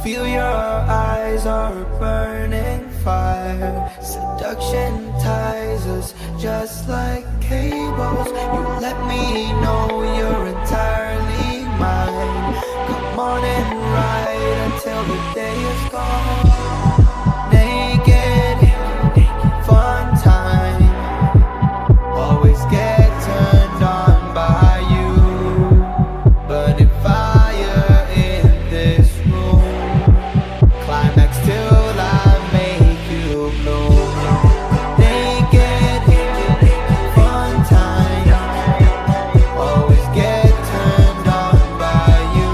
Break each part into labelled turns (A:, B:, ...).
A: feel your eyes are burning fire. Seduction ties us just like cables. You let me know you're entirely mine. Come on and ride until the day is gone. Naked, fun time. Always get turned on by you. Burning fire in this room. Climax till I make you bloom. Naked, fun time. Always get turned on by you.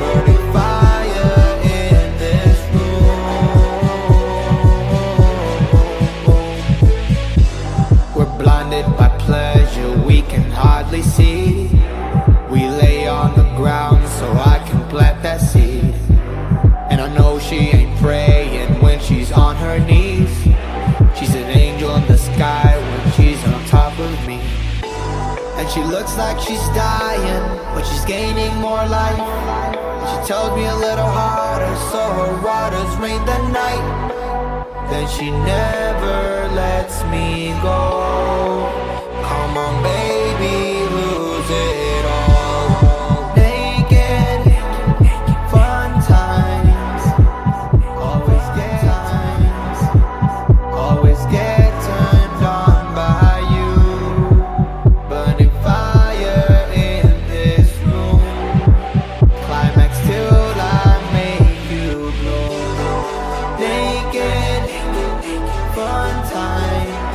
A: Burning fire in this room. We're blinded by pleasure we can hardly see. We lay on the ground so I can plant that seed. And I know she ain't praying when she's on her knees. She's an angel in the sky when she's on top of me. And she looks like she's dying, but she's gaining more life. And she tells me a little harder, so her waters rain the night. Then she never lets me go. Come on baby, lose it all. Naked, fun times. Always get turned on by you. Burning fire in this room. Climax till I make you bloom. Naked, fun times.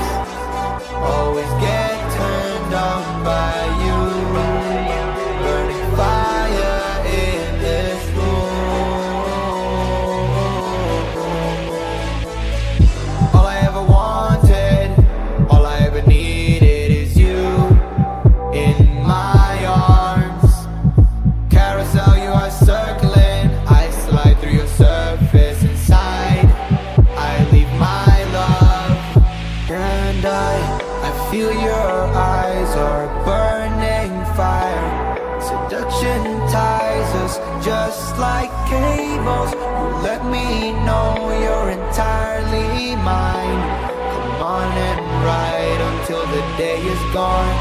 A: Always get turned on by you. Burning fire in this room. All I ever wanted, all I ever needed is you in my arms. Carousel, you are circling. I slide through your surface inside. I leave my love. And I feel your eyes are burning fire. Seduction ties us just like cables. You let me know you're entirely mine. Come on and ride until the day is gone.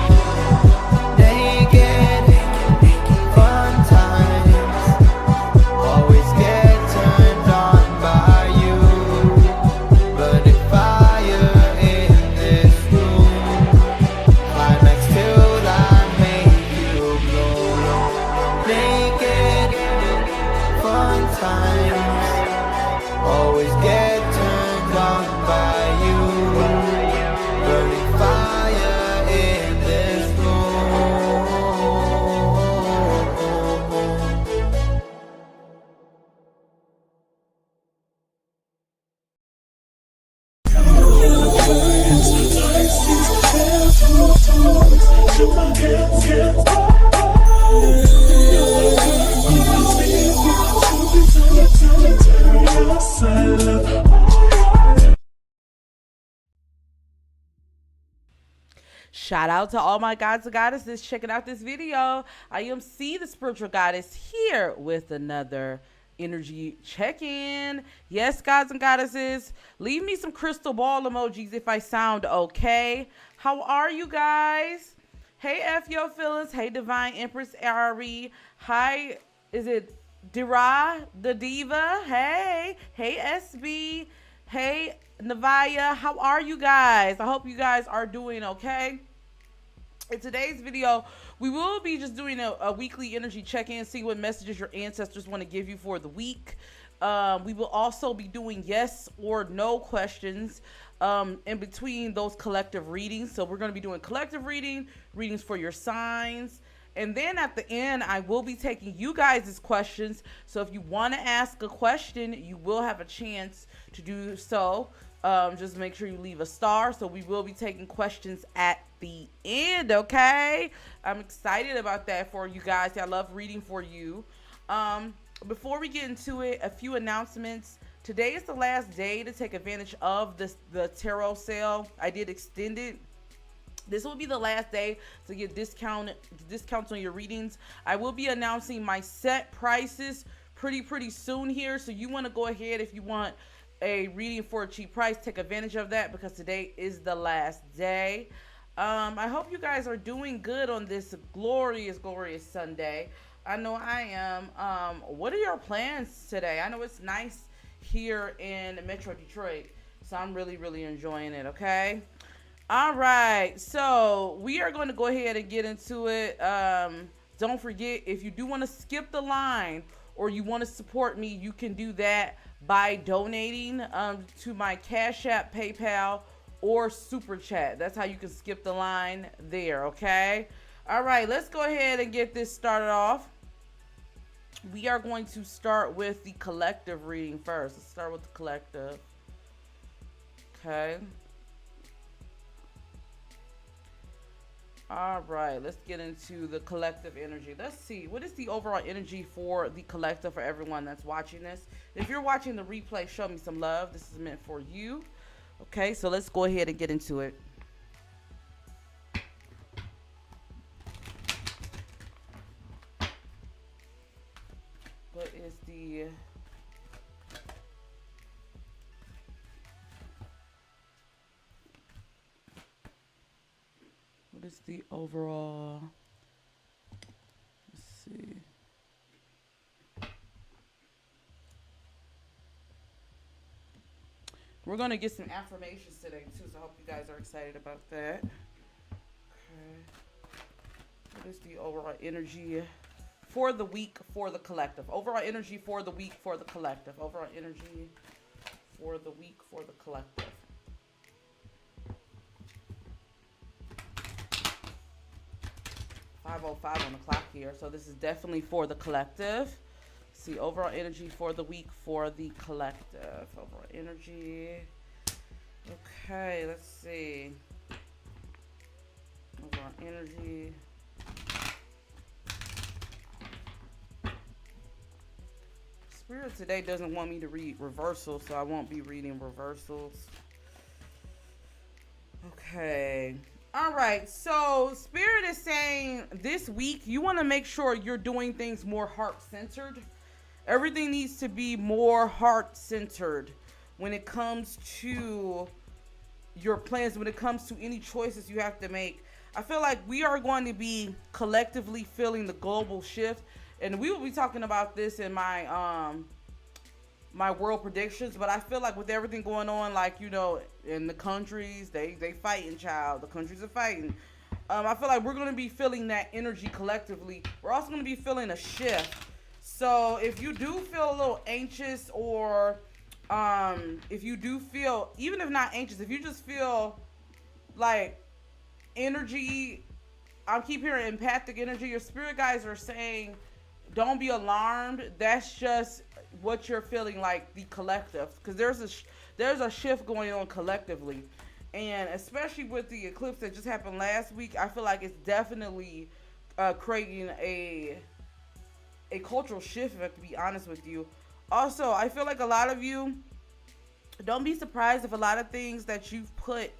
A: Naked, fun times. Always get turned on by you. Burning fire in this room. Climax till I make you bloom. Naked, fun times. Always get turned on by you. Burning fire in this room.
B: Shout out to all my gods and goddesses checking out this video. I am C, the spiritual goddess, here with another energy check-in. Yes, gods and goddesses, leave me some crystal ball emojis if I sound okay. How are you guys? Hey, F Yo Feelings. Hey, Divine Empress Ari. Hi, is it Dira the Diva? Hey, hey, SB. Hey, Navaya. How are you guys? I hope you guys are doing okay. In today's video, we will be just doing a weekly energy check-in, see what messages your ancestors want to give you for the week. We will also be doing yes or no questions in between those collective readings. So we're going to be doing collective readings for your signs. And then at the end, I will be taking you guys' questions. So if you want to ask a question, you will have a chance to do so. Just make sure you leave a star. So we will be taking questions at the end, okay? I'm excited about that for you guys. I love reading for you. Before we get into it, a few announcements. Today is the last day to take advantage of the tarot sale. I did extend it. This will be the last day to get discounts on your readings. I will be announcing my set prices pretty soon here. So you want to go ahead, if you want a reading for a cheap price, take advantage of that, because today is the last day. I hope you guys are doing good on this glorious Sunday. I know I am. What are your plans today? I know it's nice here in Metro Detroit, so I'm really enjoying it. Okay. All right, so we are going to go ahead and get into it. Don't forget, if you do want to skip the line or you want to support me, you can do that by donating to my Cash App, PayPal, or Super Chat. That's how you can skip the line there, okay? All right, let's go ahead and get this started off. We are going to start with the collective reading first. Let's start with the collective. Okay. All right, let's get into the collective energy. Let's see, what is the overall energy for the collective for everyone that's watching this? If you're watching the replay, show me some love. This is meant for you. Okay, so let's go ahead and get into it. What is the... What is the overall? Let's see. We're going to get some affirmations today, too, so I hope you guys are excited about that. Okay. What is the overall energy for the week for the collective? Overall energy for the week for the collective. Overall energy for the week for the collective. .505 on the clock here, so this is definitely for the collective. See, overall energy for the week for the collective. Overall energy. Okay, let's see. Overall energy. Spirit today doesn't want me to read reversals, so I won't be reading reversals. Okay. All right, so Spirit is saying this week you want to make sure you're doing things more heart-centered. Everything needs to be more heart-centered when it comes to your plans, when it comes to any choices you have to make. I feel like we are going to be collectively feeling the global shift, and we will be talking about this in my my world predictions, but I feel like with everything going on, like, you know, in the countries, they fighting, child. The countries are fighting. I feel like we're going to be feeling that energy collectively. We're also going to be feeling a shift. So if you do feel a little anxious, or if you do feel, even if not anxious, if you just feel like energy, I keep hearing empathic energy, your spirit guides are saying, don't be alarmed. That's just what you're feeling, like the collective, because there's a shift going on collectively, and especially with the eclipse that just happened last week, I feel like it's definitely creating a cultural shift, if I have to be honest with you. Also, I feel like a lot of you, don't be surprised if a lot of things that you've put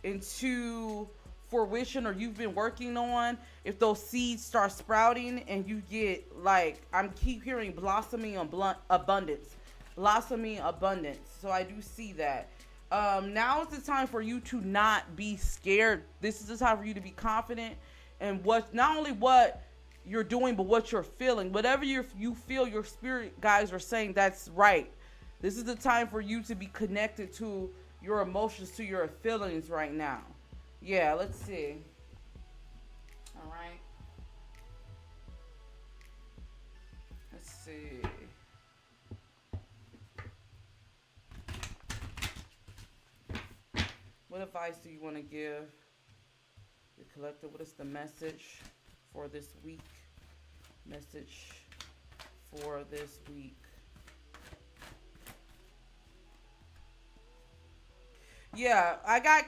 B: into fruition or you've been working on, if those seeds start sprouting and you get, like, I keep hearing blossoming abundance. So I do see that. Now is the time for you to not be scared. This is the time for you to be confident in not only what you're doing, but what you're feeling. Whatever you feel, your spirit guides are saying that's right. This is the time for you to be connected to your emotions, to your feelings right now. Yeah, let's see. All right. Let's see. What advice do you want to give your collective? What is the message for this week? Message for this week. Yeah,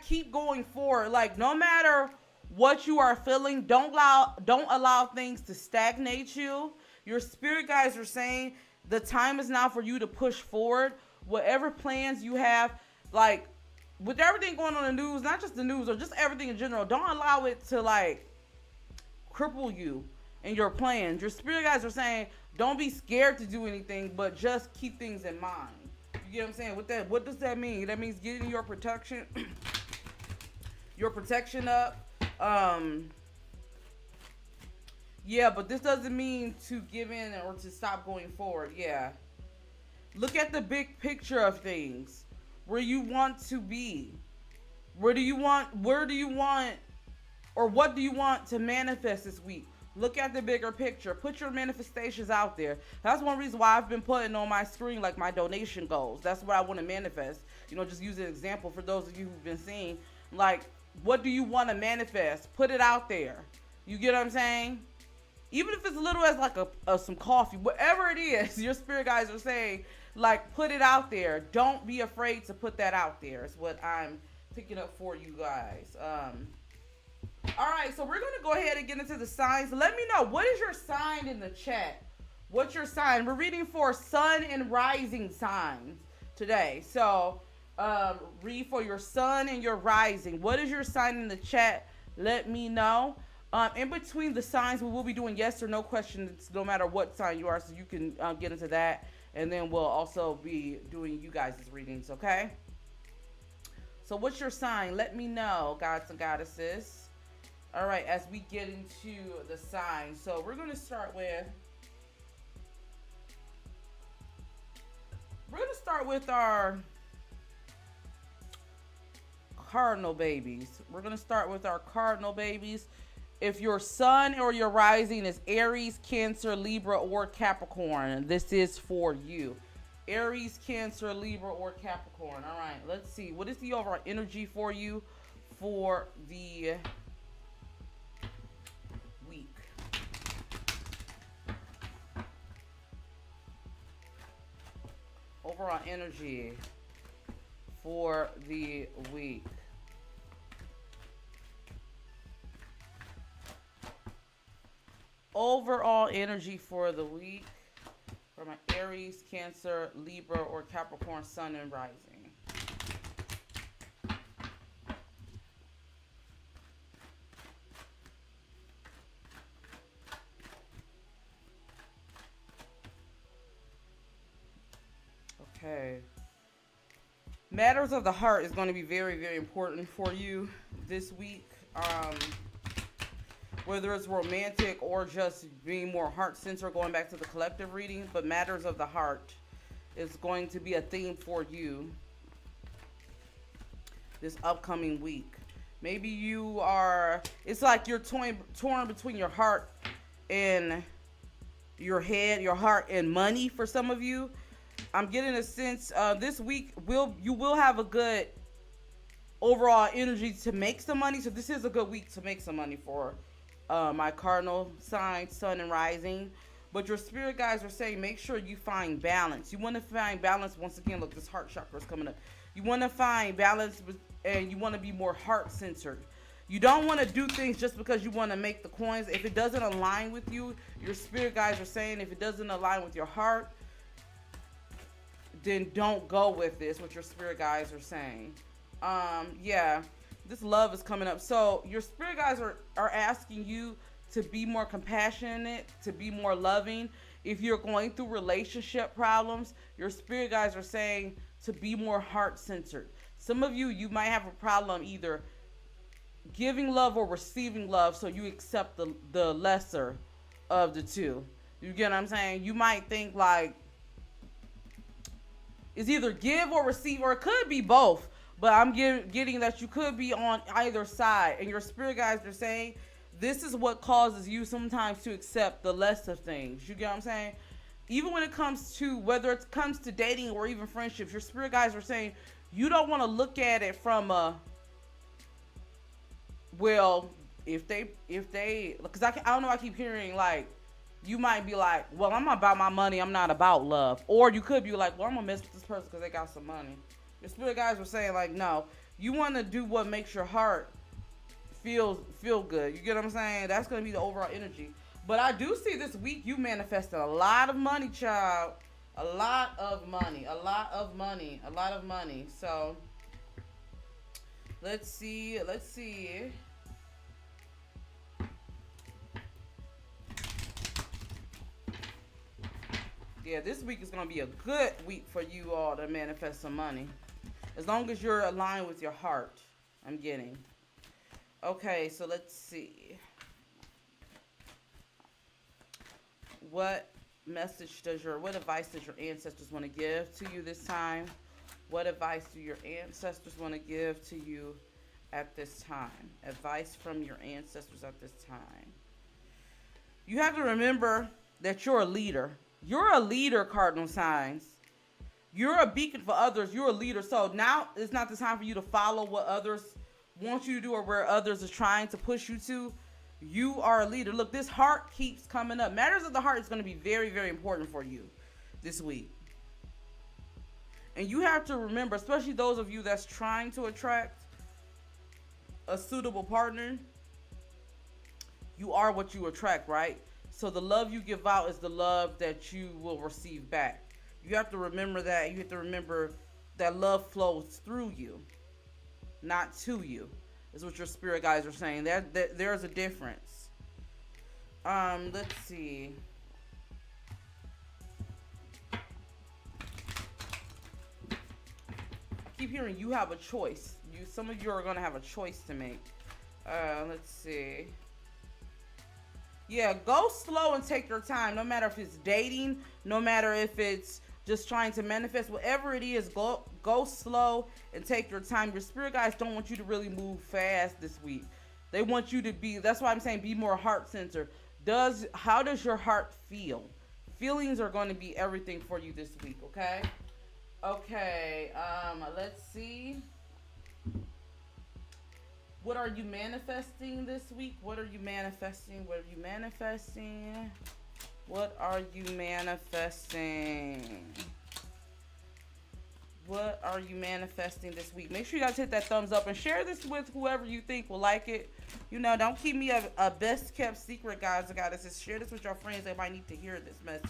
B: keep going forward. Like, no matter what you are feeling, don't allow things to stagnate you. Your spirit guides are saying the time is now for you to push forward. Whatever plans you have, like, with everything going on in the news, not just the news, or just everything in general, don't allow it to, like, cripple you and your plans. Your spirit guides are saying, don't be scared to do anything, but just keep things in mind. You get what I'm saying? What does that mean? That means getting your protection, your protection up. Yeah, but this doesn't mean to give in or to stop going forward. Yeah. Look at the big picture of things. Where you want to be. Where do you want, or what do you want to manifest this week? Look at the bigger picture. Put your manifestations out there. That's one reason why I've been putting on my screen like my donation goals. That's what I want to manifest. You know, just use an example for those of you who've been seeing. Like, what do you want to manifest? Put it out there. You get what I'm saying? Even if it's little as like some coffee, whatever it is, your spirit guides are saying, like, put it out there. Don't be afraid to put that out there. Is what I'm picking up for you guys. All right, so we're going to go ahead and get into the signs. Let me know, what is your sign in the chat? What's your sign? We're reading for sun and rising signs today. So read for your sun and your rising. What is your sign in the chat? Let me know. In between the signs, we will be doing yes or no questions, no matter what sign you are, so you can get into that. And then we'll also be doing you guys' readings, okay? So what's your sign? Let me know, gods and goddesses. All right, as we get into the signs. So we're going to start with our cardinal babies. We're going to start with our cardinal babies. If your sun or your rising is Aries, Cancer, Libra, or Capricorn, this is for you. Aries, Cancer, Libra, or Capricorn. All right, let's see. What is the overall energy for you for the week? Overall energy for the week. Overall energy for the week for my Aries, Cancer, Libra, or Capricorn sun and rising. Okay. Matters of the heart is going to be very, very important for you this week. Whether it's romantic or just being more heart-centered, going back to the collective reading, but matters of the heart is going to be a theme for you this upcoming week. Maybe you are, it's like you're torn between your heart and your head, your heart and money for some of you. I'm getting a sense this week you will have a good overall energy to make some money. So this is a good week to make some money for my cardinal sign, sun and rising. But your spirit guides are saying make sure you find balance. You want to find balance. Once again, look, this heart chakra is coming up. You want to find balance and you want to be more heart centered. You don't want to do things just because you want to make the coins. If it doesn't align with you, your spirit guides are saying if it doesn't align with your heart, then don't go with this, what your spirit guides are saying. Yeah, this love is coming up. So your spirit guides are asking you to be more compassionate, to be more loving. If you're going through relationship problems, your spirit guides are saying to be more heart-centered. Some of you might have a problem either giving love or receiving love, so you accept the lesser of the two. You get what I'm saying? You might think like it's either give or receive, or it could be both. But I'm getting that you could be on either side. And your spirit guides are saying this is what causes you sometimes to accept the less of things. You get what I'm saying? Even when it comes to, whether it comes to dating or even friendships, your spirit guides are saying you don't want to look at it from a, well, if they, because I don't know, I keep hearing like, you might be like, well, I'm about my money, I'm not about love. Or you could be like, well, I'm going to mess with this person because they got some money. Your spirit guides were saying like, no, you want to do what makes your heart feel good. You get what I'm saying? That's going to be the overall energy. But I do see this week you manifested a lot of money, child. A lot of money. A lot of money. A lot of money. So, let's see. Yeah, this week is going to be a good week for you all to manifest some money. As long as you're aligned with your heart, I'm getting. Okay, so let's see. What advice does your ancestors want to give to you this time? What advice do your ancestors want to give to you at this time? Advice from your ancestors at this time. You have to remember that you're a leader. You're a leader, cardinal signs. You're a beacon for others. You're a leader. So now it's not the time for you to follow what others want you to do or where others are trying to push you to. You are a leader. Look, this heart keeps coming up. Matters of the heart is going to be very, very important for you this week. And you have to remember, especially those of you that's trying to attract a suitable partner, you are what you attract, right? So the love you give out is the love that you will receive back. You have to remember that. You have to remember that love flows through you, not to you, is what your spirit guides are saying. There's a difference. Let's see. I keep hearing you have a choice. Some of you are going to have a choice to make. Let's see. Yeah, go slow and take your time. No matter if it's dating, no matter if it's just trying to manifest, whatever it is, go slow and take your time. Your spirit guides don't want you to really move fast this week. They want you to be, that's why I'm saying be more heart-centered. How does your heart feel? Feelings are going to be everything for you this week, okay? Okay, let's see. What are you manifesting this week? What are you manifesting? What are you manifesting? What are you manifesting? What are you manifesting this week? Make sure you guys hit that thumbs up and share this with whoever you think will like it. You know, don't keep me a best kept secret, guys and goddesses. Share this with your friends. They might need to hear this message.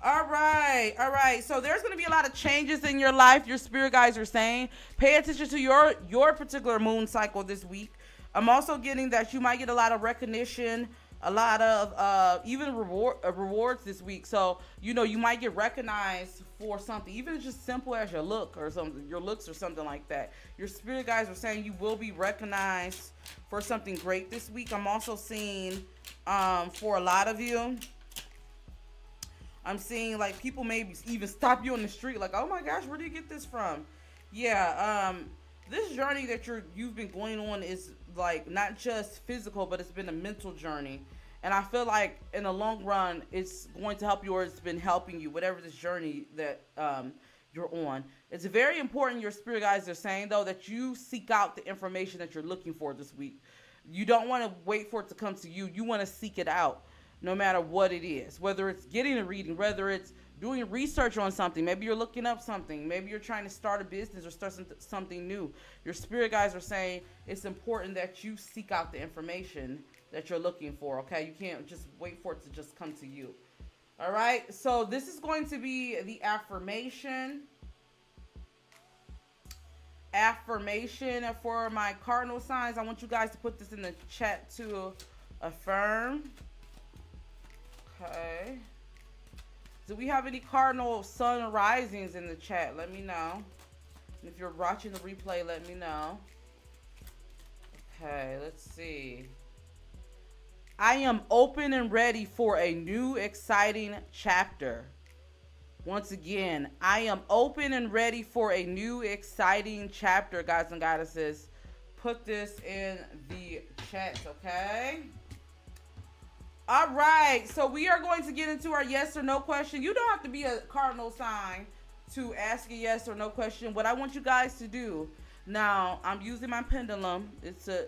B: All right. So there's going to be a lot of changes in your life. Your spirit guides are saying, pay attention to your particular moon cycle this week. I'm also getting that you might get a lot of recognition, a lot of even rewards this week. So, you know, you might get recognized for something, even just simple as your look or something, your looks or something like that. Your spirit guides are saying you will be recognized for something great this week. I'm also seeing for a lot of you, I'm seeing like people maybe even stop you on the street like, oh my gosh, where do you get this from? Yeah, this journey that you've been going on is like not just physical, but it's been a mental journey. And I feel like in the long run, it's going to help you, or it's been helping you, whatever this journey that you're on. It's very important, your spirit guides are saying, though, that you seek out the information that you're looking for this week. You don't want to wait for it to come to you. You want to seek it out, no matter what it is. Whether it's getting a reading, whether it's doing research on something. Maybe you're looking up something. Maybe you're trying to start a business or start something new. Your spirit guides are saying it's important that you seek out the information that you're looking for, okay? You can't just wait for it to just come to you. All right? So this is going to be the affirmation. Affirmation for my cardinal signs. I want you guys to put this in the chat to affirm. Okay. Do we have any cardinal sun risings in the chat? Let me know. And if you're watching the replay, let me know. Okay, let's see. I am open and ready for a new exciting chapter. Once again, I am open and ready for a new exciting chapter, guys and goddesses. Put this in the chat, okay? All right, so we are going to get into our yes or no question. You don't have to be a cardinal sign to ask a yes or no question. What I want you guys to do, now I'm using my pendulum. It's a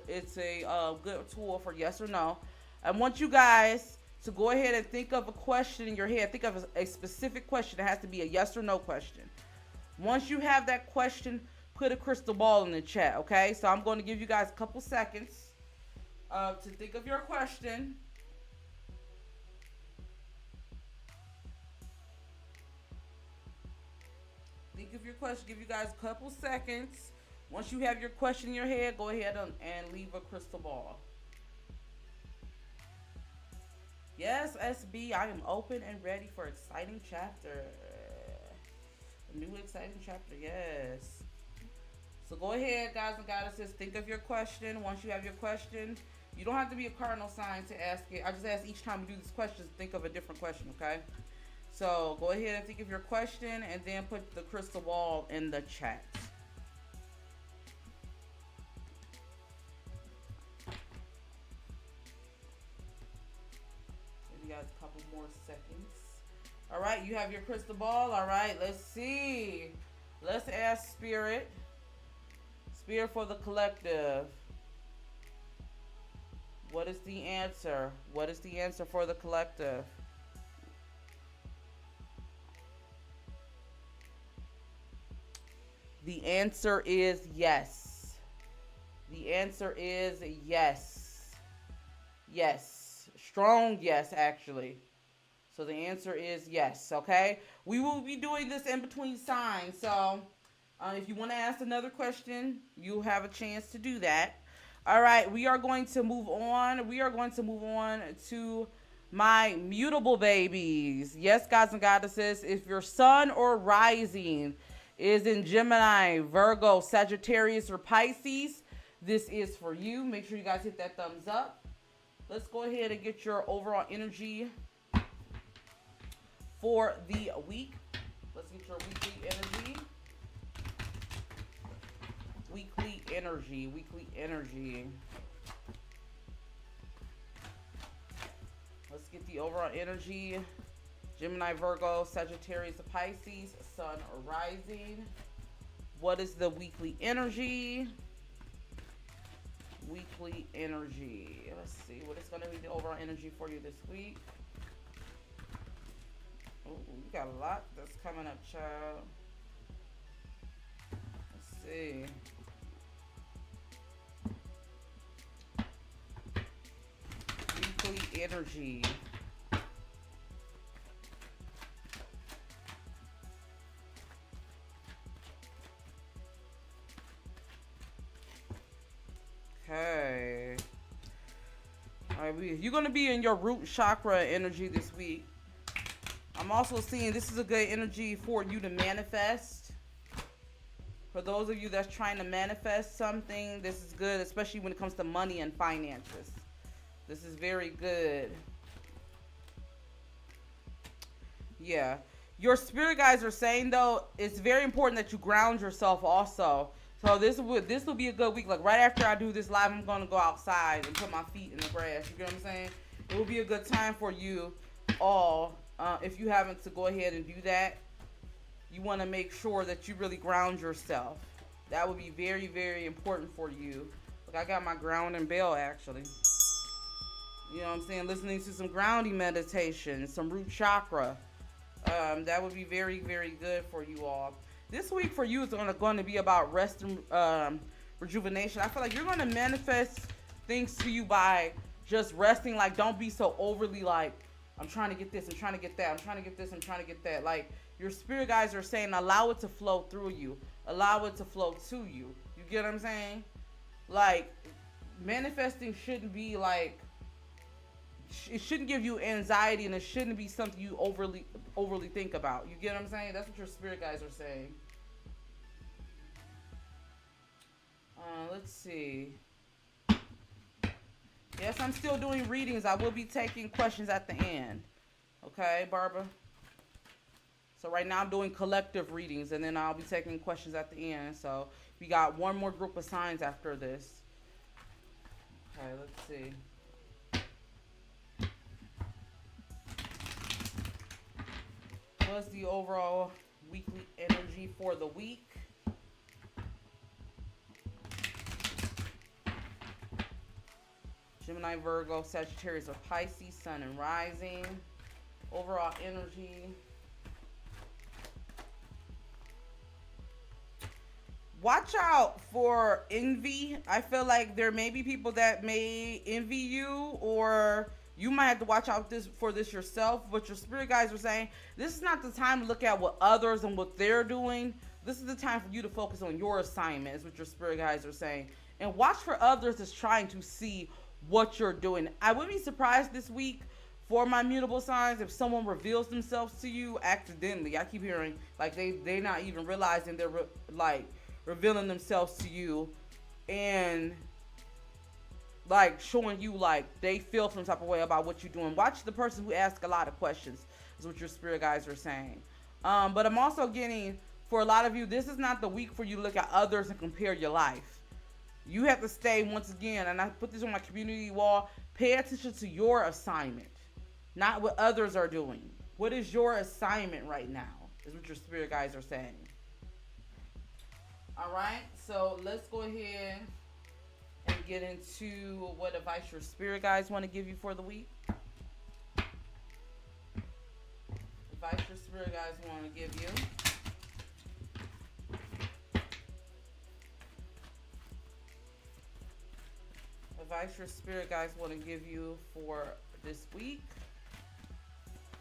B: good tool for yes or no. I want you guys to go ahead and think of a question in your head. Think of a specific question. It has to be a yes or no question. Once you have that question, put a crystal ball in the chat, okay? So I'm going to give you guys a couple seconds to think of your question. Think of your question. Give you guys a couple seconds. Once you have your question in your head, go ahead and leave a crystal ball. Yes, SB, I am open and ready for exciting chapter. A new exciting chapter, yes. So go ahead, guys and goddesses. Think of your question. Once you have your question, you don't have to be a cardinal sign to ask it. I just ask each time we do these questions, think of a different question, okay? So go ahead and think of your question and then put the crystal ball in the chat. Give you guys a couple more seconds. All right, you have your crystal ball. All right, let's see. Let's ask Spirit. Spirit for the collective. What is the answer? What is the answer for the collective? The answer is yes. The answer is yes. Yes. Strong yes, actually. So the answer is yes, okay? We will be doing this in between signs. So if you want to ask another question, you'll have a chance to do that. All right, we are going to move on. We are going to move on to my mutable babies. Yes, gods and goddesses, if your sun or rising is in Gemini, Virgo, Sagittarius, or Pisces, this is for you. Make sure you guys hit that thumbs up. Let's go ahead and get your overall energy for the week. Let's get your weekly energy. Weekly energy. Let's get the overall energy. Gemini, Virgo, Sagittarius, Pisces, sun or rising. What is the weekly energy? Weekly energy. Let's see what is going to be the overall energy for you this week. Oh, you got a lot that's coming up, child. Let's see. Weekly energy. Okay. All right, you're going to be in your root chakra energy this week. I'm also seeing this is a good energy for you to manifest. For those of you that's trying to manifest something, this is good, especially when it comes to money and finances. This is very good. Yeah. Your spirit guides are saying, though, it's very important that you ground yourself also. So this will be a good week. Like right after I do this live, I'm going to go outside and put my feet in the grass. You get what I'm saying? It will be a good time for you all. If you haven't, to go ahead and do that. You want to make sure that you really ground yourself. That would be very, very important for you. Look, I got my grounding bell actually. You know what I'm saying? Listening to some grounding meditation, some root chakra. That would be very, very good for you all. This week for you is going to be about rest and rejuvenation. I feel like you're going to manifest things to you by just resting. Like, don't be so overly like, I'm trying to get this, I'm trying to get that, I'm trying to get this, I'm trying to get that. Like, your spirit guides are saying, allow it to flow through you. Allow it to flow to you. You get what I'm saying? Like, manifesting shouldn't be like, it shouldn't give you anxiety, and it shouldn't be something you overly think about. You get what I'm saying? That's what your spirit guides are saying. Let's see. Yes, I'm still doing readings. I will be taking questions at the end. Okay, Barbara? So right now I'm doing collective readings, and then I'll be taking questions at the end. So we got one more group of signs after this. Okay, let's see. What's the overall weekly energy for the week? Gemini, Virgo, Sagittarius, or Pisces, sun and rising. Overall energy. Watch out for envy. I feel like there may be people that may envy you, or you might have to watch out for this yourself. But your spirit guides are saying this is not the time to look at what others and what they're doing. This is the time for you to focus on your assignment, is what your spirit guides are saying. And watch for others that's trying to see what you're doing. I would be surprised this week For my mutable signs, if someone reveals themselves to you accidentally, I keep hearing like they not even realizing they're like revealing themselves to you, and like showing you like they feel some type of way about what you're doing. Watch the person who asks a lot of questions, is what your spirit guides are saying. But I'm also getting, for a lot of you, this is not the week for you to look at others and compare your life. You have to stay, once again, and I put this on my community wall, pay attention to your assignment, not what others are doing. What is your assignment right now, is what your spirit guides are saying. All right, so let's go ahead and get into what advice your spirit guides want to give you for the week. Advice your spirit guides want to give you. Advice your spirit guides want to give you for this week.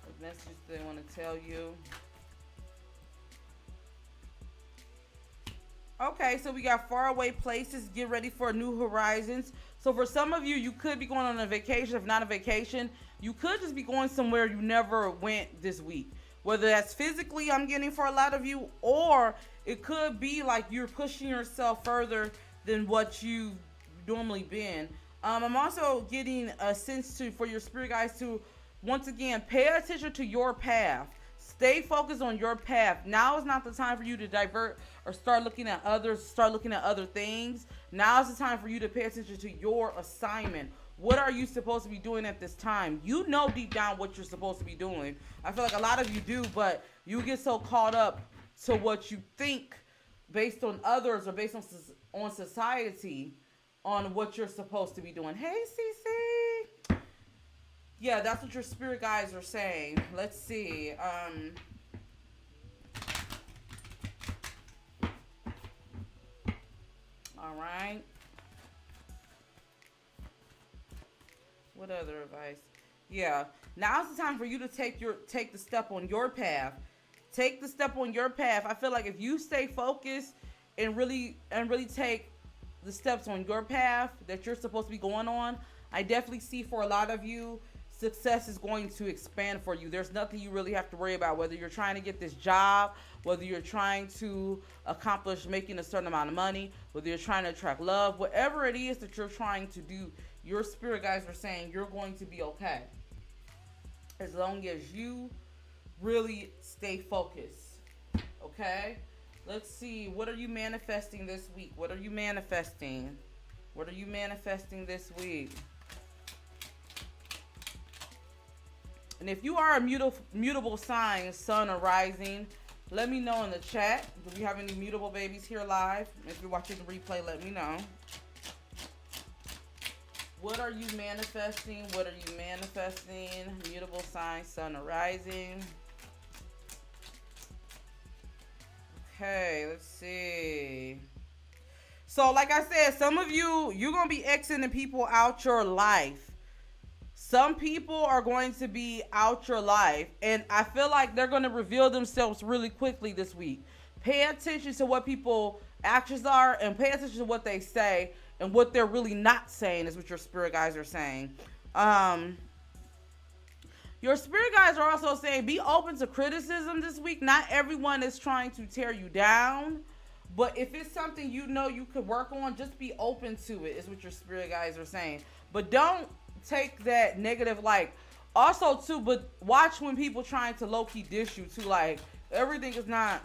B: What message they want to tell you. Okay, so we got faraway places. Get ready for new horizons. So for some of you, you could be going on a vacation. If not a vacation, you could just be going somewhere you never went this week. Whether that's physically, I'm getting for a lot of you, or it could be like you're pushing yourself further than what you've normally been. I'm also getting a sense for your spirit guides to, once again, pay attention to your path. Stay focused on your path. Now is not the time for you to divert or start looking at others, start looking at other things. Now is the time for you to pay attention to your assignment. What are you supposed to be doing at this time? You know deep down what you're supposed to be doing. I feel like a lot of you do, but you get so caught up to what you think based on others or based on society on what you're supposed to be doing. Hey, CC. Yeah, that's what your spirit guides are saying. Let's see. All right. What other advice? Yeah. Now's the time for you to take the step on your path. Take the step on your path. I feel like if you stay focused and really take the steps on your path that you're supposed to be going on, I definitely see for a lot of you, success is going to expand for you. There's nothing you really have to worry about, whether you're trying to get this job, whether you're trying to accomplish making a certain amount of money, whether you're trying to attract love, whatever it is that you're trying to do, your spirit guides are saying you're going to be okay. As long as you really stay focused. Okay? Let's see. What are you manifesting this week? What are you manifesting? What are you manifesting this week? And if you are a mutable sign, sun or rising, let me know in the chat. Do we have any mutable babies here live? If you're watching the replay, let me know. What are you manifesting? What are you manifesting? Mutable sign, sun or rising. Okay, let's see. So like I said, some of you, you're going to be exiting people out your life. Some people are going to be out your life, and I feel like they're going to reveal themselves really quickly this week. Pay attention to what people's actions are, and pay attention to what they say and what they're really not saying, is what your spirit guides are saying. Your spirit guides are also saying be open to criticism this week. Not everyone is trying to tear you down, but if it's something you know you could work on, just be open to it, is what your spirit guides are saying. But don't take that negative, like, also too, but watch when people trying to low-key dish you too. Like, everything is not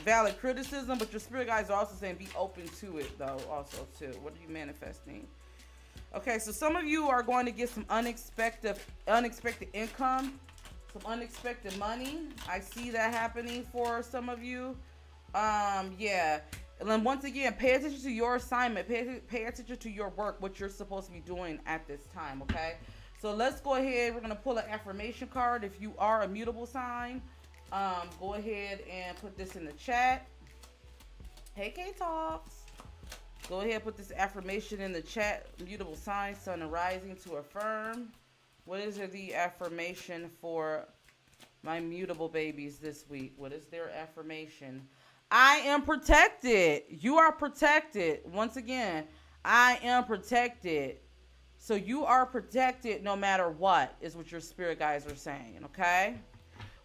B: valid criticism, but your spirit guides are also saying be open to it though, also too. What are you manifesting? Okay, so some of you are going to get some unexpected income, some unexpected money. I see that happening for some of you. Yeah. And then once again, pay attention to your assignment. Pay attention to your work, what you're supposed to be doing at this time, okay? So let's go ahead. We're going to pull an affirmation card. If you are a mutable sign, go ahead and put this in the chat. Hey, K-Talks. Go ahead and put this affirmation in the chat. Mutable sign, sun and rising, to affirm. What is the affirmation for my mutable babies this week? What is their affirmation? I am protected. You are protected. Once again, I am protected. So you are protected no matter what, is what your spirit guides are saying, okay?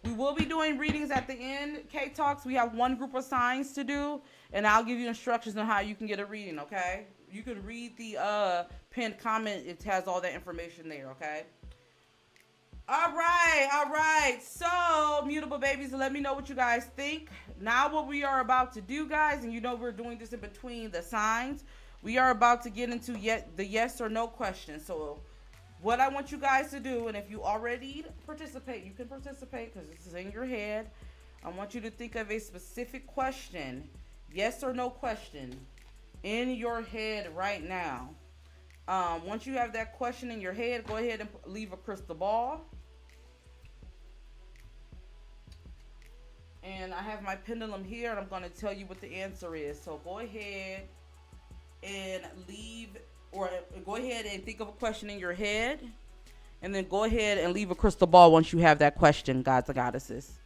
B: We will be doing readings at the end, K Talks. We have one group of signs to do, and I'll give you instructions on how you can get a reading, okay? You can read the pinned comment. It has all that information there, okay? All right, all right. So, mutable babies, let me know what you guys think. Now what we are about to do, guys, and you know we're doing this in between the signs, we are about to get into the yes or no question. So what I want you guys to do, and if you already participate, you can participate because this is in your head. I want you to think of a specific question, yes or no question, in your head right now. Once you have that question in your head, go ahead and leave a crystal ball. And I have my pendulum here, and I'm going to tell you what the answer is. So go ahead and go ahead and think of a question in your head, and then go ahead and leave a crystal ball once you have that question, gods and goddesses.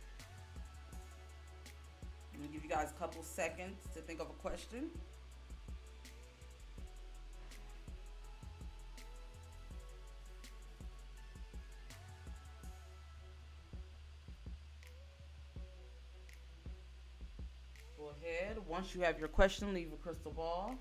B: I'm going to give you guys a couple seconds to think of a question. Go ahead. Once you have your question, leave a crystal ball.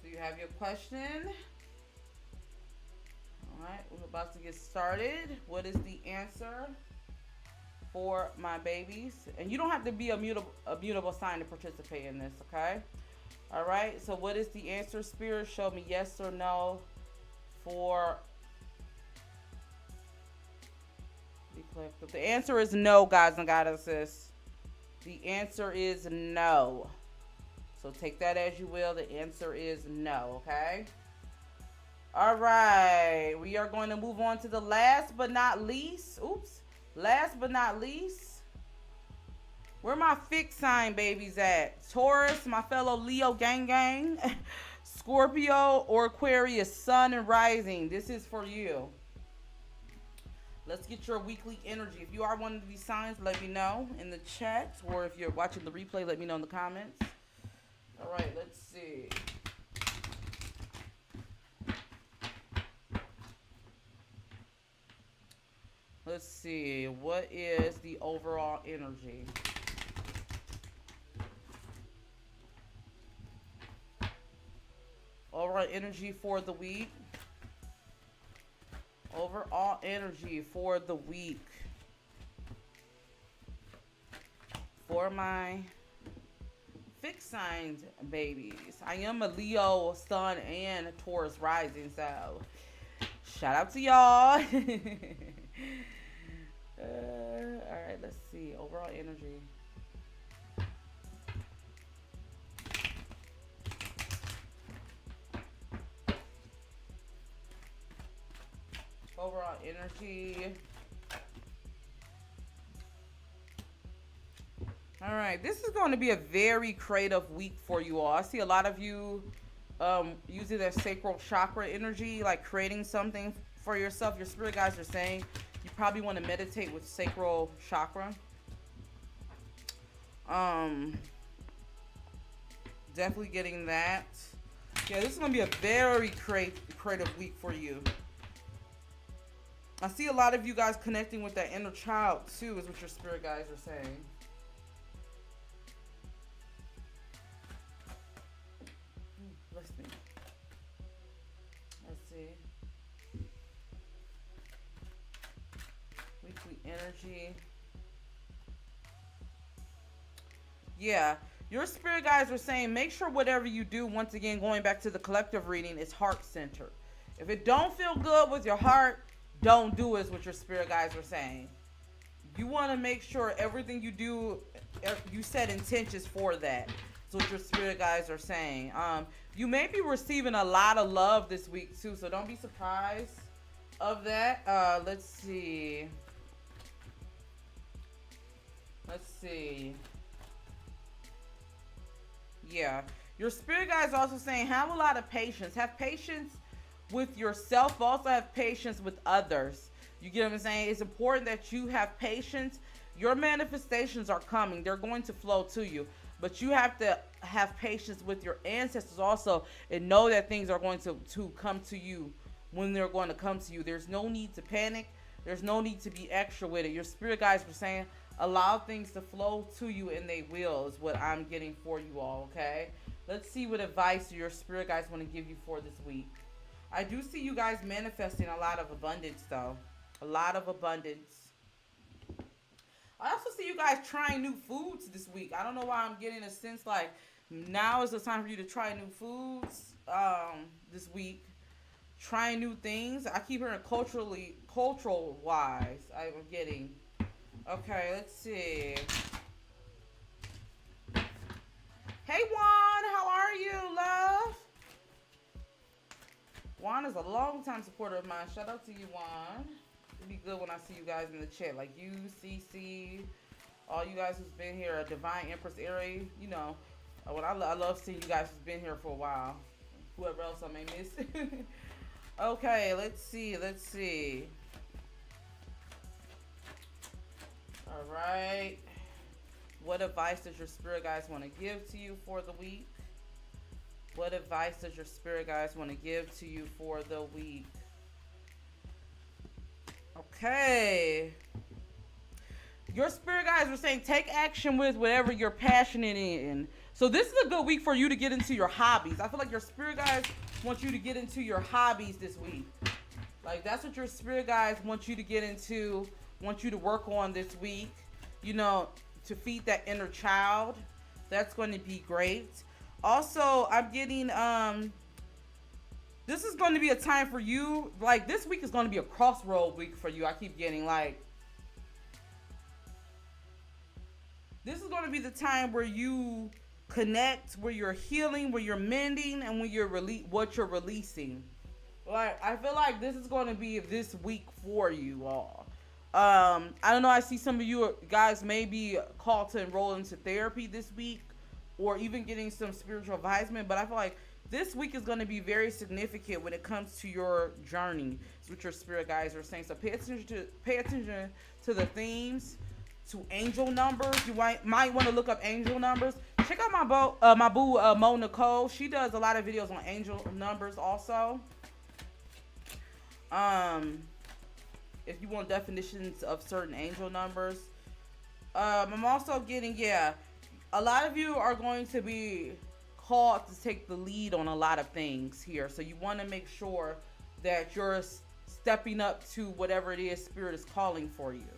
B: So you have your question. All right, we're about to get started. What is the answer for my babies? And you don't have to be a mutable sign to participate in this, okay? All right, so what is the answer, Spirit? Show me yes or no for the collective. The answer is no, guys and goddesses. The answer is no. So take that as you will. The answer is no, okay? All right, we are going to move on to the last but not least. Last but not least, where my fixed sign babies at? Taurus, my fellow Leo gang gang, Scorpio, or Aquarius, sun and rising. This is for you. Let's get your weekly energy. If you are one of these signs, let me know in the chat, or if you're watching the replay, let me know in the comments. All right, let's see. Let's see, what is the overall energy? Overall energy for the week. Overall energy for the week. For my fixed signs babies. I am a Leo sun and a Taurus rising, so shout out to y'all. All right, let's see. Overall energy. Overall energy. All right, this is going to be a very creative week for you all. I see a lot of you using their sacral chakra energy, like creating something for yourself. Your spirit guides are saying you probably want to meditate with sacral chakra. Definitely getting that. Yeah, this is going to be a very creative week for you. I see a lot of you guys connecting with that inner child too, is what your spirit guides are saying. Let's see. Weekly energy. Yeah, your spirit guides are saying make sure whatever you do, once again going back to the collective reading, is heart centered. If it don't feel good with your heart, don't do it, is what your spirit guides are saying. You want to make sure everything you do, you set intentions for that. That's what your spirit guides are saying. You may be receiving a lot of love this week too, so don't be surprised of that. Let's see. Yeah, Your spirit guide is also saying have a lot of patience. Have patience with yourself. Also have patience with others. You get what I'm saying? It's important that you have patience. Your manifestations are coming. They're going to flow to you. But you have to have patience with your ancestors also and know that things are going to come to you when they're going to come to you. There's no need to panic. There's no need to be extra with it. Your spirit guides were saying allow things to flow to you, and they will, is what I'm getting for you all, okay? Let's see what advice your spirit guides want to give you for this week. I do see you guys manifesting a lot of abundance, though. A lot of abundance. I also see you guys trying new foods this week. I don't know why I'm getting a sense like now is the time for you to try new foods this week. Trying new things. I keep hearing cultural wise. I'm getting. Okay, let's see. Hey Juan, how are you, love? Juan is a long time supporter of mine. Shout out to you, Juan. It'd be good when I see you guys in the chat, like you, CC, all you guys who's been here, Divine Empress Aerie. You know, what I love seeing you guys who's been here for a while. Whoever else I may miss. Okay, let's see. All right. What advice does your spirit guides want to give to you for the week? What advice does your spirit guides want to give to you for the week? Okay. Your spirit guides are saying take action with whatever you're passionate in. So this is a good week for you to get into your hobbies. I feel like your spirit guides want you to get into your hobbies this week. Like that's what your spirit guides want you to get into, want you to work on this week. You know, to feed that inner child. That's going to be great. Also, I'm getting this is going to be a time for you. Like this week is going to be a crossroad week for you. I keep getting like this is going to be the time where you connect, where you're healing, where you're mending, and when you're what you're releasing. Like I feel like this is going to be this week for you all. I don't know. I see some of you guys may be called to enroll into therapy this week, or even getting some spiritual advisement. But I feel like this week is going to be very significant when it comes to your journey. It's what your spirit guides are saying. So pay attention to the themes, to angel numbers. You might want to look up angel numbers. Check out my boo Mo Nicole. She does a lot of videos on angel numbers also. If you want definitions of certain angel numbers. I'm also getting, a lot of you are going to be called to take the lead on a lot of things here. So you want to make sure that you're stepping up to whatever it is Spirit is calling for you.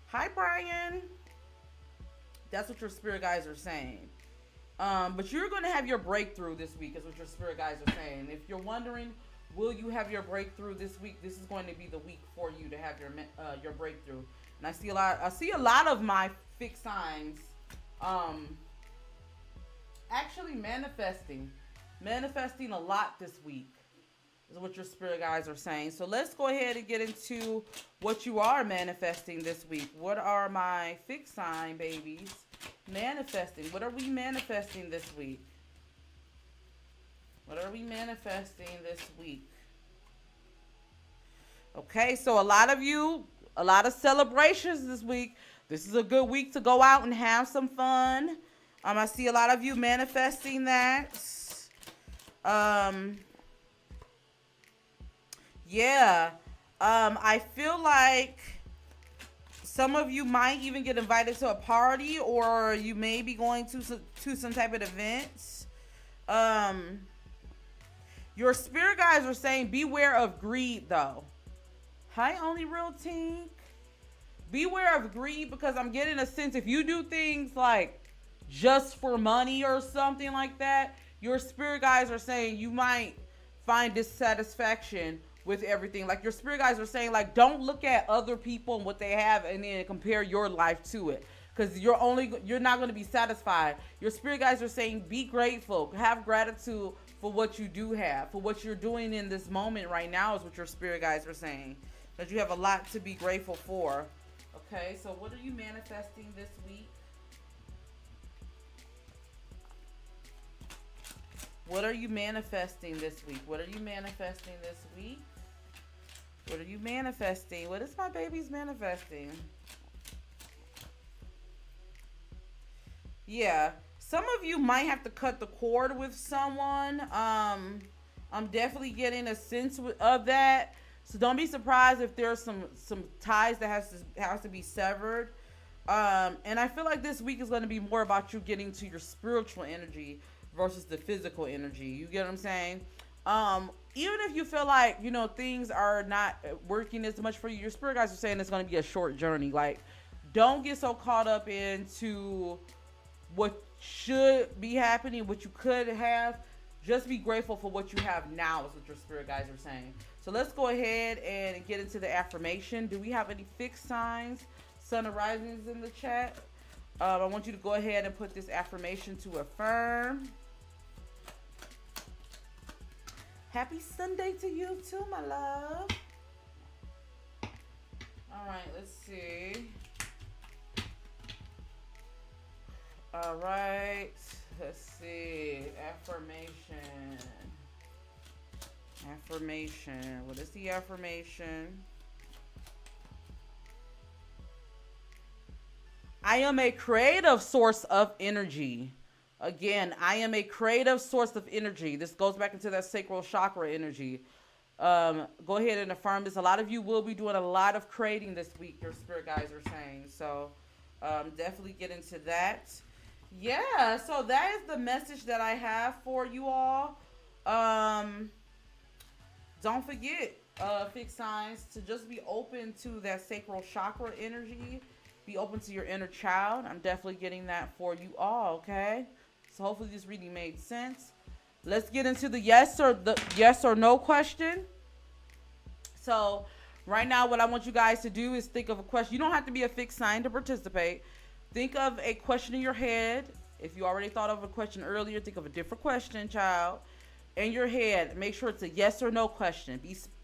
B: Hi, Brian. That's what your spirit guides are saying. But you're going to have your breakthrough this week is what your spirit guides are saying. If you're wondering, will you have your breakthrough this week? This is going to be the week for you to have your breakthrough. And I see a lot of my fixed signs actually manifesting a lot this week is what your spirit guides are saying. So let's go ahead and get into what you are manifesting this week. What are my fixed sign babies manifesting? What are we manifesting this week? What are we manifesting this week? Okay, so a lot of celebrations this week. This is a good week to go out and have some fun. I see a lot of you manifesting that. I feel like some of you might even get invited to a party, or you may be going to some type of events. Your spirit guides are saying beware of greed, though. Hi, Only Real Tink. Beware of greed, because I'm getting a sense if you do things like just for money or something like that, your spirit guides are saying you might find dissatisfaction with everything. Like your spirit guides are saying, like, don't look at other people and what they have and then compare your life to it, because you're not going to be satisfied. Your spirit guides are saying be grateful, have gratitude for what you do have, for what you're doing in this moment right now is what your spirit guides are saying, that you have a lot to be grateful for. Okay, so what are you manifesting this week? What are you manifesting this week? What are you manifesting this week? What are you manifesting? What is my baby's manifesting? Yeah. Some of you might have to cut the cord with someone. I'm definitely getting a sense of that. So don't be surprised if there's some ties that has to be severed. And I feel like this week is going to be more about you getting to your spiritual energy versus the physical energy. You get what I'm saying? Even if you feel like, you know, things are not working as much for you, your spirit guides are saying it's going to be a short journey. Like, don't get so caught up into what should be happening, what you could have. Just be grateful for what you have now is what your spirit guides are saying. So let's go ahead and get into the affirmation. Do we have any fixed signs, sun and risings in the chat? I want you to go ahead and put this affirmation to affirm. Happy Sunday to you too, my love. All right, let's see. All right, let's see. Affirmation. What is the affirmation? I am a creative source of energy. Again, I am a creative source of energy. This goes back into that sacral chakra energy. Go ahead and affirm this. A lot of you will be doing a lot of creating this week, your spirit guides are saying. So definitely get into that. Yeah, so that is the message that I have for you all. Don't forget, fixed signs, to just be open to that sacral chakra energy. Be open to your inner child. I'm definitely getting that for you all, okay? So hopefully this reading made sense. Let's get into the yes or no question. So right now what I want you guys to do is think of a question. You don't have to be a fixed sign to participate. Think of a question in your head. If you already thought of a question earlier, think of a different question, child. In your head, make sure it's a yes or no question.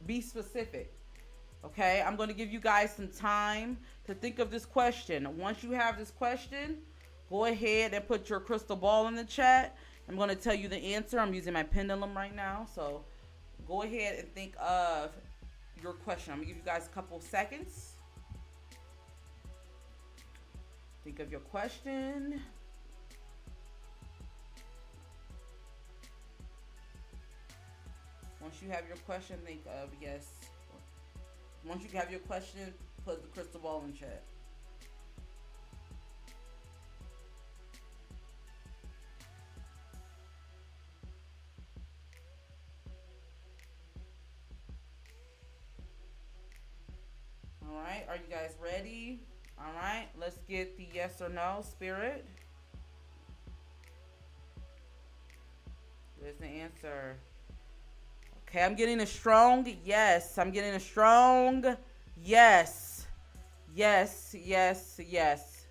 B: Be specific. Okay, I'm going to give you guys some time to think of this question. Once you have this question, go ahead and put your crystal ball in the chat. I'm going to tell you the answer. I'm using my pendulum right now. So go ahead and think of your question. I'm going to give you guys a couple seconds. Think of your question. Once you have your question, think of yes. Once you have your question, put the crystal ball in chat. All right, are you guys ready? All right, let's get the yes or no, spirit. There's the answer. Okay, I'm getting a strong yes. I'm getting a strong yes. Yes, yes, yes.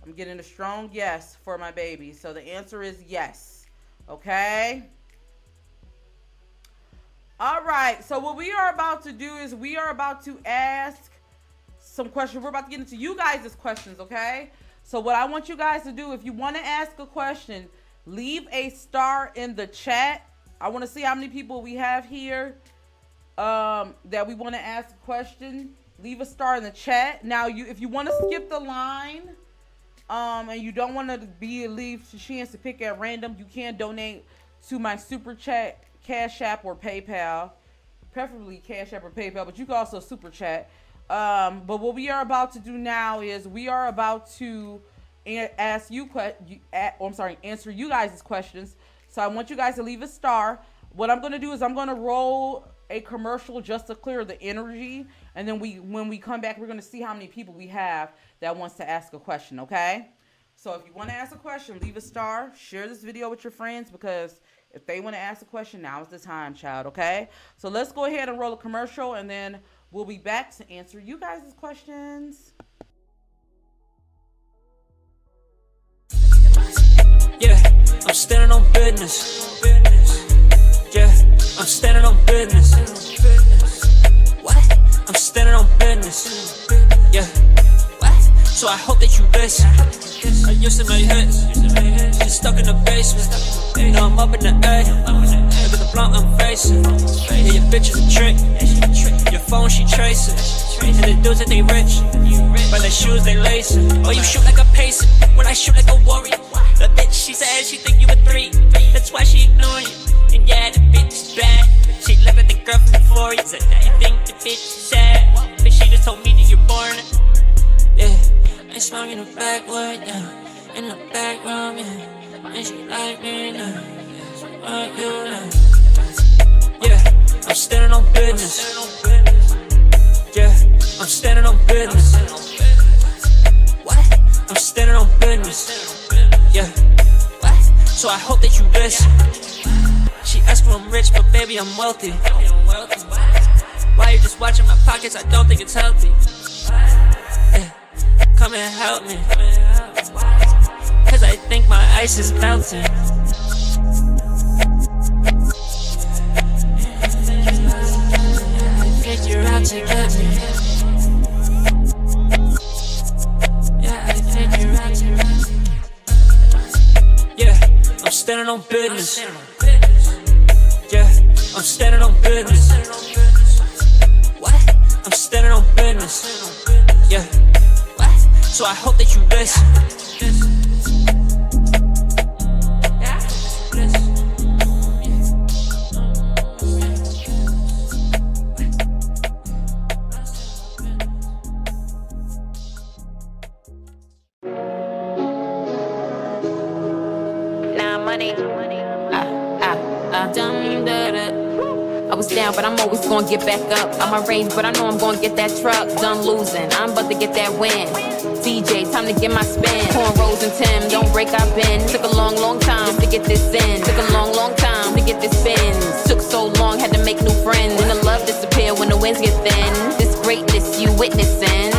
B: I'm getting a strong yes for my baby. So the answer is yes. Okay? All right. So what we are about to do is we are about to ask some questions. We're about to get into you guys' questions, okay? So what I want you guys to do, if you want to ask a question, leave a star in the chat. I want to see how many people we have here that we want to ask a question. Leave a star in the chat. Now, if you want to skip the line and you don't want to leave a chance to pick at random, you can donate to my super chat, CaShApp or PayPal. Preferably CaShApp or PayPal, but you can also super chat. But what we are about to do now is we are about to answer you guys' questions. So I want you guys to leave a star. What I'm going to do is I'm going to roll a commercial just to clear the energy. And then when we come back, we're going to see how many people we have that wants to ask a question, okay? So if you want to ask a question, leave a star. Share this video with your friends because if they want to ask a question, now is the time, child, okay? So let's go ahead and roll a commercial and then we'll be back to answer you guys' questions.
C: Yeah, I'm standing on business. Yeah, I'm standing on business. What? I'm standing on business. Yeah, what? so I hope that you listen. I used to make hits, just stuck in the basement. Now I'm up in the A, look at the blunt I'm facing. Yeah, your bitch is a trick, your phone she tracing. And the dudes that they rich, but their shoes they lacing. Oh, you shoot like a pacer, when I shoot like a warrior. The bitch, she said she think you a 3, that's why she ignoring you. And yeah, the bitch is bad, she left at the girl from before you. Said that you think the bitch is sad, but she just told me that you're born. Yeah, I swung in the backwood, yeah, in the back room, yeah. And she like me now, so what you now? Yeah, I'm standing on business. Yeah, I'm standing on business. What? I'm standing on business. Yeah, what? So I hope that you listen. She asked if I'm rich, but baby I'm wealthy. Why you just watching my pockets? I don't think it's healthy. Yeah, come and help me, cause I think my ice is melting. I think you're out to get me. Yeah, I think you're out to get me. Yeah, I'm standing on business. Yeah, I'm standing on business. What? I'm standing on business. Yeah, what? So I hope that you listen.
D: I was down, but I'm always gonna get back up. I'm a range, but I know I'm gonna get that truck. Done losing, I'm about to get that win. DJ, time to get my spin. Cornrows and Tim, don't break our bend. Took a long, long time just to get this in. Took a long, long time to get this spin. Took so long, had to make new friends. When the love disappear, when the winds get thin. This greatness you witnessing.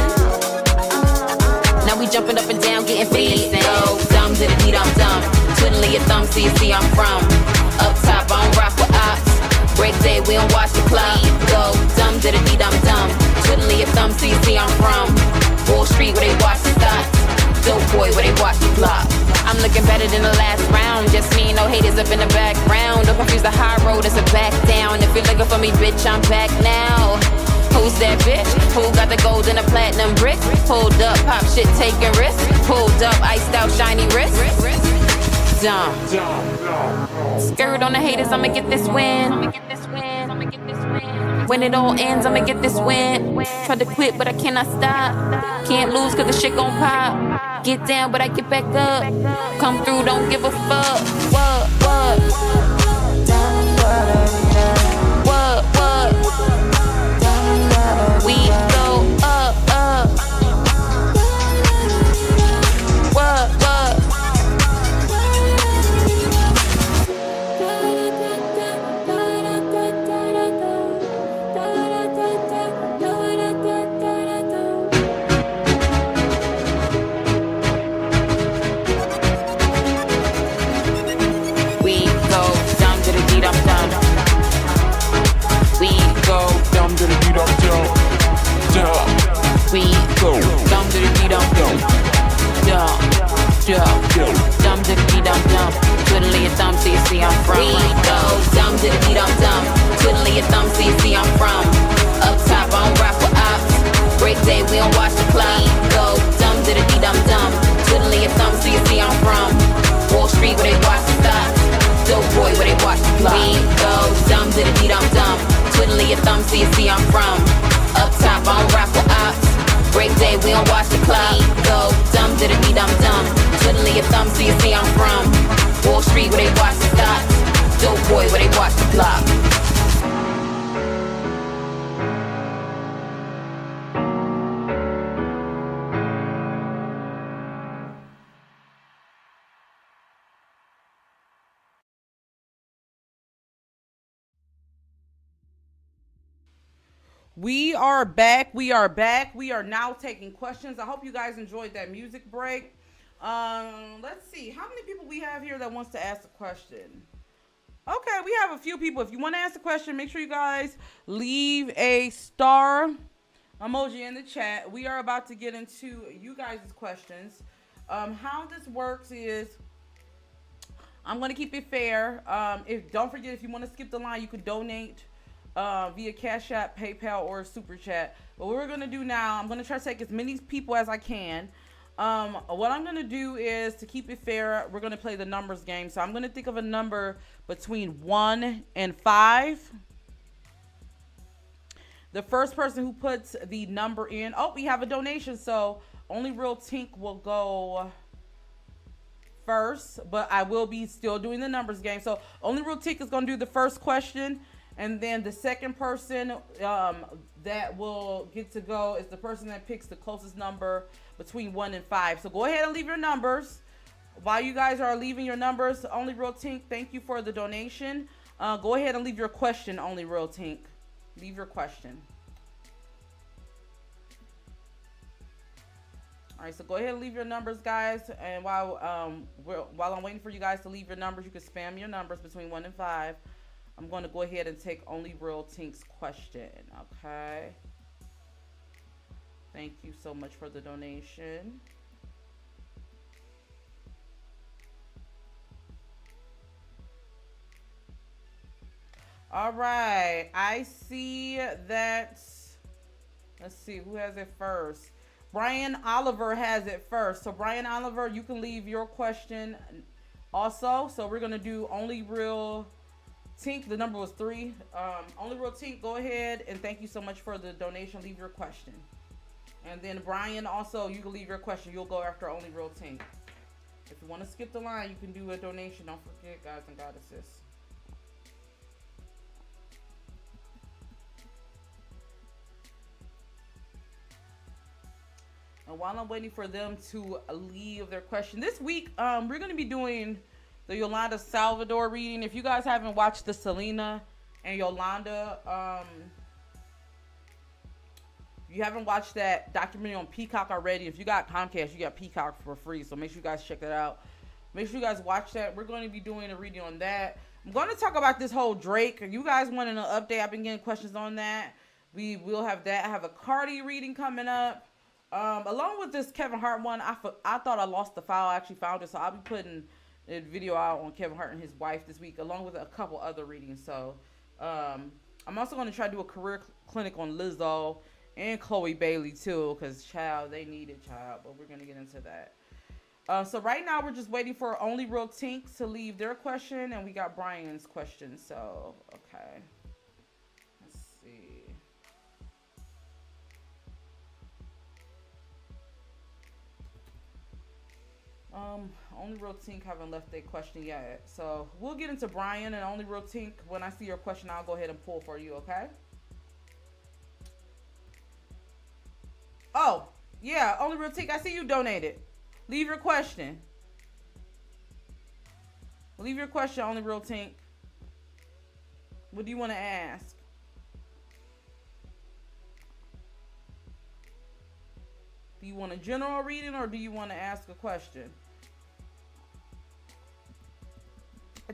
D: Now we jumping up and down, getting feeling. Go dumb to the beat, I'm dumb. Twiddling your thumb, so you see I'm from. Up top, I don't rock with ops. Break day, we don't watch the clock. Go dumb to the beat, I'm dumb. Twiddling your thumb, so you see I'm from. Wall Street, where they watch the stocks. Dope boy, where they watch the block. I'm looking better than the last round. Just me, no haters up in the background. Don't confuse the high road as a back down. If you're looking for me, bitch, I'm back now. Who's that bitch? Who got the gold and the platinum brick? Pulled up, pop shit, taking risks. Pulled up, iced out, shiny wrist. Dumb. Skirt on the haters, I'ma get this win. When it all ends, I'ma get this win. Tried to quit, but I cannot stop. Can't lose, cause the shit gon' pop. Get down, but I get back up. Come through, don't give a fuck. What? We go up. What? We go dumb to the beat, I'm dumb. Dumb to the beat, I'm dumb. Twiddling your thumb, so you see I'm from. We go dumb to the beat, I'm dumb. Twiddling your thumb, so you see I'm from. Up top, I don't rock with ops. Break day, we don't watch the clock. Go dumb to the beat, I'm dumb. Twiddling your thumb, so you see I'm from. Wall Street, where they watch the stocks. Dope boy, where they watch the block. We go dumb to the beat, I'm dumb. Twiddling your thumb, so you see I'm from. Up top, I don't rock with ops. Break day, we don't watch the clock. Go dumb to the beat, I'm dumb. Twiddling your thumb, so you see I'm from. Wall Street, where they watch the stocks. Dope boy, where they watch the block.
B: We are back. We are now taking questions. I hope you guys enjoyed that music break. Let's see. How many people we have here that wants to ask a question? Okay, we have a few people. If you want to ask a question, make sure you guys leave a star emoji in the chat. We are about to get into you guys' questions. How this works is I'm gonna keep it fair. If don't forget, if you want to skip the line, you can donate via Cash App, PayPal, or Super Chat. But what we're gonna do now, I'm gonna try to take as many people as I can. What I'm gonna do is, to keep it fair, we're gonna play the numbers game. So I'm gonna think of a number between 1 and 5. The first person who puts the number in, oh, we have a donation, so only real Tink will go first, but I will be still doing the numbers game. So only real Tink is going to do the first question, and then the second person that will get to go is the person that picks the closest number between 1 and 5. So go ahead and leave your numbers. While you guys are leaving your numbers, only real Tink, thank you for the donation. Go ahead and leave your question, only real Tink. Leave your question. All right, so go ahead and leave your numbers, guys. And while I'm waiting for you guys to leave your numbers, you can spam your numbers between 1 and 5. I'm going to go ahead and take only real Tink's question. Okay. Thank you so much for the donation. All right, I see that. Let's see who has it first. Brian Oliver has it first. So Brian Oliver, you can leave your question also. So we're gonna do only real Tink. The number was 3. Only real Tink, go ahead and thank you so much for the donation. Leave your question. And then Brian, also, you can leave your question. You'll go after only real Tink. If you want to skip the line, you can do a donation. Don't forget, guys and goddesses. And while I'm waiting for them to leave their question, this week, we're going to be doing the Yolanda Salvador reading. If you guys haven't watched the Selena and Yolanda, you haven't watched that documentary on Peacock already, if you got Comcast, you got Peacock for free. So make sure you guys check that out. Make sure you guys watch that. We're going to be doing a reading on that. I'm going to talk about this whole Drake. You guys wanted an update. I've been getting questions on that. We will have that. I have a Cardi reading coming up. Along with this Kevin Hart one, I thought I lost the file. I actually found it, so I'll be putting a video out on Kevin Hart and his wife this week, along with a couple other readings. So, I'm also going to try to do a career clinic on Lizzo and Chloe Bailey too, because child, they need it, child. But we're going to get into that. So right now we're just waiting for only real Tink to leave their question, and we got Brian's question. So, okay. Let's see. Only real Tink haven't left their question yet. So we'll get into Brian, and only real Tink, when I see your question, I'll go ahead and pull for you, okay? Oh, yeah, only real Tink, I see you donated. Leave your question. Leave your question, only real Tink. What do you want to ask? Do you want a general reading, or do you want to ask a question?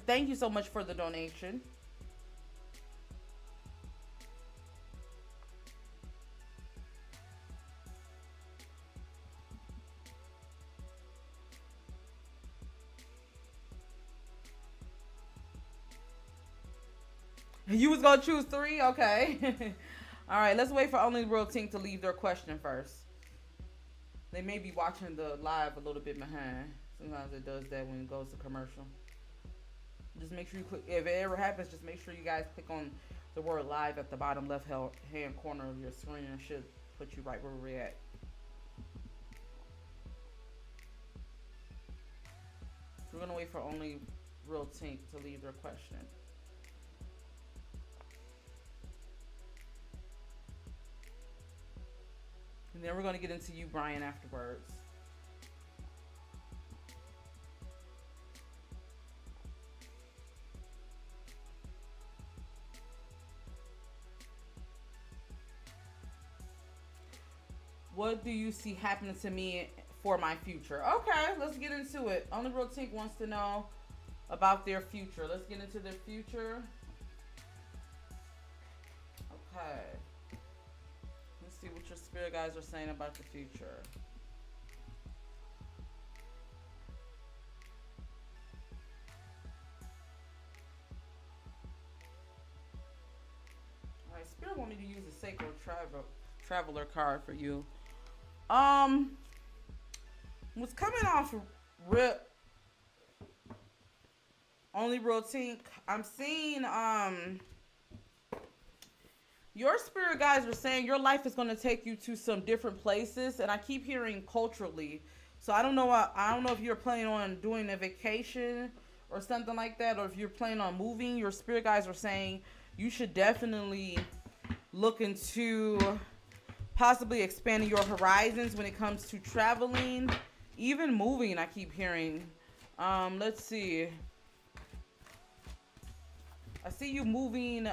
B: Thank you so much for the donation. You was gonna choose 3? Okay. All right, let's wait for only real Tink to leave their question first. They may be watching the live a little bit behind. Sometimes it does that when it goes to commercial. Just make sure you click, if it ever happens, just make sure you guys click on the word live at the bottom left hand corner of your screen, and it should put you right where we're at. So we're gonna wait for only real Tink to leave their question. And then we're gonna get into you, Brian, afterwards. What do you see happening to me for my future? Okay, let's get into it. Only real Tink wants to know about their future. Let's get into their future. Okay. Let's See what your spirit guides are saying about the future. All right, Spirit want me to use a sacred traveler card for you. Was coming off rip. Only real tink. I'm seeing your spirit guides are saying your life is going to take you to some different places, and I keep hearing culturally. So I don't know. I don't know if you're planning on doing a vacation or something like that, or if you're planning on moving. Your spirit guides are saying you should definitely look into possibly expanding your horizons when it comes to traveling, even moving. I keep hearing. Let's see. I see you moving.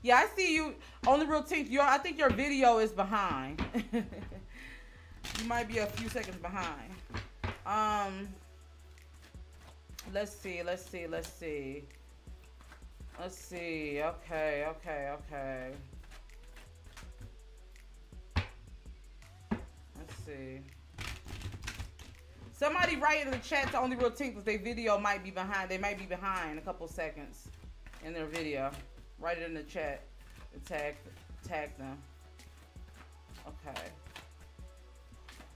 B: Yeah, I see you. Only real tink. I think your video is behind. You might be a few seconds behind. Let's see. Okay. Let's see. Somebody write in the chat to Only Real Tink that their video might be behind. They might be behind a couple seconds in their video. Write it in the chat and tag them. Okay.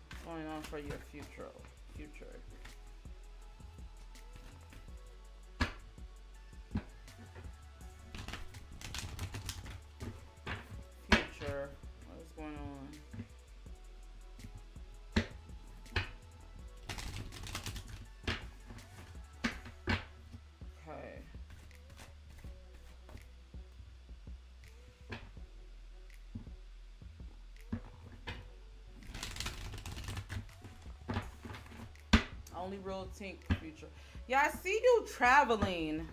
B: What's going on for your future? Future. What is going on? Okay. Only real tink future. Yeah, I see you traveling.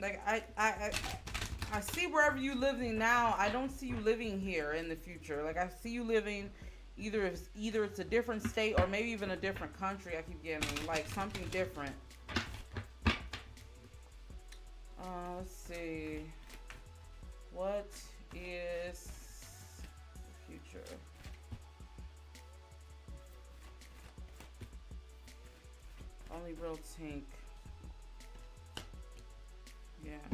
B: Like I see wherever you living now. I don't see you living here in the future. Like I see you living either it's a different state or maybe even a different country. I keep getting like something different. Let's see. What is the future? Only real tink. Yeah.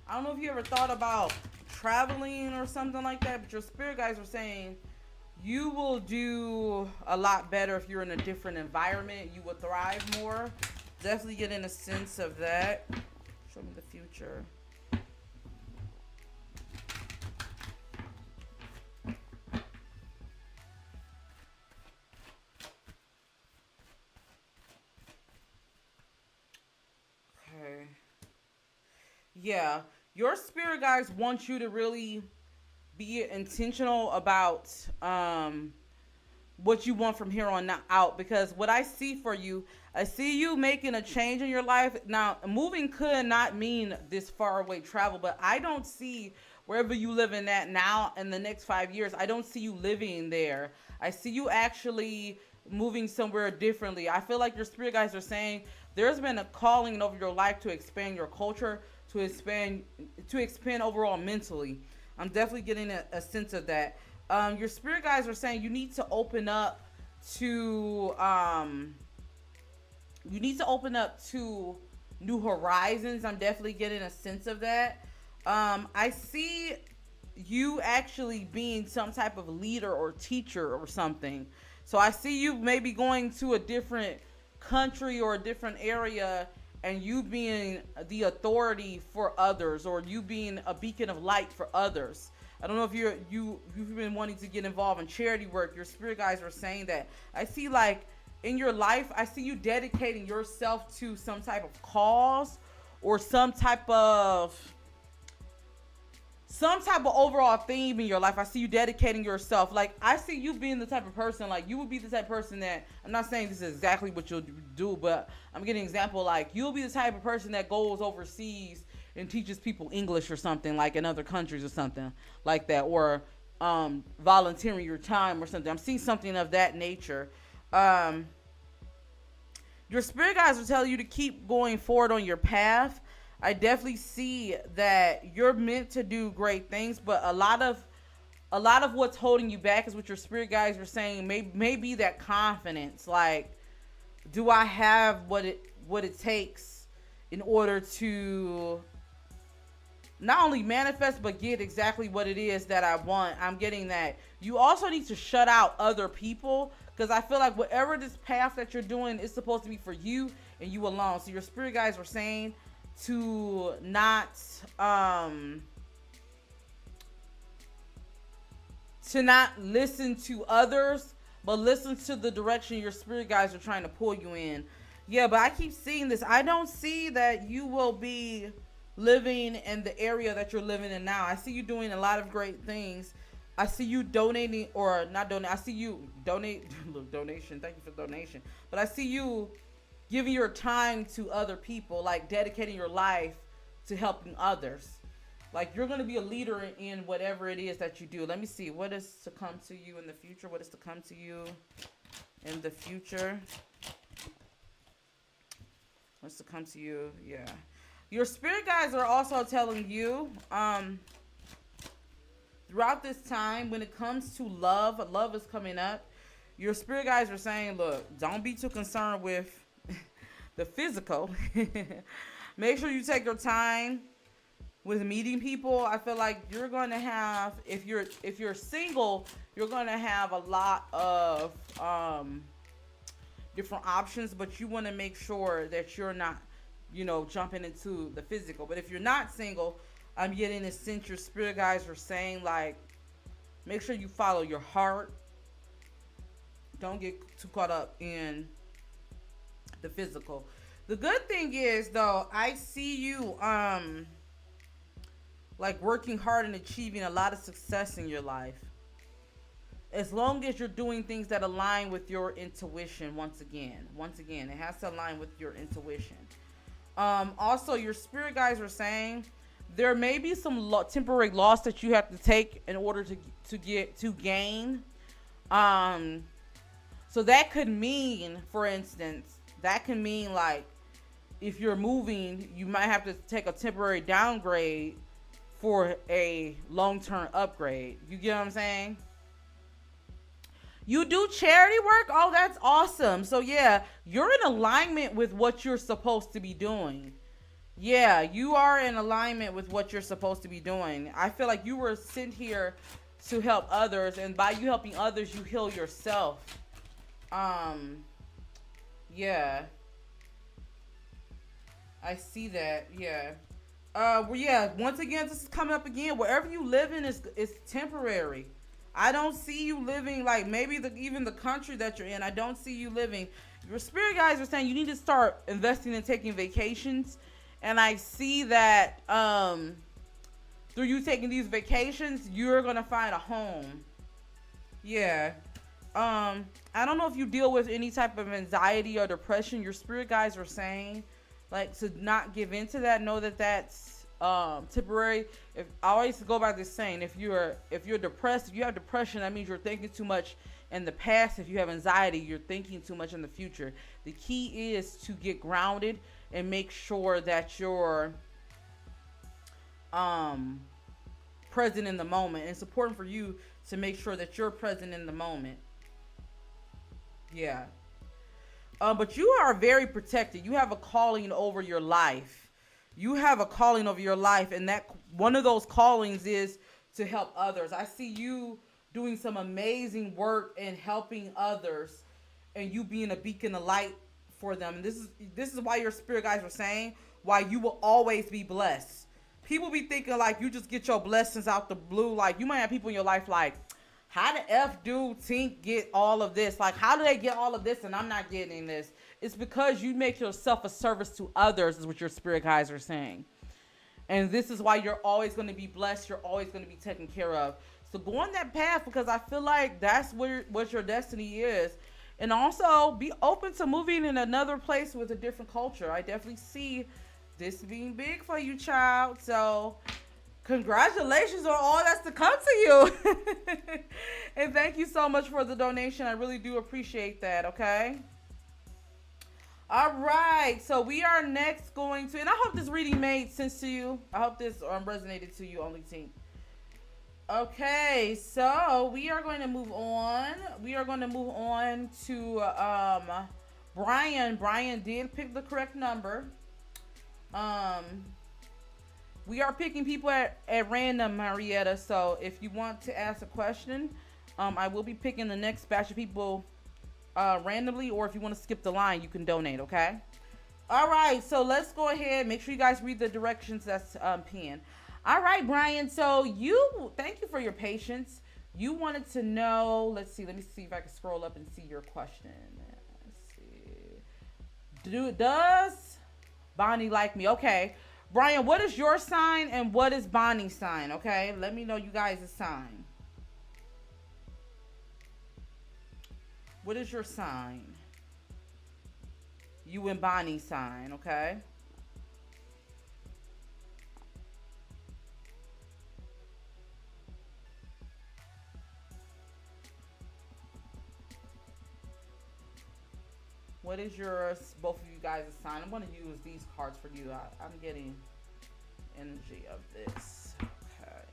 B: I don't know if you ever thought about traveling or something like that, but your spirit guides are saying you will do a lot better if you're in a different environment. You will thrive more. Definitely getting a sense of that. Show me the future. Okay. Yeah. Your spirit guides want you to really be intentional about what you want from here on out, because what I see for you, I see you making a change in your life. Now, moving could not mean this far away travel, but I don't see wherever you live in that now in the next 5 years. I don't see you living there. I see you actually moving somewhere differently. I feel like your spirit guides are saying there's been a calling over your life to expand your culture, to expand overall mentally. I'm definitely getting a sense of that. Your spirit guides are saying you need to open up to new horizons. I'm definitely getting a sense of that. I see you actually being some type of leader or teacher or something. So I see you maybe going to a different country or a different area, and you being the authority for others, or you being a beacon of light for others. I don't know if you've been wanting to get involved in charity work. Your spirit guides are saying that. I see, like, in your life, I see you dedicating yourself to some type of cause or some type of overall theme in your life. I see you dedicating yourself. Like, I see you being the type of person, like, you would be the type of person that, I'm not saying this is exactly what you'll do, but I'm getting an example. Like, you'll be the type of person that goes overseas and teaches people English or something, like in other countries or something like that. Or volunteering your time or something. I'm seeing something of that nature. Your spirit guides will tell you to keep going forward on your path. I definitely see that you're meant to do great things, but a lot of what's holding you back is what your spirit guides are saying. Maybe that confidence. Like, do I have what it takes in order to not only manifest but get exactly what it is that I want? I'm getting that. You also need to shut out other people, because I feel like whatever this path that you're doing is supposed to be for you and you alone. So your spirit guides were saying to not listen to others, but listen to the direction your spirit guides are trying to pull you in. Yeah, but I keep seeing this. I don't see that you will be living in the area that you're living in now. I see you doing a lot of great things. I see you donating, or not donate. I see you donate. Look, donation. Thank you for the donation. But I see you giving your time to other people, like dedicating your life to helping others. Like, you're going to be a leader in whatever it is that you do. Let me see. What is to come to you in the future? What is to come to you in the future? What's to come to you? Yeah. Your spirit guides are also telling you, throughout this time, when it comes to love is coming up. Your spirit guides are saying, look, don't be too concerned with the physical. Make sure you take your time with meeting people. I feel like you're going to have, if you're single, you're going to have a lot of different options, but you want to make sure that you're not, jumping into the physical. But if you're not single, I'm getting a sense your spirit guides are saying, like, make sure you follow your heart. Don't get too caught up in the physical. The good thing is, though, I see you like working hard and achieving a lot of success in your life, as long as you're doing things that align with your intuition. Once again, it has to align with your intuition. Also, your spirit guides are saying there may be some temporary loss that you have to take in order to gain. So that could mean, for instance, like, if you're moving, you might have to take a temporary downgrade for a long-term upgrade. You get what I'm saying? You do charity work? Oh, that's awesome. So yeah, you're in alignment with what you're supposed to be doing. Yeah, you are in alignment with what you're supposed to be doing. I feel like you were sent here to help others, and by you helping others, you heal yourself. Yeah. I see that. Yeah. Well, yeah, once again, this is coming up again. Wherever you live in is temporary. I don't see you living, like, maybe even the country that you're in. I don't see you living. Your spirit guides are saying you need to start investing in taking vacations. And I see that through you taking these vacations, you're going to find a home. Yeah. I don't know if you deal with any type of anxiety or depression. Your spirit guides are saying, like, to not give into that. Know that that's temporary. If I always go by this saying, if you're depressed, if you have depression, that means you're thinking too much in the past. If you have anxiety, you're thinking too much in the future. The key is to get grounded and make sure that you're present in the moment. It's important for you to make sure that you're present in the moment. Yeah. But you are very protected. You have a calling over your life. You have a calling over your life, and that one of those callings is to help others. I see you doing some amazing work and helping others, and you being a beacon of light for them. And this is why your spirit guides were saying why you will always be blessed. People be thinking like you just get your blessings out the blue. Like, you might have people in your life like, how the F do Tink get all of this? Like, how do they get all of this and I'm not getting this? It's because you make yourself a service to others, is what your spirit guides are saying. And this is why you're always going to be blessed. You're always going to be taken care of. So go on that path, because I feel like that's what your destiny is. And also be open to moving in another place with a different culture. I definitely see this being big for you, child. So Congratulations on all that's to come to you. And thank you so much for the donation. I really do appreciate that, okay? All right, so we are next going to, and I hope this reading made sense to you. I hope this resonated to you, only team. Okay, so we are going to move on. We are going to move on to Brian. Brian did pick the correct number. We are picking people at random, Marietta. So if you want to ask a question, I will be picking the next batch of people randomly, or if you want to skip the line, you can donate, okay? All right, so let's go ahead. Make sure you guys read the directions that's pinned. All right, Brian, so thank you for your patience. You wanted to know, let me see if I can scroll up and see your question. Let's see. Does Bonnie like me? Okay. Brian, what is your sign and what is Bonnie's sign? Okay, let me know you guys' sign. What is your sign? You and Bonnie's sign, okay? What is yours, both of you guys' sign? I'm going to use these cards for you. I'm getting energy of this. Okay.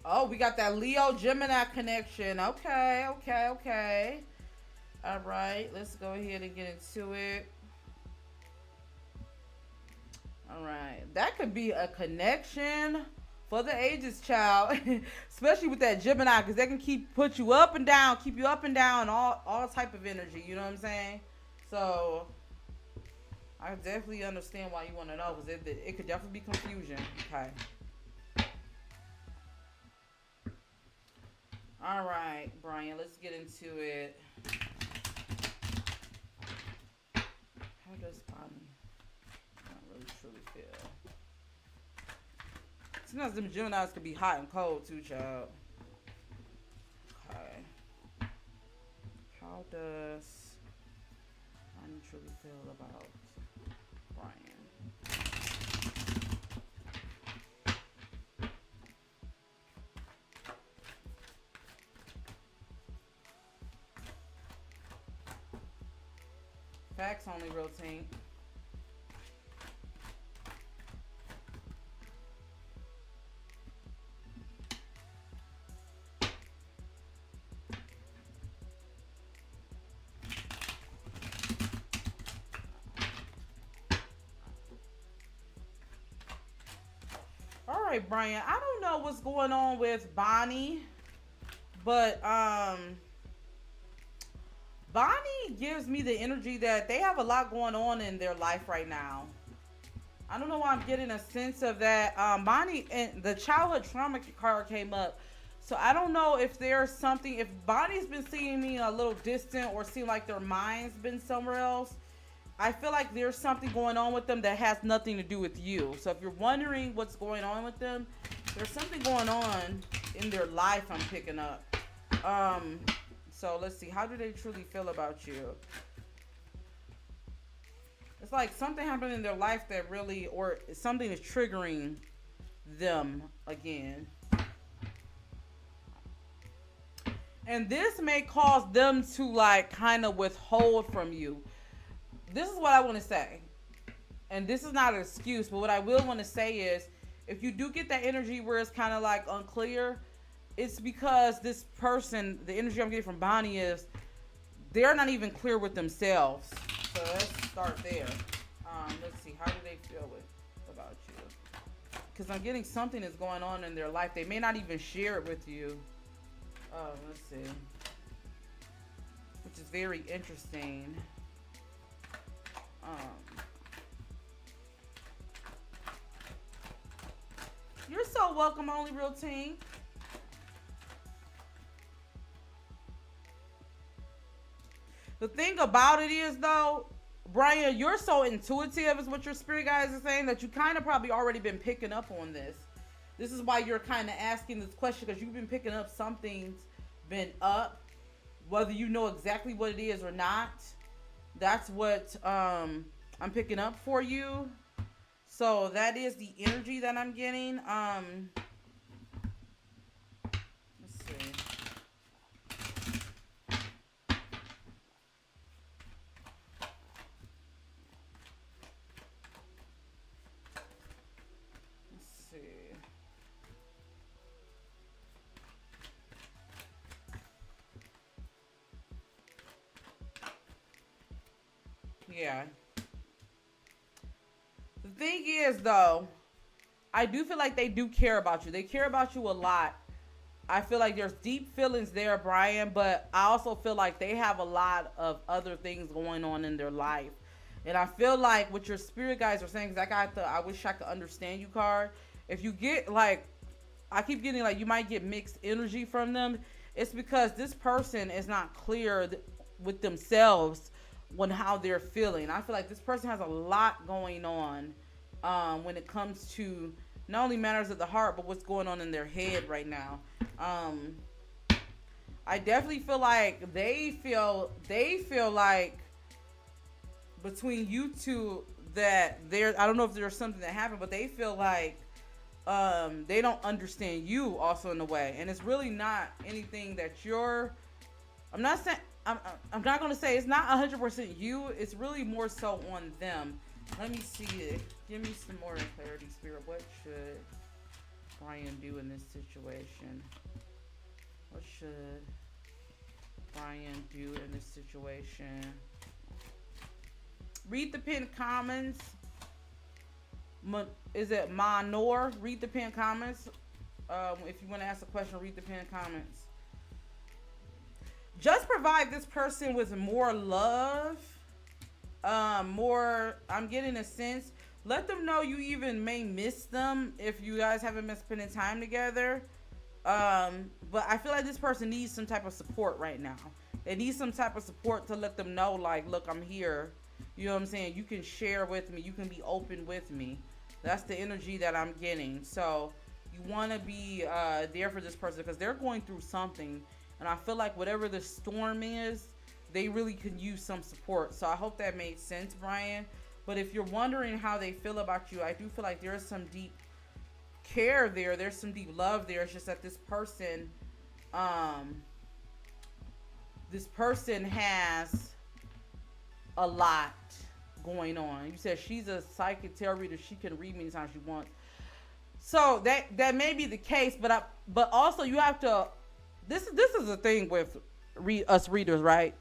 B: Oh, we got that Leo Gemini connection. Okay. All right, let's go ahead and get into it. All right, that could be a connection for the ages, child. Especially with that Gemini, because they can keep you up and down, all type of energy. You know what I'm saying? So I definitely understand why you want to know, because it could definitely be confusion. Okay. All right, Brian, let's get into it. How does Bonnie not really truly feel? Sometimes them Geminis can be hot and cold too, child. Okay. How does Bonnie truly feel about Brian? Facts only, real team. All right, Brian. I don't know what's going on with Bonnie, but Bonnie gives me the energy that they have a lot going on in their life right now. I don't know why I'm getting a sense of that. Bonnie and the childhood trauma card came up. So I don't know if there's something, if Bonnie's been seeing me a little distant or seem like their mind's been somewhere else. I feel like there's something going on with them that has nothing to do with you. So if you're wondering what's going on with them, there's something going on in their life I'm picking up. So let's see. How do they truly feel about you? It's like something happened in their life that really, or something is triggering them again. And this may cause them to like kind of withhold from you. This is what I want to say. And this is not an excuse, but what I will want to say is, if you do get that energy where it's kind of like unclear, it's because this person, the energy I'm getting from Bonnie is, they're not even clear with themselves. So let's start there. Let's see, how do they feel about you? Because I'm getting something is going on in their life. They may not even share it with you. Let's see. Which is very interesting. You're so welcome, Only Real Team. The thing about it is, though, Brian, you're so intuitive is what your spirit guides are saying, that you kind of probably already been picking up on this. This is why you're kind of asking this question, because you've been picking up something's been up, whether you know exactly what it is or not. That's what I'm picking up for you. So that is the energy that I'm getting. Let's see. Let's see. Yeah. The thing is, though, I do feel like they do care about you. They care about you a lot. I feel like there's deep feelings there, Brian, but I also feel like they have a lot of other things going on in their life. And I feel like what your spirit guys are saying, because I got the I wish I could understand you card. If you get, like, I keep getting, like, you might get mixed energy from them. It's because this person is not clear with themselves when how they're feeling. I feel like this person has a lot going on when it comes to not only matters of the heart, but what's going on in their head right now. I definitely feel like they feel like between you two that there, I don't know if there's something that happened, but they feel like they don't understand you also in a way. And it's really not anything that you're, I'm not saying, I'm not going to say it's not 100% you. It's really more so on them. Let me see it. Give me some more clarity, Spirit. What should Brian do in this situation? What should Brian do in this situation? Read the pinned comments. Is it Manor? Read the pinned comments. If you want to ask a question, read the pinned comments. Just provide this person with more love. I'm getting a sense. Let them know you even may miss them if you guys haven't been spending time together. But I feel like this person needs some type of support right now. They need some type of support to let them know, like, look, I'm here. You know what I'm saying? You can share with me. You can be open with me. That's the energy that I'm getting. So you want to be there for this person because they're going through something. And I feel like whatever the storm is, they really could use some support. So I hope that made sense, Brian. But if you're wondering how they feel about you, I do feel like there is some deep care there. There's some deep love there. It's just that this person has a lot going on. You said she's a psychic tarot reader. She can read me anytime she wants. So that may be the case, but also you have to. This is the thing with us readers, right?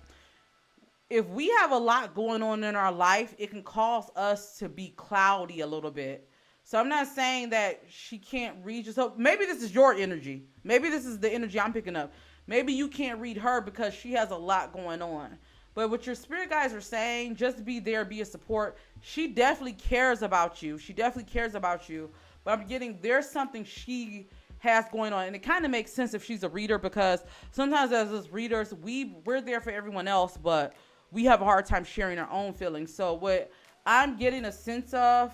B: If we have a lot going on in our life, it can cause us to be cloudy a little bit. So I'm not saying that she can't read you. So maybe this is your energy. Maybe this is the energy I'm picking up. Maybe you can't read her because she has a lot going on. But what your spirit guys are saying, just be there, be a support. She definitely cares about you. She definitely cares about you. But I'm getting, there's something she has going on. And it kind of makes sense if she's a reader, because sometimes as us readers, we're there for everyone else, but we have a hard time sharing our own feelings. So what I'm getting a sense of,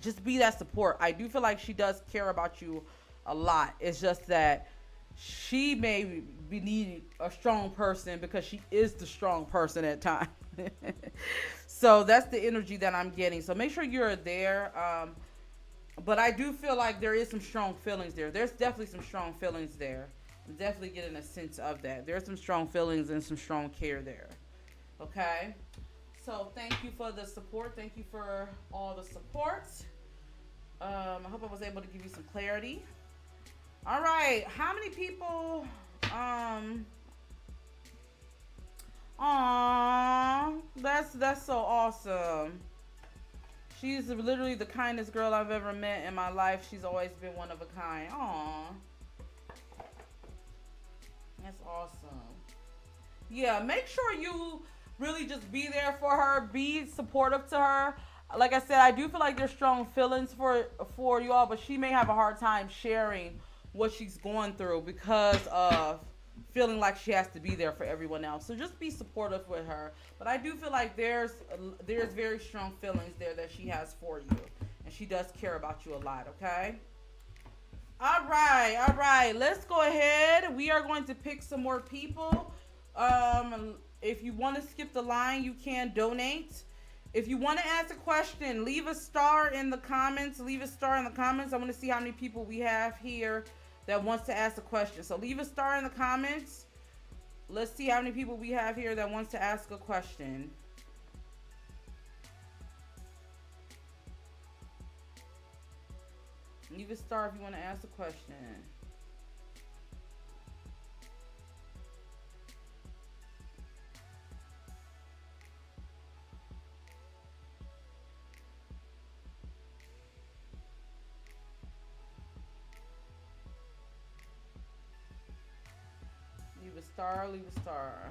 B: just be that support. I do feel like she does care about you a lot. It's just that she may be needing a strong person because she is the strong person at times. So that's the energy that I'm getting. So make sure you're there. But I do feel like there is some strong feelings there. There's definitely some strong feelings there. I'm definitely getting a sense of that. There's some strong feelings and some strong care there. Okay? So thank you for the support. Thank you for all the support. I hope I was able to give you some clarity. All right. How many people... that's so awesome. She's literally the kindest girl I've ever met in my life. She's always been one of a kind. Aw. That's awesome. Yeah, make sure you really just be there for her. Be supportive to her. Like I said, I do feel like there's strong feelings for you all, but she may have a hard time sharing what she's going through because of feeling like she has to be there for everyone else. So just be supportive with her. But I do feel like there's very strong feelings there that she has for you. And she does care about you a lot, okay? All right. Let's go ahead. We are going to pick some more people. If you want to skip the line, you can donate. If you want to ask a question, leave a star in the comments. Leave a star in the comments. I want to see how many people we have here that wants to ask a question. So leave a star in the comments. Let's see how many people we have here that wants to ask a question. Leave a star if you want to ask a question. Leave a star, leave a star.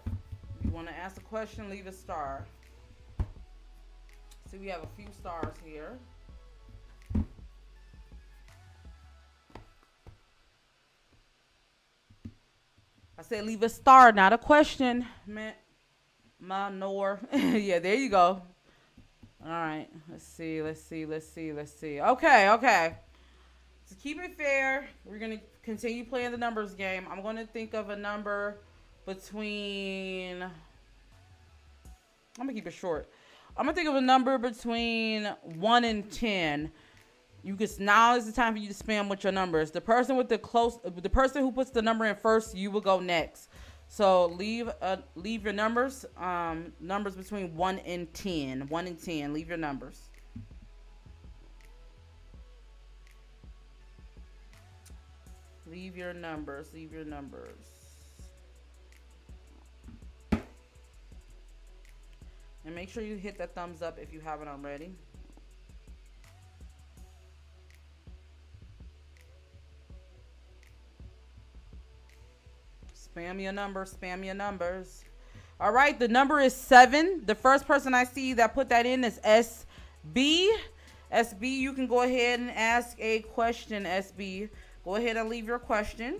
B: If you want to ask a question, leave a star. See, we have a few stars here. I said leave a star, not a question. Manor. Yeah, there you go. All right. Let's see. Okay. To keep it fair, we're going to continue playing the numbers game. I'm going to think of a number between... I'm going to keep it short. I'm going to think of a number between 1 and 10. Now is the time for you to spam with your numbers. The person with the person who puts the number in first, you will go next. So leave your numbers. Numbers between 1 and 10. 1 and 10. Leave your numbers. Leave your numbers. Leave your numbers. And make sure you hit that thumbs up if you haven't already. Spam your numbers. Spam your numbers. All right. The number is 7. The first person I see that put that in is SB. SB, you can go ahead and ask a question, SB. Go ahead and leave your question.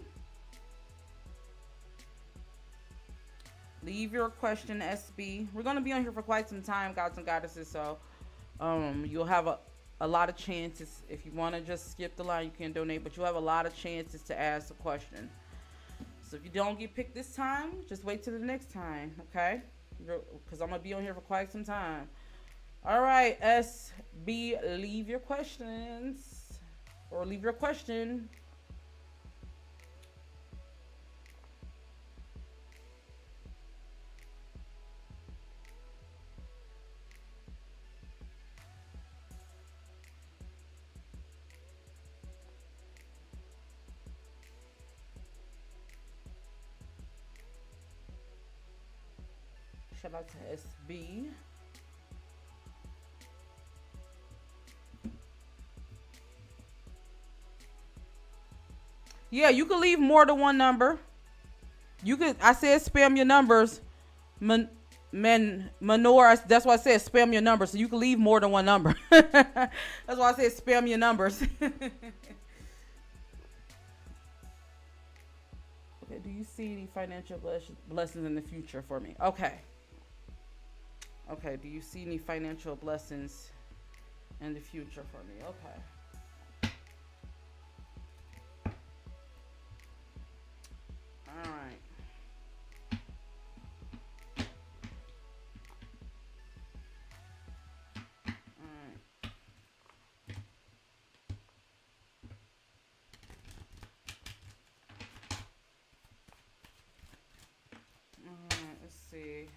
B: Leave your question, SB. We're going to be on here for quite some time, gods and goddesses. So you'll have a lot of chances. If you want to just skip the line, you can donate. But you'll have a lot of chances to ask a question. So if you don't get picked this time, just wait till the next time, okay? Because I'm going to be on here for quite some time. All right, SB, leave your questions. Or leave your question. Shout out to SB. Yeah, you can leave more than one number. You could. I said spam your numbers. Manor. That's why I said spam your numbers. So you can leave more than one number. That's why I said spam your numbers. Okay. Do you see any financial blessings in the future for me? Okay. Okay, do you see any financial blessings in the future for me? Okay. All right. All right, let's see.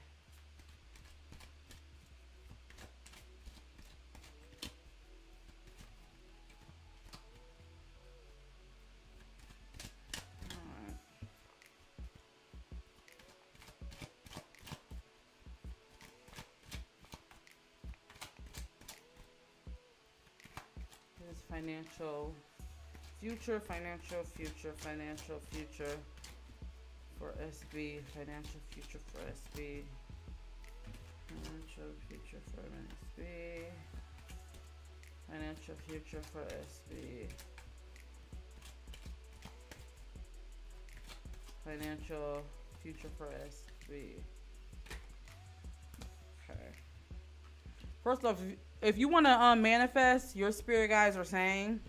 B: Financial future for SB. Financial future for SB. Financial future for SB. Financial future for SB. Financial future for SB. Okay. First off, if you want to manifest, your spirit guides are saying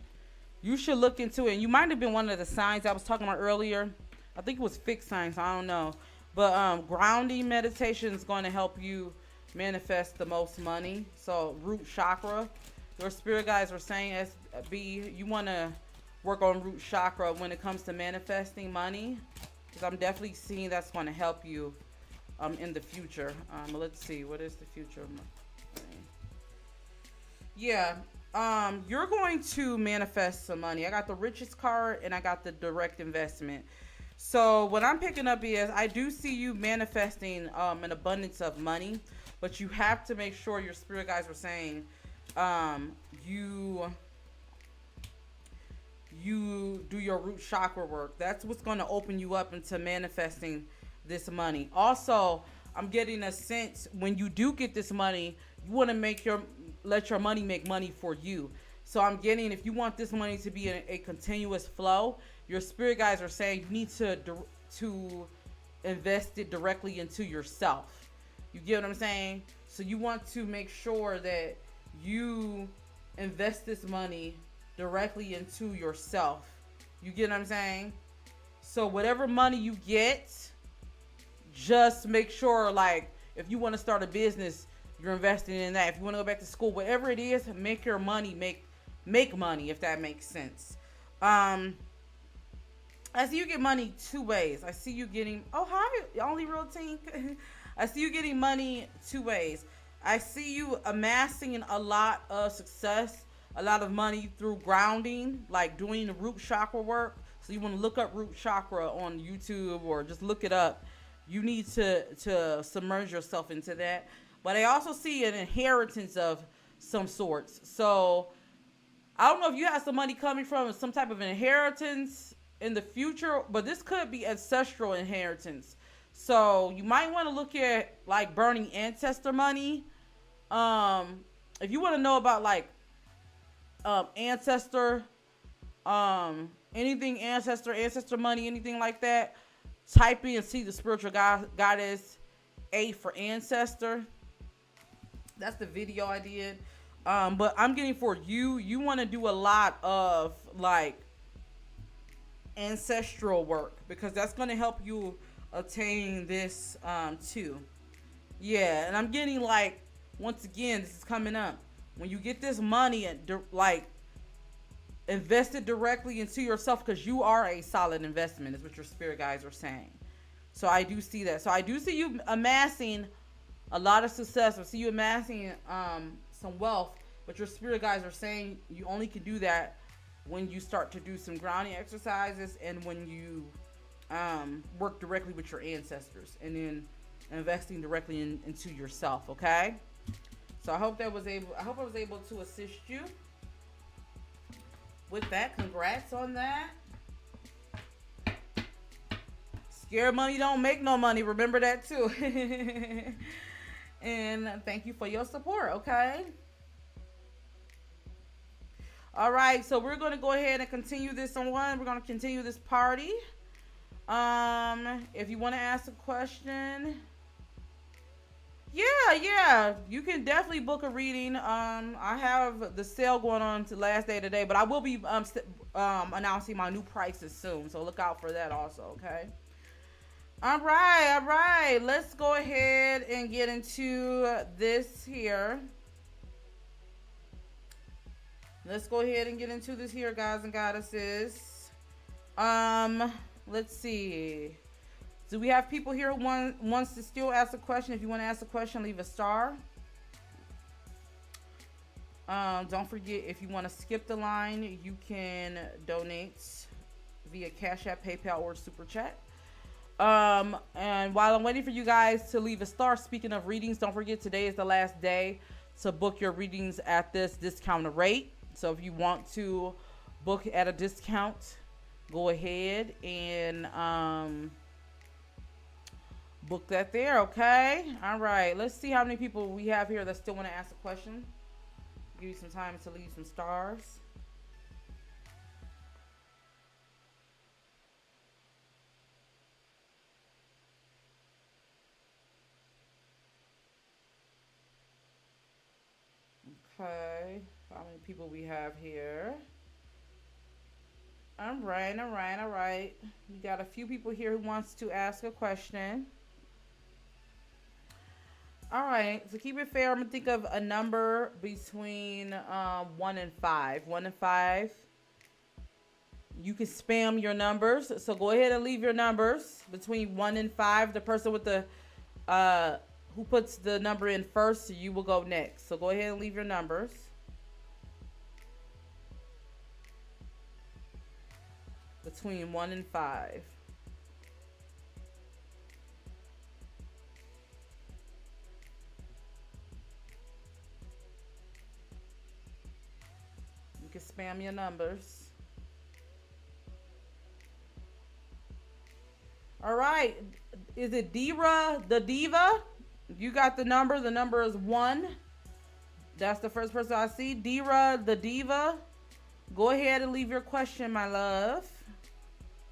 B: you should look into it. And you might have been one of the signs I was talking about earlier. I think it was fixed signs. I don't know. But grounding meditation is going to help you manifest the most money. So root chakra, your spirit guides are saying, SB, you want to work on root chakra when it comes to manifesting money, because I'm definitely seeing that's going to help you in the future. Let's see, what is the future? Yeah, you're going to manifest some money. I got the richest card and I got the direct investment. So what I'm picking up is I do see you manifesting an abundance of money, but you have to make sure, your spirit guides were saying, you do your root chakra work. That's what's going to open you up into manifesting this money. Also, I'm getting a sense when you do get this money, you want to let your money make money for you. So I'm getting, if you want this money to be a continuous flow, your spirit guides are saying you need to invest it directly into yourself. You get what I'm saying? So you want to make sure that you invest this money directly into yourself. You get what I'm saying? So whatever money you get, just make sure, like, if you want to start a business, you're investing in that. If you want to go back to school, whatever it is, make your money make money, if that makes sense. I see you get money two ways. I see you getting, oh hi, only real tink. I see you getting money two ways. I see you amassing a lot of success, a lot of money through grounding, like doing the root chakra work. So you want to look up root chakra on YouTube or just look it up. You need to submerge yourself into that. But I also see an inheritance of some sorts. So I don't know if you have some money coming from some type of inheritance in the future, but this could be ancestral inheritance. So you might want to look at like burning ancestor money. If you want to know about like ancestor, anything ancestor money, anything like that, type in see the spiritual goddess A for ancestor. That's the video I did. But I'm getting for you want to do a lot of like ancestral work, because that's going to help you attain this too. Yeah, and I'm getting like, once again, this is coming up. When you get this money and like invest it directly into yourself, because you are a solid investment, is what your spirit guides are saying. So I do see that. So I do see you amassing a lot of success. I see you amassing some wealth, but your spirit guides are saying you only can do that when you start to do some grounding exercises and when you work directly with your ancestors and then investing directly into yourself. Okay. So I hope I was able to assist you with that. Congrats on that. Scared money don't make no money. Remember that too. And thank you for your support. Okay. All right. So we're going to go ahead and continue this on one. We're going to continue this party. If you want to ask a question, yeah, you can definitely book a reading. I have the sale going on to last day today, but I will be announcing my new prices soon, so look out for that also. Okay. All right. Let's go ahead and get into this here. Let's go ahead and get into this here, guys and goddesses. Let's see. Do we have people here who wants to still ask a question? If you want to ask a question, leave a star. Don't forget, if you want to skip the line, you can donate via Cash App, PayPal, or Super Chat. And while I'm waiting for you guys to leave a star, speaking of readings, don't forget today is the last day to book your readings at this discounted rate. So if you want to book at a discount, go ahead and book that there. Okay. All right. Let's see how many people we have here that still want to ask a question. Give you some time to leave some stars. Okay, how many people we have here? All right. We got a few people here who wants to ask a question. All right. To keep it fair, I'm gonna think of a number between 1 and 5. 1 and 5. You can spam your numbers, so go ahead and leave your numbers between 1 and 5. The person with the who puts the number in first, you will go next. So go ahead and leave your numbers. Between 1 and 5. You can spam your numbers. All right. Is it Dira the Diva? You got the number. The number is 1. That's the first person I see. Dira the Diva. Go ahead and leave your question, my love.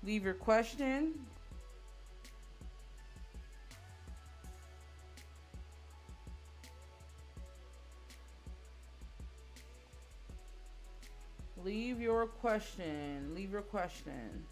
B: Leave your question. Leave your question. Leave your question.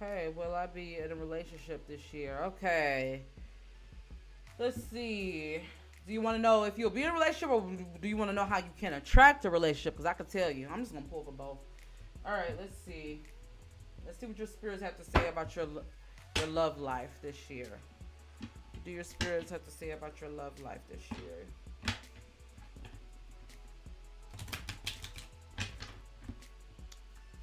B: Okay, will I be in a relationship this year? Okay. Let's see. Do you want to know if you'll be in a relationship, or do you want to know how you can attract a relationship? Because I can tell you. I'm just going to pull for both. All right, let's see. Let's see what your spirits have to say about your love life this year. What do your spirits have to say about your love life this year?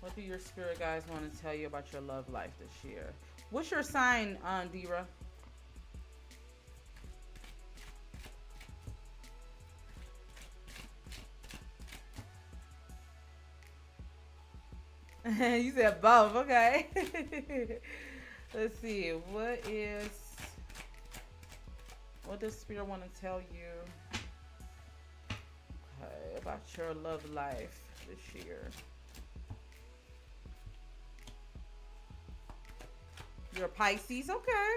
B: What do your spirit guys want to tell you about your love life this year? What's your sign, Dira? You said both, okay. Let's see. What does spirit want to tell you about your love life this year? You're a Pisces, okay.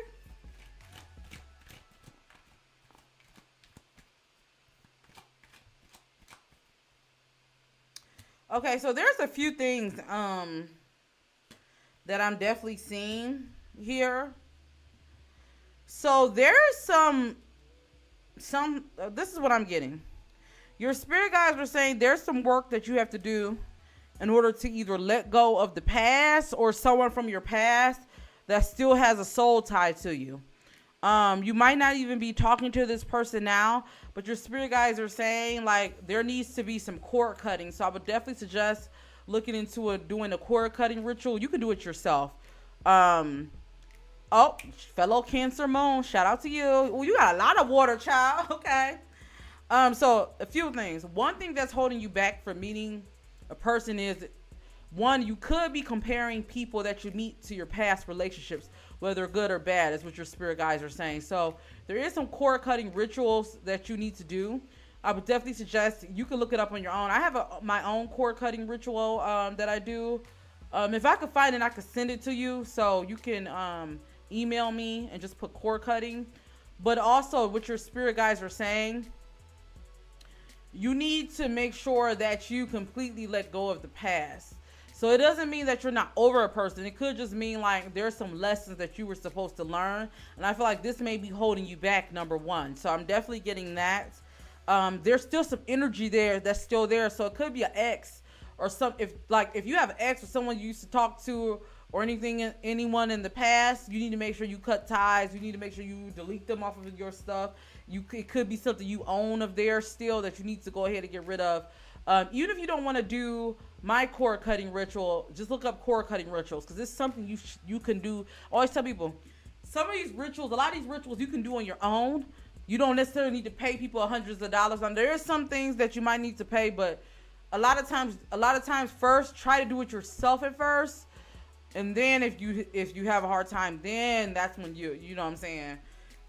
B: Okay, so there's a few things that I'm definitely seeing here. So there's some this is what I'm getting. Your spirit guides are saying there's some work that you have to do in order to either let go of the past or someone from your past that still has a soul tie to you. You might not even be talking to this person now, but your spirit guides are saying like there needs to be some cord cutting. So I would definitely suggest looking into doing a cord cutting ritual. You can do it yourself. Oh, fellow Cancer Moon, shout out to you. Well, you got a lot of water, child. Okay. So a few things. One thing that's holding you back from meeting a person is, one, you could be comparing people that you meet to your past relationships, whether good or bad, is what your spirit guides are saying. So there is some cord cutting rituals that you need to do. I would definitely suggest you can look it up on your own. I have my own cord cutting ritual that I do. If I could find it, I could send it to you. So you can email me and just put cord cutting. But also what your spirit guides are saying, you need to make sure that you completely let go of the past. So it doesn't mean that you're not over a person. It could just mean like there's some lessons that you were supposed to learn. And I feel like this may be holding you back, number one. So I'm definitely getting that. There's still some energy there that's still there. So it could be an ex or if you have an ex or someone you used to talk to or anyone in the past, you need to make sure you cut ties. You need to make sure you delete them off of your stuff. It could be something you own of theirs still that you need to go ahead and get rid of. Even if you don't want to do my cord cutting ritual, just look up cord cutting rituals, because it's something you can do. I always tell people, some of these rituals, a lot of these rituals you can do on your own. You don't necessarily need to pay people hundreds of dollars. There is some things that you might need to pay, but a lot of times first try to do it yourself at first, and then if you have a hard time, then that's when you know what I'm saying,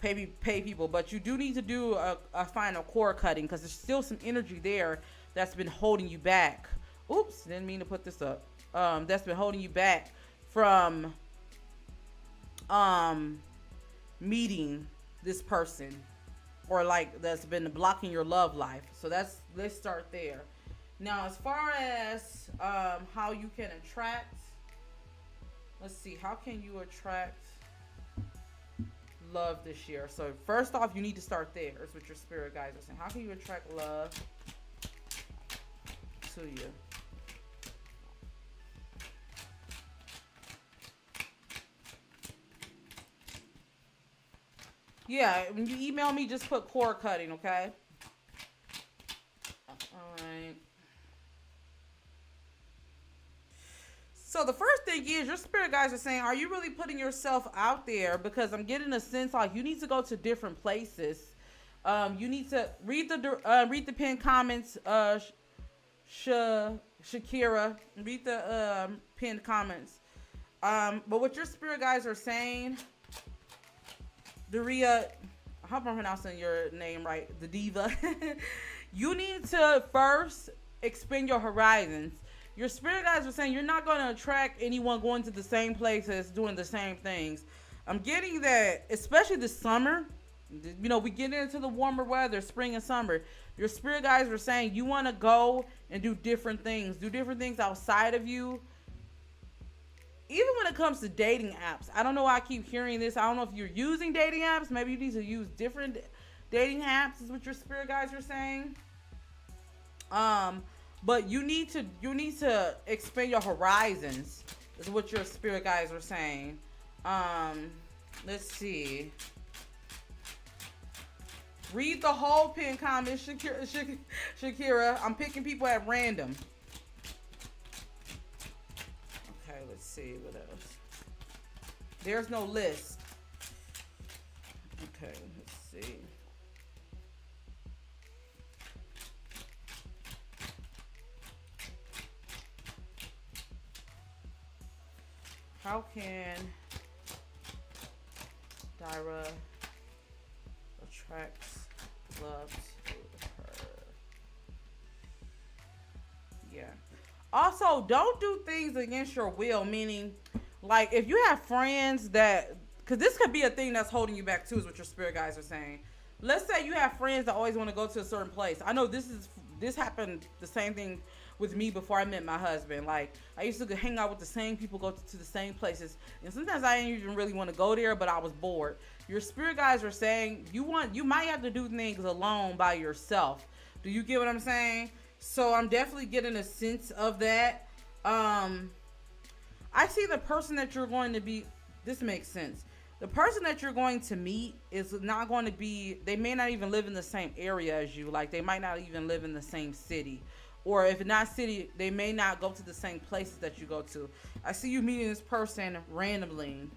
B: pay people. But you do need to do a final cord cutting, because there's still some energy there that's been holding you back. Oops, didn't mean to put this up. That's been holding you back from meeting this person, or like that's been blocking your love life. So let's start there. Now, as far as how you can attract, let's see, how can you attract love this year? So first off, you need to start there. Is what your spirit guides are saying. How can you attract love to you? Yeah, when you email me, just put cord cutting, okay? All right. So the first thing is, your spirit guides are saying, are you really putting yourself out there? Because I'm getting a sense like you need to go to different places. You need to read the pinned comments, Shakira. Read the pinned comments. But what your spirit guides are saying, Daria, I hope I'm pronouncing your name right, the diva. You need to first expand your horizons. Your spirit guides are saying you're not going to attract anyone going to the same places, doing the same things. I'm getting that, especially this summer. You know, we get into the warmer weather, spring and summer. Your spirit guides are saying you want to go and do different things. Do different things outside of you. Even when it comes to dating apps, I don't know why I keep hearing this. I don't know if you're using dating apps. Maybe you need to use different dating apps, is what your spirit guides are saying. But you need to expand your horizons, is what your spirit guides are saying. Let's see. Read the whole pin comment, Shakira. I'm picking people at random. Okay, let's see what else. There's no list. Okay, let's see. How can Dyra attract love to her? Yeah. Also, don't do things against your will, meaning, like, if you have friends that, because this could be a thing that's holding you back too, is what your spirit guides are saying. Let's say you have friends that always want to go to a certain place. I know this happened, the same thing with me before I met my husband. Like, I used to hang out with the same people, go to the same places, and sometimes I didn't even really want to go there, but I was bored. Your spirit guides are saying you might have to do things alone by yourself. Do you get what I'm saying? So I'm definitely getting a sense of that. I see the person that you're going to be, this makes sense. The person that you're going to meet is not going to be, they may not even live in the same area as you. Like, they might not even live in the same city. Or if not city, they may not go to the same places that you go to. I see you meeting this person randomly.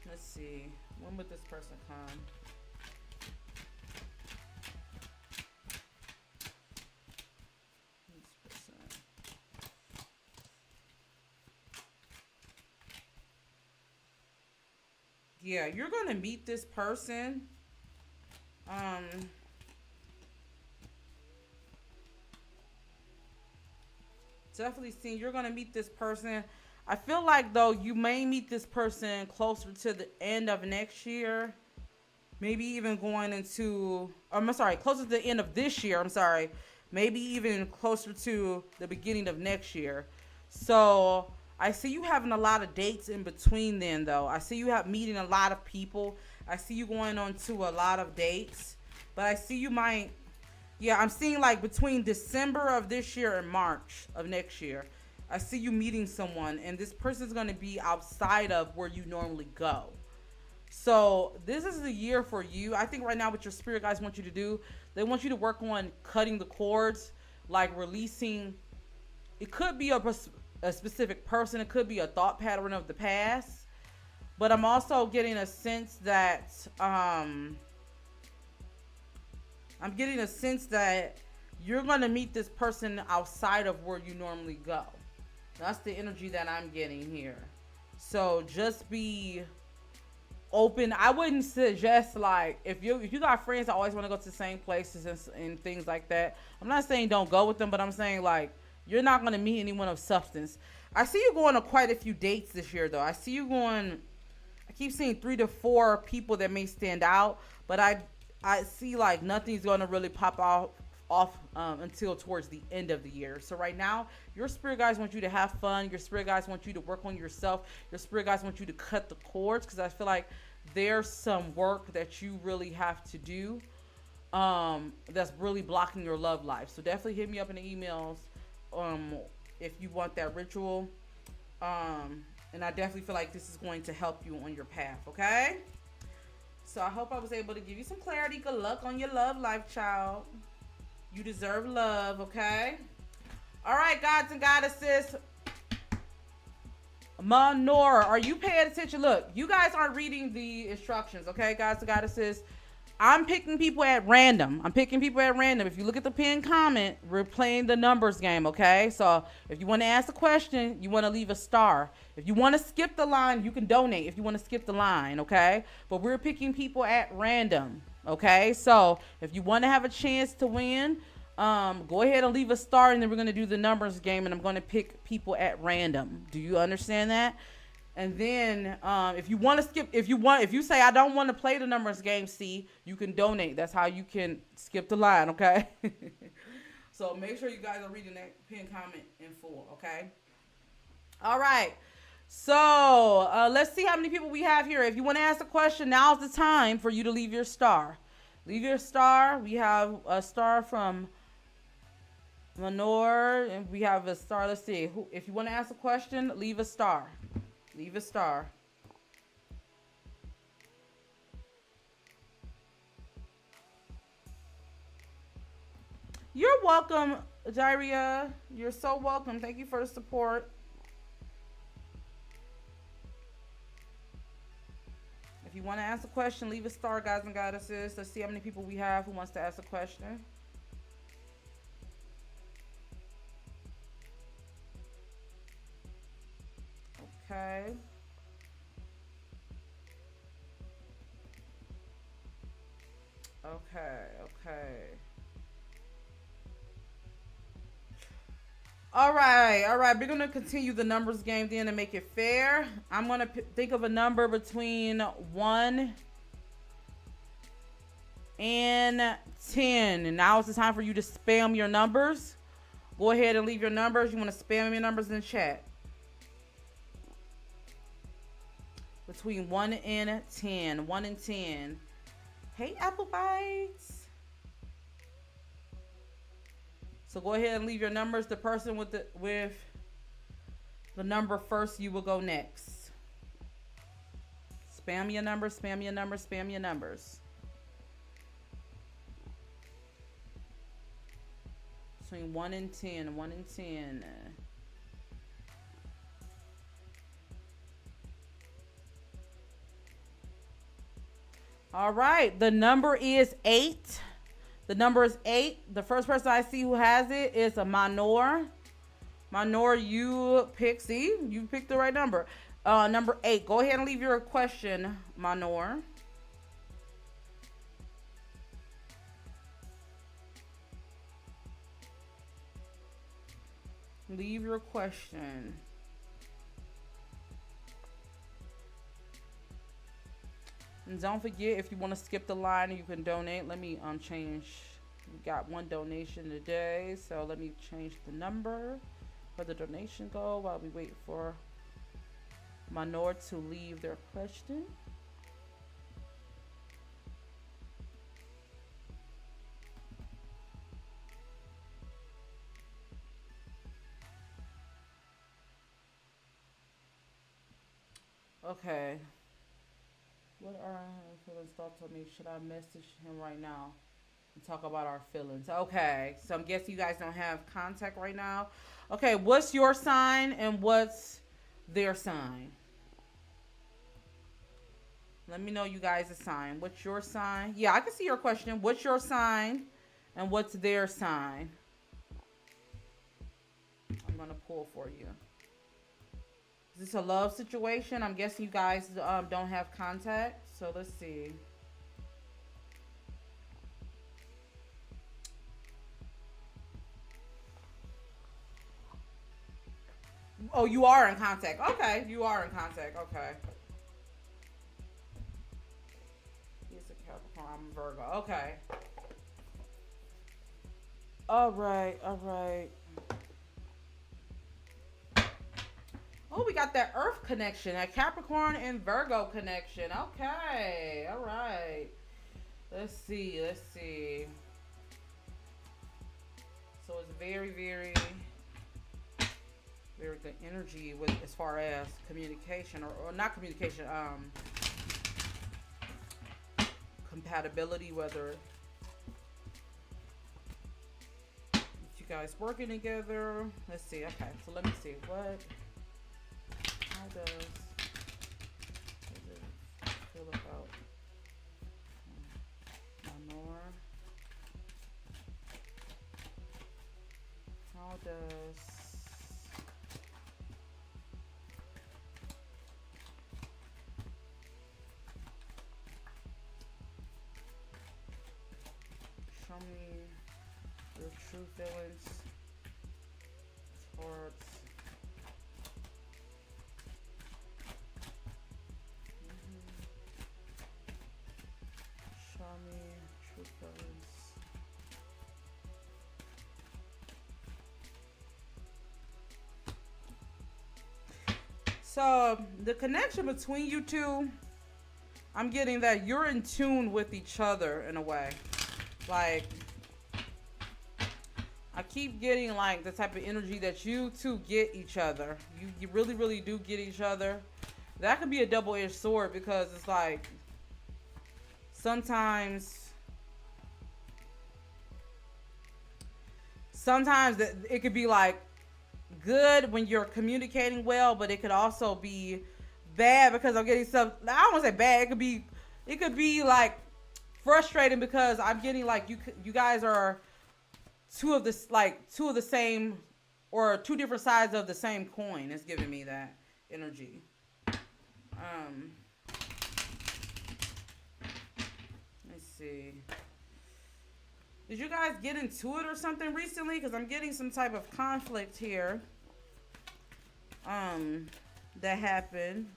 B: Let's see. When would this person come? This person. Yeah, you're going to meet this person. Definitely seeing you're going to meet this person. I feel like, though, you may meet this person closer to the end of next year. Maybe even going into, closer to the end of this year. Maybe even closer to the beginning of next year. So I see you having a lot of dates in between then, though. I see you meeting a lot of people. I see you going on to a lot of dates. But I see you might, yeah, I'm seeing like between December of this year and March of next year. I see you meeting someone, and this person's going to be outside of where you normally go. So this is the year for you. I think right now what your spirit guides want you to do, they want you to work on cutting the cords, like releasing. It could be a specific person. It could be a thought pattern of the past. But I'm also getting a sense that you're going to meet this person outside of where you normally go. That's the energy that I'm getting here. So just be open. I wouldn't suggest, like, if you got friends that always want to go to the same places and things like that. I'm not saying don't go with them, but I'm saying, like, you're not going to meet anyone of substance. I see you going on quite a few dates this year, though. I see you going, I keep seeing 3 to 4 people that may stand out, but I see like nothing's going to really pop off until towards the end of the year. So right now, your spirit guides want you to have fun. Your spirit guides want you to work on yourself. Your spirit guides want you to cut the cords, because I feel like there's some work that you really have to do that's really blocking your love life. So definitely hit me up in the emails if you want that ritual. And I definitely feel like this is going to help you on your path, okay? So I hope I was able to give you some clarity. Good luck on your love life, child. You deserve love, okay? All right, gods and goddesses. Manor, are you paying attention? Look, you guys aren't reading the instructions, okay, gods and goddesses? I'm picking people at random. If you look at the pinned comment, we're playing the numbers game, okay? So if you want to ask a question, you want to leave a star. If you want to skip the line, you can donate if you want to skip the line, okay? But we're picking people at random, okay? So if you want to have a chance to win, go ahead and leave a star, and then we're going to do the numbers game, and I'm going to pick people at random. Do you understand that? And then if you want to skip, if you say I don't want to play the numbers game, see, you can donate. That's how you can skip the line, okay? So make sure you guys are reading that pinned comment in full, okay? All right. So let's see how many people we have here. If you want to ask a question, now's the time for you to leave your star. Leave your star. We have a star from Lenore, and we have a star. Let's see. If you want to ask a question, leave a star. Leave a star. You're welcome, Jairia. You're so welcome. Thank you for the support. If you want to ask a question, leave a star, guys and goddesses. Let's see how many people we have who wants to ask a question. Okay. Okay. All right. We're going to continue the numbers game then to make it fair. I'm going to think of a number between 1 and 10. And now is the time for you to spam your numbers. Go ahead and leave your numbers. You want to spam your numbers in the chat. Between 1 and 10. 1 and 10. Hey, Apple Bites. So go ahead and leave your numbers. The person with the number first, you will go next. Spam your numbers, spam your numbers, spam your numbers. Between 1 and 10. 1 and 10. All right, the number is 8. The number is 8. The first person I see who has it is a Manor. Manor, you picked the right number. Number 8. Go ahead and leave your question, Manor. Leave your question. And don't forget, if you want to skip the line, you can donate. Let me change. We got one donation today, so let me change the number where the donation go while we wait for Manor to leave their question. Okay. What are our feelings, thoughts on me? Should I message him right now and talk about our feelings? Okay, so I'm guessing you guys don't have contact right now. Okay, what's your sign and what's their sign? Let me know you guys' sign. What's your sign? Yeah, I can see your question. What's your sign and what's their sign? I'm going to pull for you. Is this a love situation? I'm guessing you guys don't have contact. So let's see. Oh, you are in contact. Okay, you are in contact. Okay. He's a Capricorn. I'm a Virgo. Okay. All right. All right. Oh, we got that Earth connection, that Capricorn and Virgo connection. Okay. All right. Let's see. Let's see. So it's very, very, very good energy with as far as communication or not communication, compatibility, whether you guys working together. Let's see. Okay, so let me see how does it feel about Lenore? How does show me your true feelings towards show me true feelings. So the connection between you two, I'm getting that you're in tune with each other in a way. Like, I keep getting like the type of energy that you two get each other. You really, really do get each other. That could be a double-edged sword because it's like sometimes it could be like good when you're communicating well, but it could also be bad because I'm getting stuff. I don't want to say bad. It could be like frustrating because I'm getting like you guys are two of the same or two different sides of the same coin. It's giving me that energy. Let's see. Did you guys get into it or something recently? Because I'm getting some type of conflict here. That happened.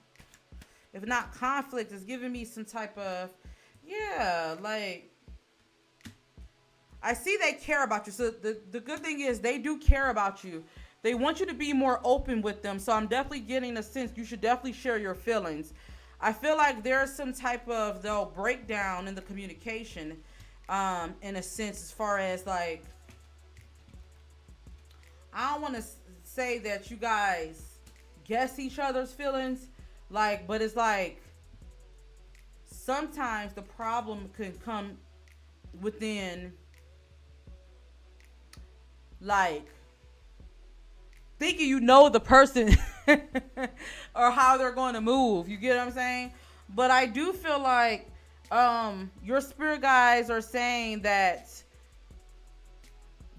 B: If not conflict, it's giving me some type of, yeah, like, I see they care about you. So the good thing is they do care about you. They want you to be more open with them. So I'm definitely getting a sense you should definitely share your feelings. I feel like there's some type of, though, breakdown in the communication, in a sense, as far as, like, I don't want to say that you guys guess each other's feelings, like, but it's like sometimes the problem can come within, like, thinking you know the person or how they're going to move. You get what I'm saying? But I do feel like your spirit guides are saying that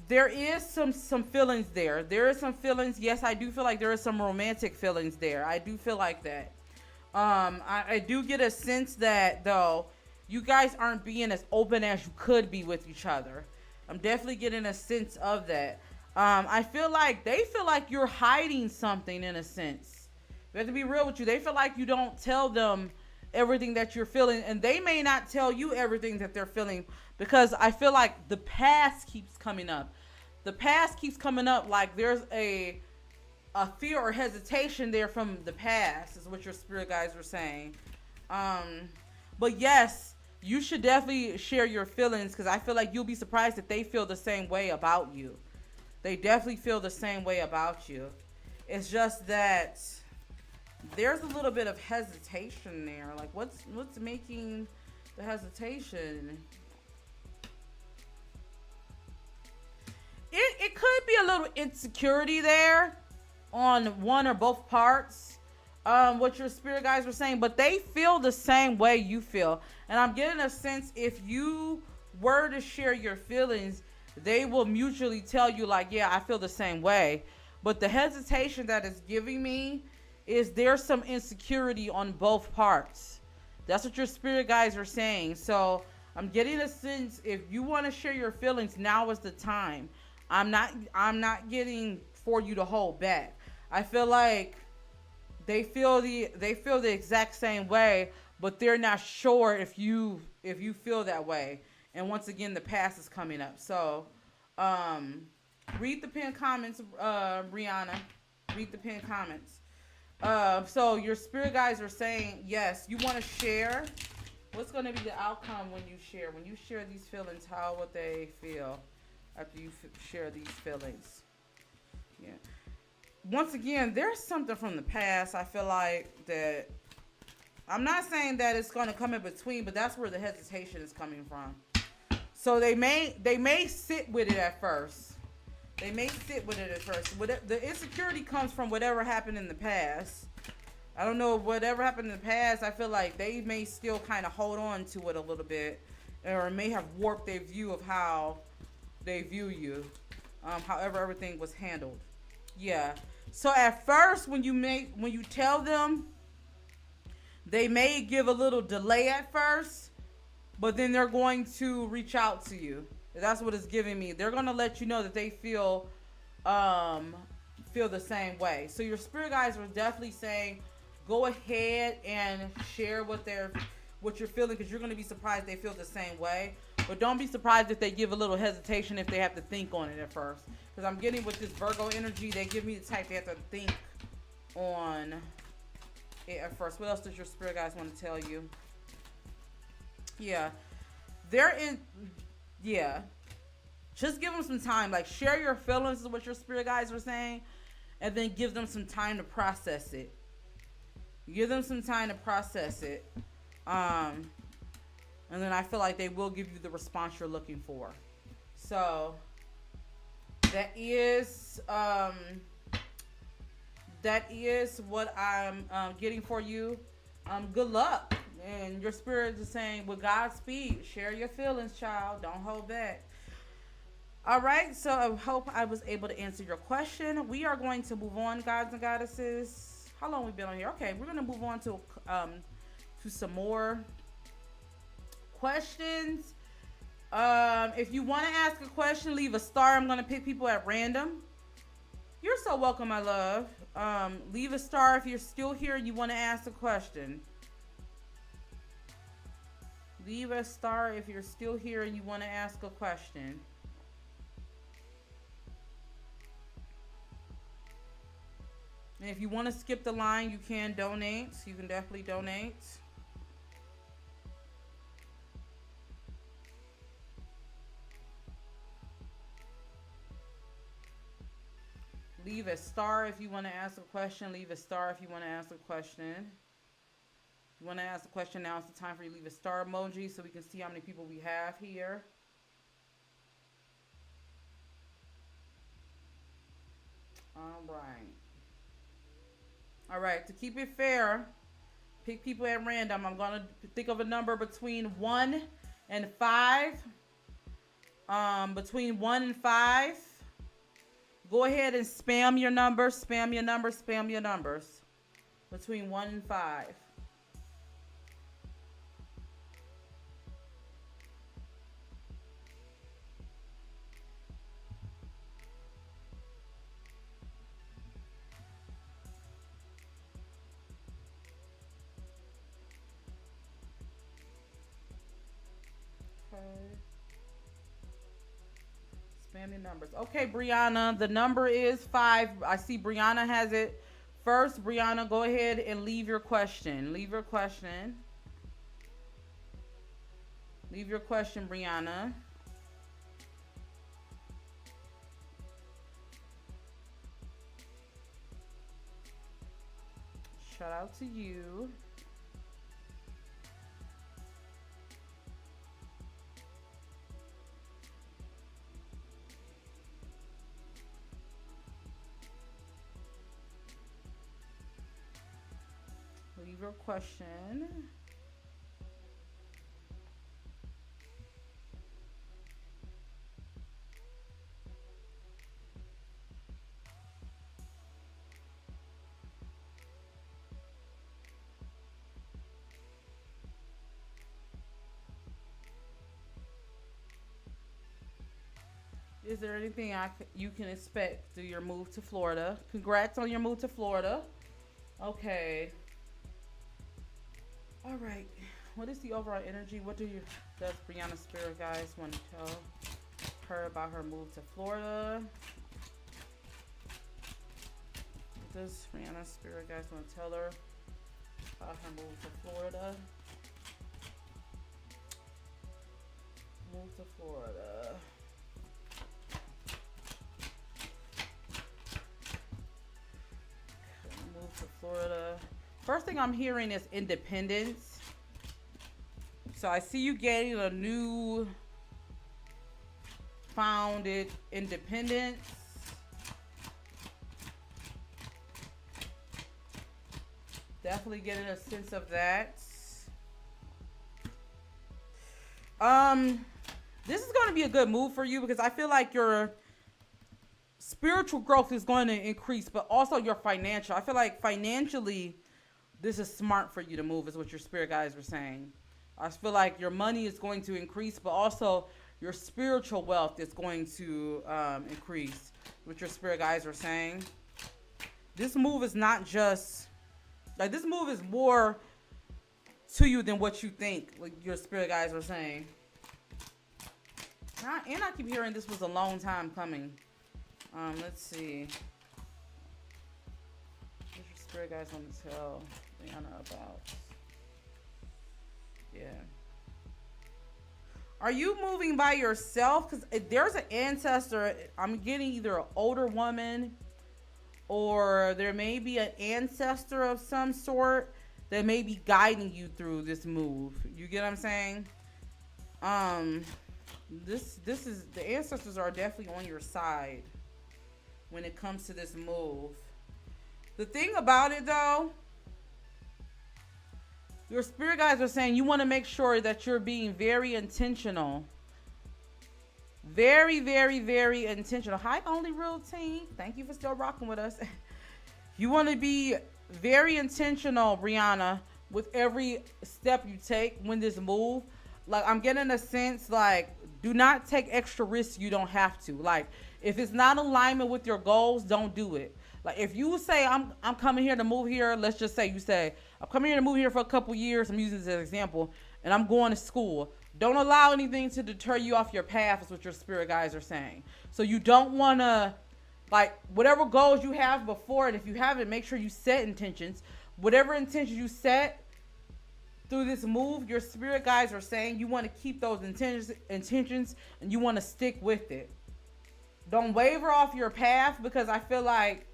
B: there is some feelings there. There is some feelings. Yes, I do feel like there is some romantic feelings there. I do feel like that. I do get a sense that, though, you guys aren't being as open as you could be with each other. I'm definitely getting a sense of that. I feel like they feel like you're hiding something in a sense. We have to be real with you. They feel like you don't tell them everything that you're feeling, and they may not tell you everything that they're feeling because I feel like the past keeps coming up. The past keeps coming up like there's a fear or hesitation there from the past is what your spirit guides were saying. But yes, you should definitely share your feelings because I feel like you'll be surprised that they feel the same way about you. They definitely feel the same way about you. It's just that there's a little bit of hesitation there. Like, what's making the hesitation? It could be a little insecurity there on one or both parts. What your spirit guides were saying, but they feel the same way you feel. And I'm getting a sense if you were to share your feelings, they will mutually tell you, like, yeah, I feel the same way. But the hesitation that it's giving me is there's some insecurity on both parts. That's what your spirit guides are saying. So I'm getting a sense if you want to share your feelings, now is the time. I'm not getting for you to hold back. I feel like they feel the exact same way, but they're not sure if you feel that way. And once again, the past is coming up. So, um, read the pinned comments, Brianna. Read the pinned comments. So your spirit guides are saying yes. You want to share. What's going to be the outcome when you share? When you share these feelings, how would they feel after you share these feelings? Yeah. Once again, there's something from the past. I feel like that. I'm not saying that it's going to come in between, but that's where the hesitation is coming from. So they may sit with it at first. They may sit with it at first. The insecurity comes from whatever happened in the past. I don't know, whatever happened in the past. I feel like they may still kind of hold on to it a little bit, or may have warped their view of how they view you. However everything was handled. Yeah. So at first, when you tell them, they may give a little delay at first, but then they're going to reach out to you. That's what it's giving me. They're going to let you know that they feel the same way. So your spirit guides are definitely saying, go ahead and share what you're feeling, because you're going to be surprised they feel the same way. But don't be surprised if they give a little hesitation, if they have to think on it at first. Because I'm getting with this Virgo energy, they give me the type they have to think on it at first. What else does your spirit guides want to tell you? Yeah. Just give them some time. Like, share your feelings is what your spirit guides are saying. And then give them some time to process it. Give them some time to process it. And then I feel like they will give you the response you're looking for. So that is what I'm getting for you. Good luck. And your spirit is saying, with Godspeed, share your feelings, child. Don't hold back. All right. So I hope I was able to answer your question. We are going to move on, gods and goddesses. How long we been on here? Okay, we're going to move on to some more questions. If you want to ask a question, leave a star. I'm going to pick people at random. You're so welcome, my love. Leave a star if you're still here and you want to ask a question. Leave a star if you're still here and you want to ask a question. And if you want to skip the line, you can donate. You can definitely donate. Leave a star if you want to ask a question. Leave a star if you want to ask a question. If you want to ask a question, now is the time for you to leave a star emoji so we can see how many people we have here. All right. To keep it fair, pick people at random. I'm going to think of a number between 1 and 5. Between 1 and 5. Go ahead and spam your numbers. Spam your numbers. Spam your numbers. Between 1 and 5. Spam your numbers. Okay, Brianna, the number is 5. I see Brianna has it first. Brianna, go ahead and leave your question. Leave your question. Leave your question, Brianna. Shout out to you. Leave your question. Is there anything you can expect through your move to Florida? Congrats on your move to Florida. Okay. All right. What is the overall energy? Does Brianna Spirit guys want to tell her about her move to Florida? Does Brianna Spirit guys want to tell her about her move to Florida? Move to Florida. Move to Florida. First thing I'm hearing is independence. So I see you getting a new founded independence. Definitely getting a sense of that. This is going to be a good move for you because I feel like your spiritual growth is going to increase, but also your financial. I feel like financially, this is smart for you to move, is what your spirit guides were saying. I feel like your money is going to increase, but also your spiritual wealth is going to increase, what your spirit guides were saying. This move is not just, like, this move is more to you than what you think, like your spirit guides were saying. And I keep hearing this was a long time coming. Let's see. What your spirit guides want to tell Brianna about? Yeah. Are you moving by yourself? Because there's an ancestor. I'm getting either an older woman or there may be an ancestor of some sort that may be guiding you through this move. You get what I'm saying? This is, the ancestors are definitely on your side when it comes to this move. The thing about it though, your spirit guides are saying you want to make sure that you're being very intentional. Very, very, very intentional. Hi, Only Real Team. Thank you for still rocking with us. You want to be very intentional, Brianna, with every step you take when this move. Like, I'm getting a sense, like, do not take extra risks you don't have to. Like, if it's not alignment with your goals, don't do it. Like, if you say, I'm coming here to move here, let's just say you say, I'm coming here to move here for a couple years, I'm using this as an example, and I'm going to school. Don't allow anything to deter you off your path, is what your spirit guides are saying. So you don't want to, like, whatever goals you have before, and if you haven't, make sure you set intentions. Whatever intentions you set through this move, your spirit guides are saying you want to keep those intentions and you want to stick with it. Don't waver off your path, because I feel like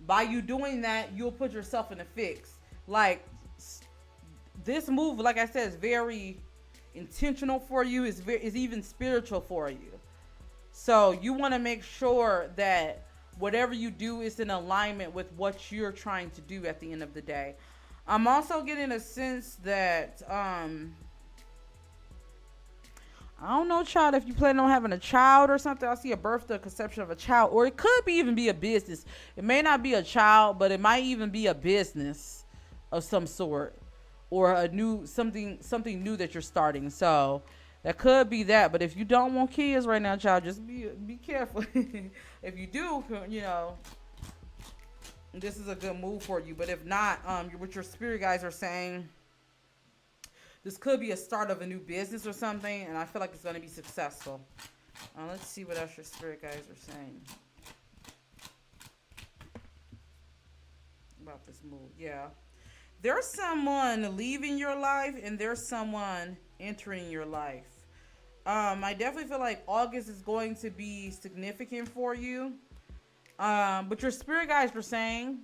B: by you doing that, you'll put yourself in a fix. Like, this move, like I said, is very intentional for you. Is even spiritual for you. So you want to make sure that whatever you do is in alignment with what you're trying to do at the end of the day. I'm also getting a sense that, I don't know, child, if you plan on having a child or something. I see a birth or conception of a child, or it could be even be a business. It may not be a child, but it might even be a business of some sort, or a new something new that you're starting. So that could be that. But if you don't want kids right now, child, just be careful. If you do, you know, this is a good move for you. But if not, what your spirit guides are saying, this could be a start of a new business or something, and I feel like it's going to be successful. Let's see what else your spirit guides are saying about this move. Yeah. There's someone leaving your life, and there's someone entering your life. I definitely feel like August is going to be significant for you. But your spirit guides were saying,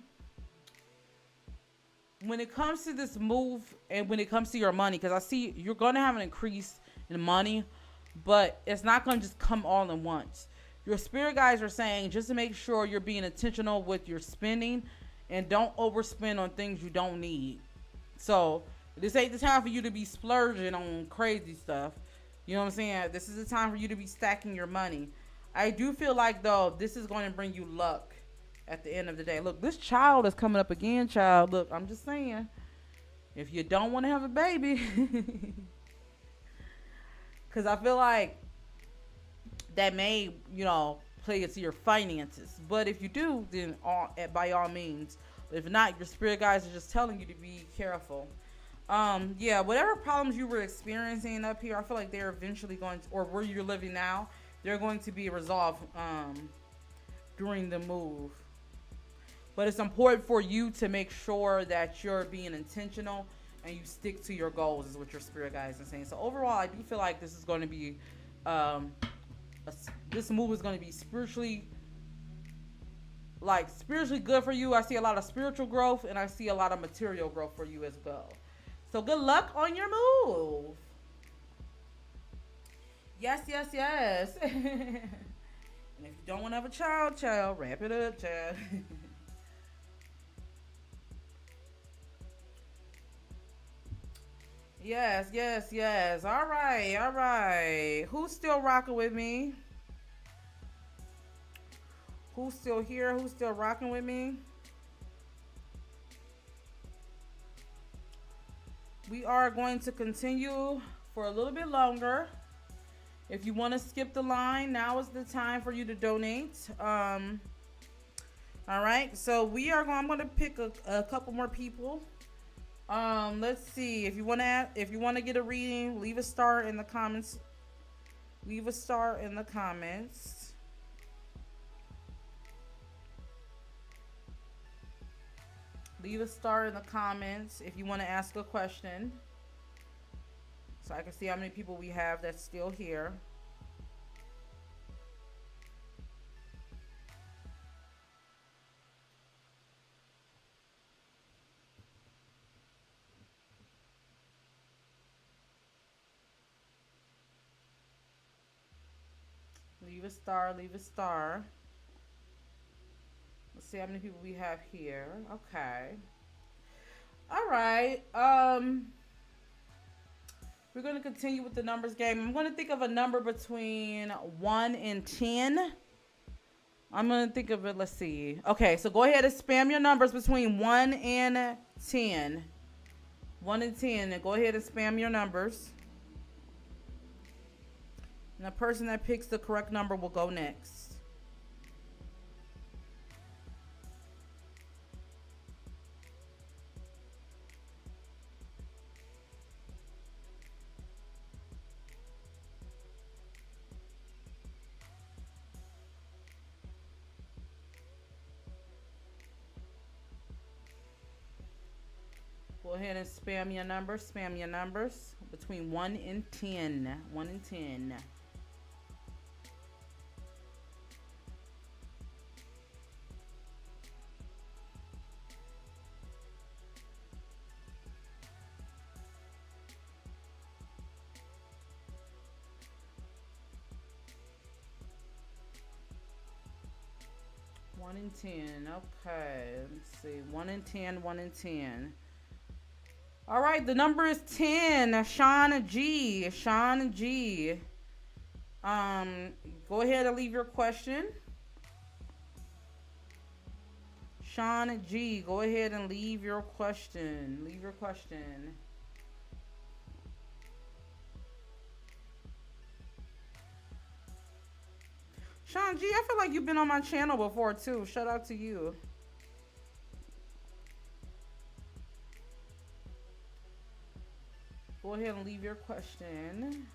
B: when it comes to this move and when it comes to your money, because I see you're going to have an increase in money, but it's not going to just come all at once. Your spirit guides are saying just to make sure you're being intentional with your spending and don't overspend on things you don't need. So this ain't the time for you to be splurging on crazy stuff. You know what I'm saying? This is the time for you to be stacking your money. I do feel like, though, this is going to bring you luck at the end of the day. Look, this child is coming up again, child. Look, I'm just saying, if you don't want to have a baby, because I feel like that may, play into your finances. But if you do, then by all means. But if not, your spirit guides are just telling you to be careful. Yeah, whatever problems you were experiencing up here, I feel like they're eventually going to, or where you're living now, they're going to be resolved during the move. But it's important for you to make sure that you're being intentional and you stick to your goals, is what your spirit guides are saying. So overall, I do feel like this is going to be, this move is going to be spiritually good for you. I see a lot of spiritual growth, and I see a lot of material growth for you as well. So good luck on your move. Yes, yes, yes. And if you don't want to have a child, wrap it up, child. Yes, yes, yes. All right, all right. Who's still rocking with me? Who's still here? Who's still rocking with me? We are going to continue for a little bit longer. If you want to skip the line, now is the time for you to donate. All right, so I'm going to pick a couple more people. Let's see. If you want to get a reading, leave a star in the comments. Leave a star in the comments. Leave a star in the comments if you want to ask a question, so I can see how many people we have that's still here. Leave a star, leave a star. Let's see how many people we have here. Okay. All right. We're going to continue with the numbers game. I'm going to think of a number between 1 and 10. I'm going to think of it. Let's see. Okay, so go ahead and spam your numbers between 1 and 10. 1 and 10. And go ahead and spam your numbers. And the person that picks the correct number will go next. Go ahead and spam your numbers. Spam your numbers between 1 and 10. 1 and 10. One and 10. Okay, let's see. 1 and 10. 1 and 10. All right, the number is 10. Sean G. Sean G. Go ahead and leave your question. Sean G. Go ahead and leave your question. Leave your question. Sean G, I feel like you've been on my channel before too. Shout out to you. Go ahead and leave your question.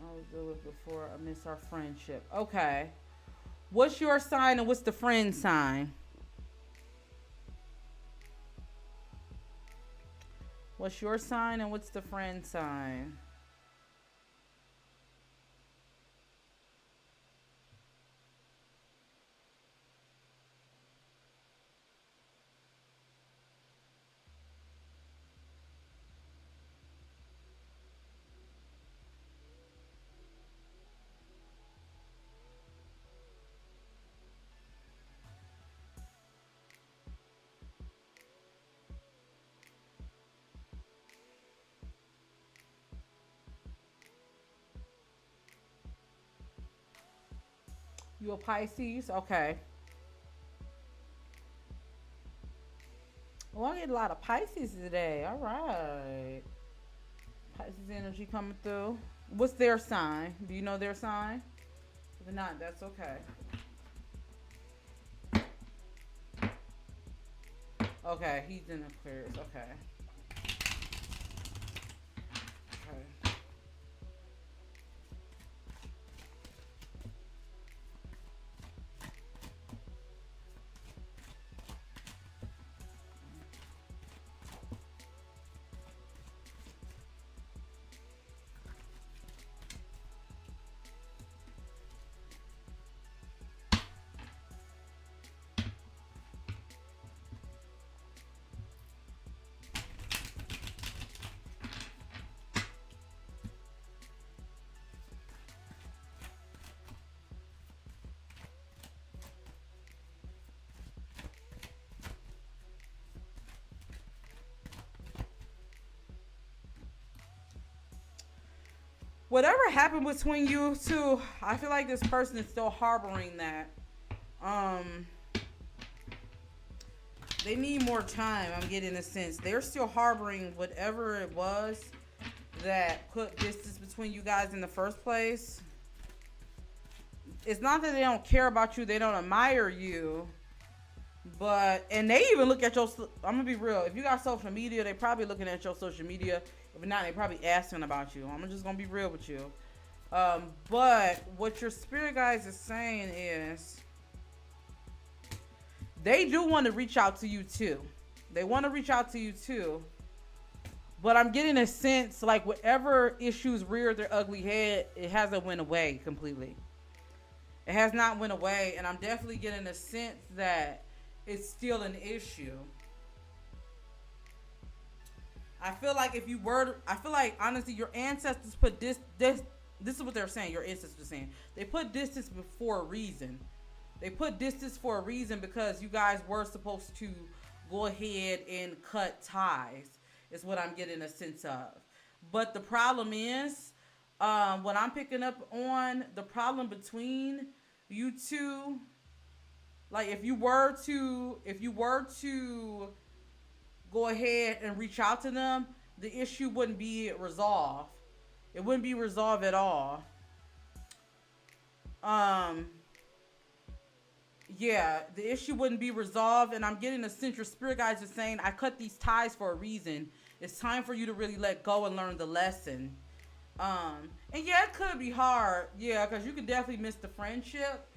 B: I was do it before I miss our friendship. Okay. What's your sign and what's the friend sign? What's your sign and what's the friend sign? You a Pisces? Okay. Well, I get a lot of Pisces today. All right. Pisces energy coming through. What's their sign? Do you know their sign? If not, that's okay. Okay, he's in Aquarius. Okay. Okay. Whatever happened between you two, I feel like this person is still harboring that. They need more time, I'm getting a sense. They're still harboring whatever it was that put distance between you guys in the first place. It's not that they don't care about you, they don't admire you. But, and they even look at your, I'm gonna be real, if you got social media, they probably looking at your social media. If not, they probably asking about you. I'm just gonna be real with you. But what your spirit guides is saying is they do want to reach out to you too. They want to reach out to you too. But I'm getting a sense like whatever issues reared their ugly head, it hasn't went away completely. It has not went away, and I'm definitely getting a sense that it's still an issue. I feel like if you were, I feel like honestly, your ancestors put this is what they're saying. Your ancestors are saying they put distance before a reason. They put distance for a reason because you guys were supposed to go ahead and cut ties. Is what I'm getting a sense of. But the problem is, what I'm picking up on, the problem between you two, like if you were to go ahead and reach out to them, the issue wouldn't be resolved. It wouldn't be resolved at all. Yeah, the issue wouldn't be resolved, and I'm getting a sense your spirit guides are saying, I cut these ties for a reason. It's time for you to really let go and learn the lesson. And yeah, it could be hard. Yeah, because you could definitely miss the friendship.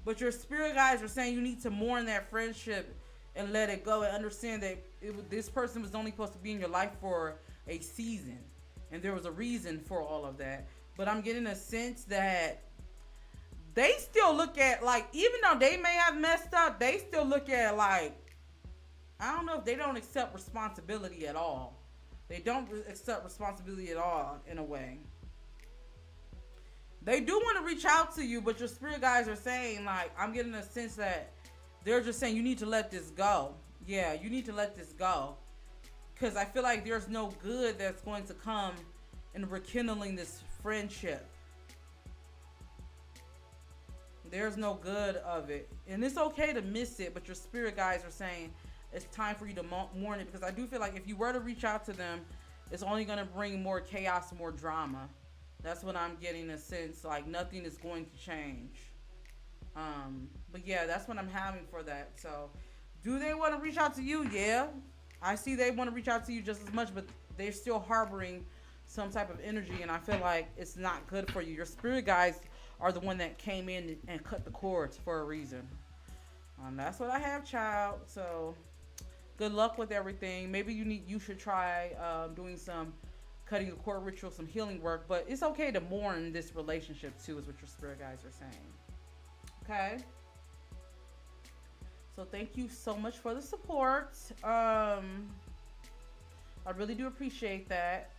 B: But your spirit guides are saying you need to mourn that friendship and let it go and understand that this person was only supposed to be in your life for a season. And there was a reason for all of that. But I'm getting a sense that they still look at, like, even though they may have messed up, they still look at, like, I don't know if they don't accept responsibility at all. They don't accept responsibility at all, in a way. They do want to reach out to you, but your spirit guides are saying, like, I'm getting a sense that they're just saying you need to let this go. Yeah, you need to let this go. Because I feel like there's no good that's going to come in rekindling this friendship. There's no good of it. And it's okay to miss it, but your spirit guides are saying it's time for you to mourn it. Because I do feel like if you were to reach out to them, it's only going to bring more chaos, more drama. That's what I'm getting a sense. Like nothing is going to change. But yeah, that's what I'm having for that. So do they want to reach out to you? Yeah. I see they want to reach out to you just as much, but they're still harboring some type of energy. And I feel like it's not good for you. Your spirit guides are the one that came in and cut the cords for a reason. That's what I have, child. So good luck with everything. Maybe you should try doing some cutting the cord ritual, some healing work. But it's okay to mourn this relationship too, is what your spirit guides are saying. Okay. So thank you so much for the support. I really do appreciate that.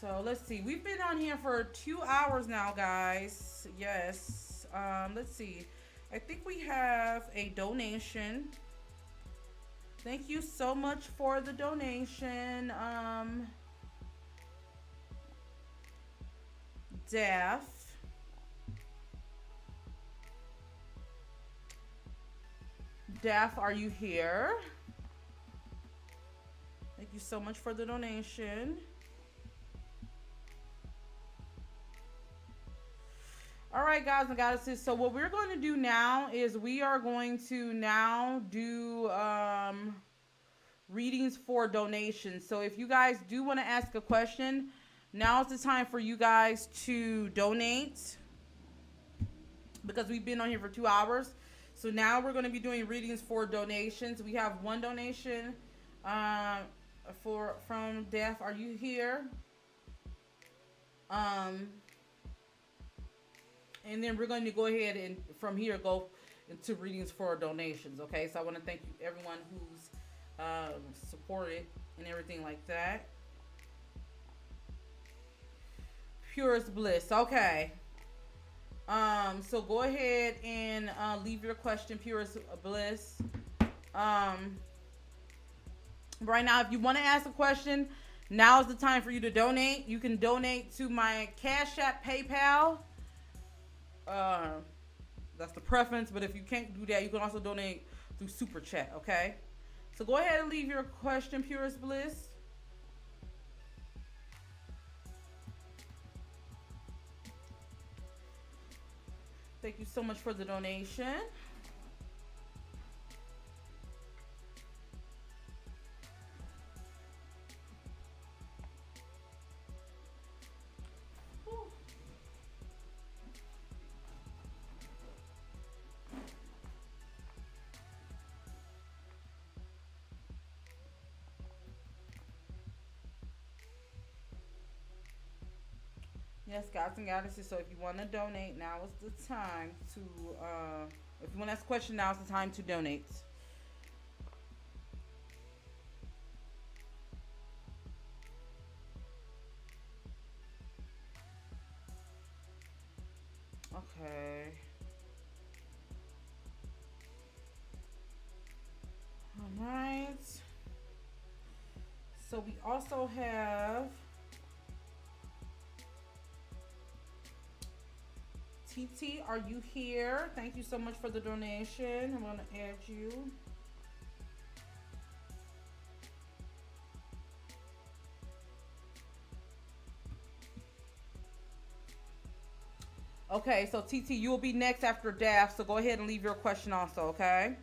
B: So let's see. We've been on here for 2 hours now, guys. Yes. Let's see. I think we have a donation. Thank you so much for the donation. Daph. Daph, are you here? Thank you so much for the donation. All right, guys and goddesses. So what we're going to do now is we are going to now do readings for donations. So if you guys do want to ask a question, now's the time for you guys to donate, because we've been on here for 2 hours. So now we're going to be doing readings for donations. We have one donation from Daph. Are you here? And then we're going to go ahead and from here go into readings for donations. Okay, so I want to thank you, everyone who's supported and everything like that. Purest Bliss. Okay. So go ahead and leave your question, Purest Bliss. Right now, if you want to ask a question, now is the time for you to donate. You can donate to my CaShApp, PayPal. That's the preference, but if you can't do that, you can also donate through Super Chat, okay? So go ahead and leave your question, Purest Bliss. Thank you so much for the donation. Yes, guys and goddesses. So if you want to donate, now is the time to, if you want to ask a question, now is the time to donate. Okay. All right. So we also have TT, are you here? Thank you so much for the donation. I'm going to add you. Okay, so TT, you will be next after Daph, so go ahead and leave your question also, okay?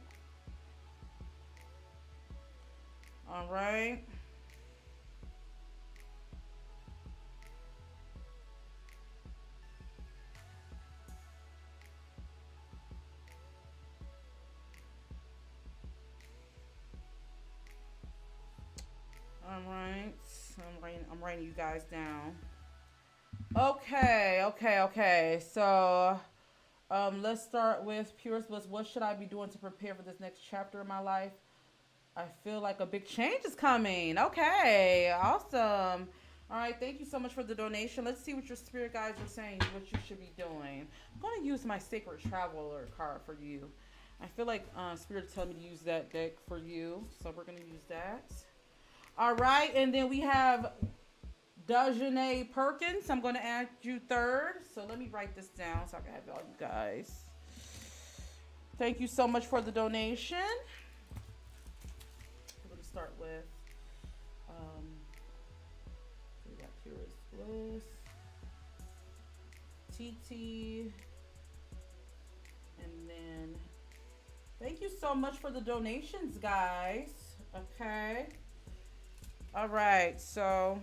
B: All right. I'm writing you guys down. Okay. So, let's start with Purest Bliss. What should I be doing to prepare for this next chapter of my life? I feel like a big change is coming. Okay, awesome. All right, thank you so much for the donation. Let's see what your spirit guides are saying, what you should be doing. I'm going to use my Sacred Traveler card for you. I feel like Spirit telling me to use that deck for you, so we're going to use that. All right, and then we have Dajane Perkins. I'm going to add you third. So let me write this down so I can have all you guys. Thank you so much for the donation. We're going to start with, we got Purest Bliss, TT, and then thank you so much for the donations, guys. Okay. All right, so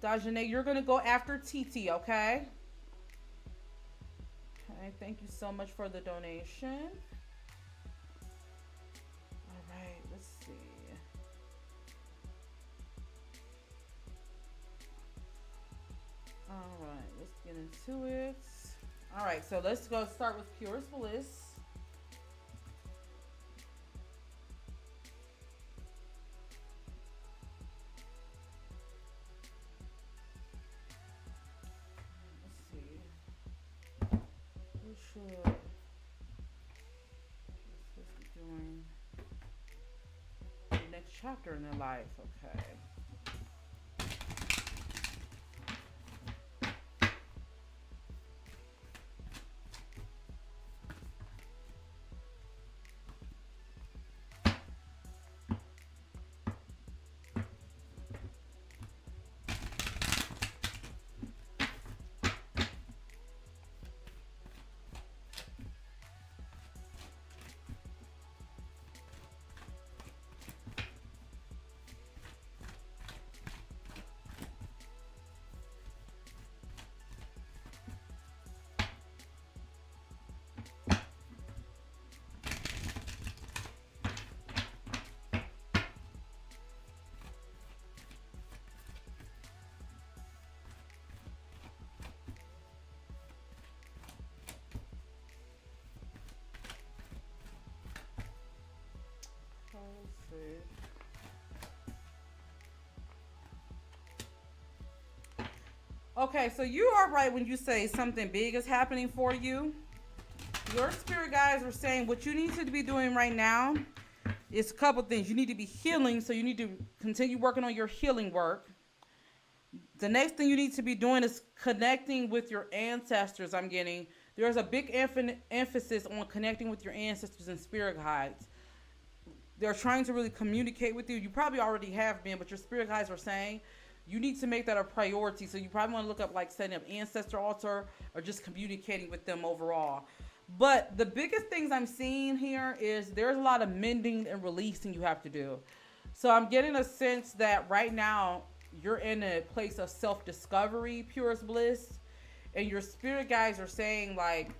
B: Dajane, you're going to go after TT, okay? Okay, thank you so much for the donation. All right, let's see. All right, let's get into it. All right, so let's go start with Purest Bliss. Sure. Supposed to be doing the next chapter in their life. Okay. see. Okay, so you are right when you say something big is happening for you. Your spirit guides are saying what you need to be doing right now is a couple things. You need to be healing, so you need to continue working on your healing work. The next thing you need to be doing is connecting with your ancestors. I'm getting there's a big emphasis on connecting with your ancestors and spirit guides. They're trying to really communicate with you. You probably already have been, but your spirit guides are saying you need to make that a priority. So you probably want to look up like setting up ancestor altar or just communicating with them overall. But the biggest things I'm seeing here is there's a lot of mending and releasing you have to do. So I'm getting a sense that right now you're in a place of self-discovery, purest bliss. And your spirit guides are saying like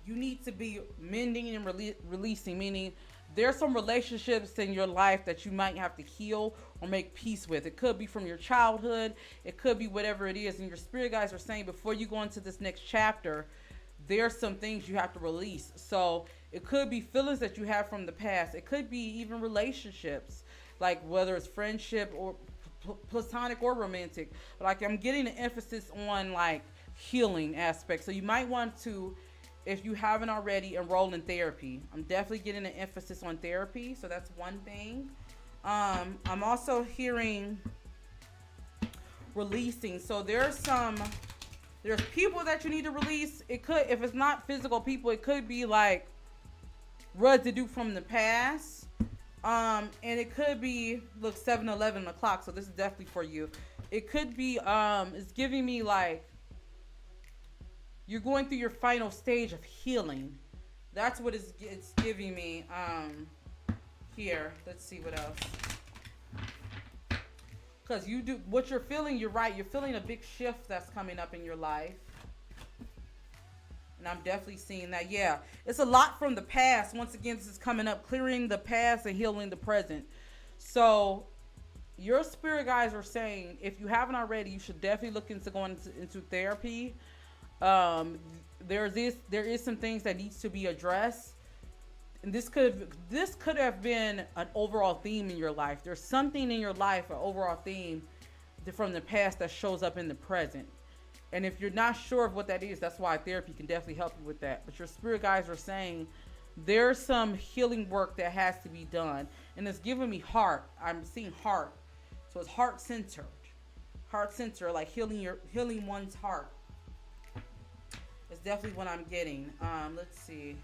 B: you need to be mending and releasing, meaning there's some relationships in your life that you might have to heal or make peace with. It could be from your childhood. It could be whatever it is. And your spirit guides are saying before you go into this next chapter, there's some things you have to release. So it could be feelings that you have from the past. It could be even relationships, like whether it's friendship or platonic or romantic. But like I'm getting an emphasis on like healing aspects. So you might want to, if you haven't already, enroll in therapy. I'm definitely getting an emphasis on therapy. So that's one thing. I'm also hearing releasing. So there's people that you need to release. It could, if it's not physical people, it could be like residue from the past. And it could be, look, 7-11 o'clock. So this is definitely for you. It could be, it's giving me like, you're going through your final stage of healing. That's what it's giving me. Here, let's see what else. Because you do what you're feeling. You're right. You're feeling a big shift that's coming up in your life, and I'm definitely seeing that. Yeah, it's a lot from the past. Once again, this is coming up, clearing the past and healing the present. So your spirit guides are saying if you haven't already, you should definitely look into going into therapy. There is some things that needs to be addressed, and this could have been an overall theme in your life. There's something in your life, an overall theme from the past that shows up in the present. And if you're not sure of what that is, that's why therapy can definitely help you with that. But your spirit guides are saying there's some healing work that has to be done, and it's giving me heart. I'm seeing heart, so it's heart centered, like healing one's heart. It's definitely what I'm getting. Let's see.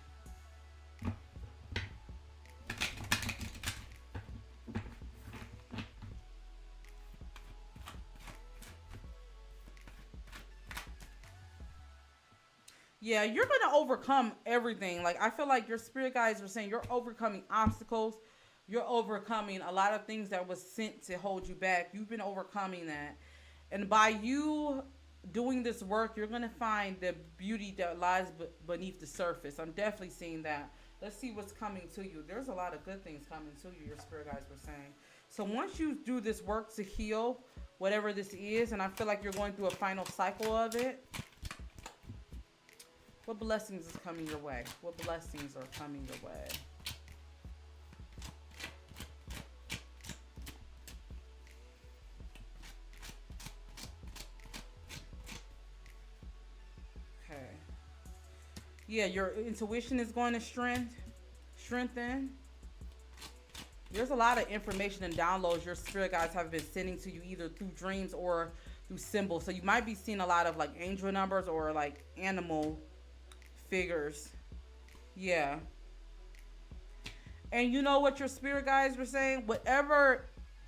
B: Yeah, you're going to overcome everything. Like, I feel like your spirit guides are saying you're overcoming obstacles. You're overcoming a lot of things that was sent to hold you back. You've been overcoming that. And by you doing this work, you're going to find the beauty that lies beneath the surface. I'm definitely seeing that. Let's see what's coming to you. There's a lot of good things coming to you, your spirit guides were saying. So once you do this work to heal whatever this is, and I feel like you're going through a final cycle of it, what blessings is coming your way? What blessings are coming your way? Okay. Yeah, your intuition is going to strengthen. There's a lot of information and downloads your spirit guides have been sending to you either through dreams or through symbols. So you might be seeing a lot of like angel numbers or like animal figures. Yeah. And you know what your spirit guides were saying?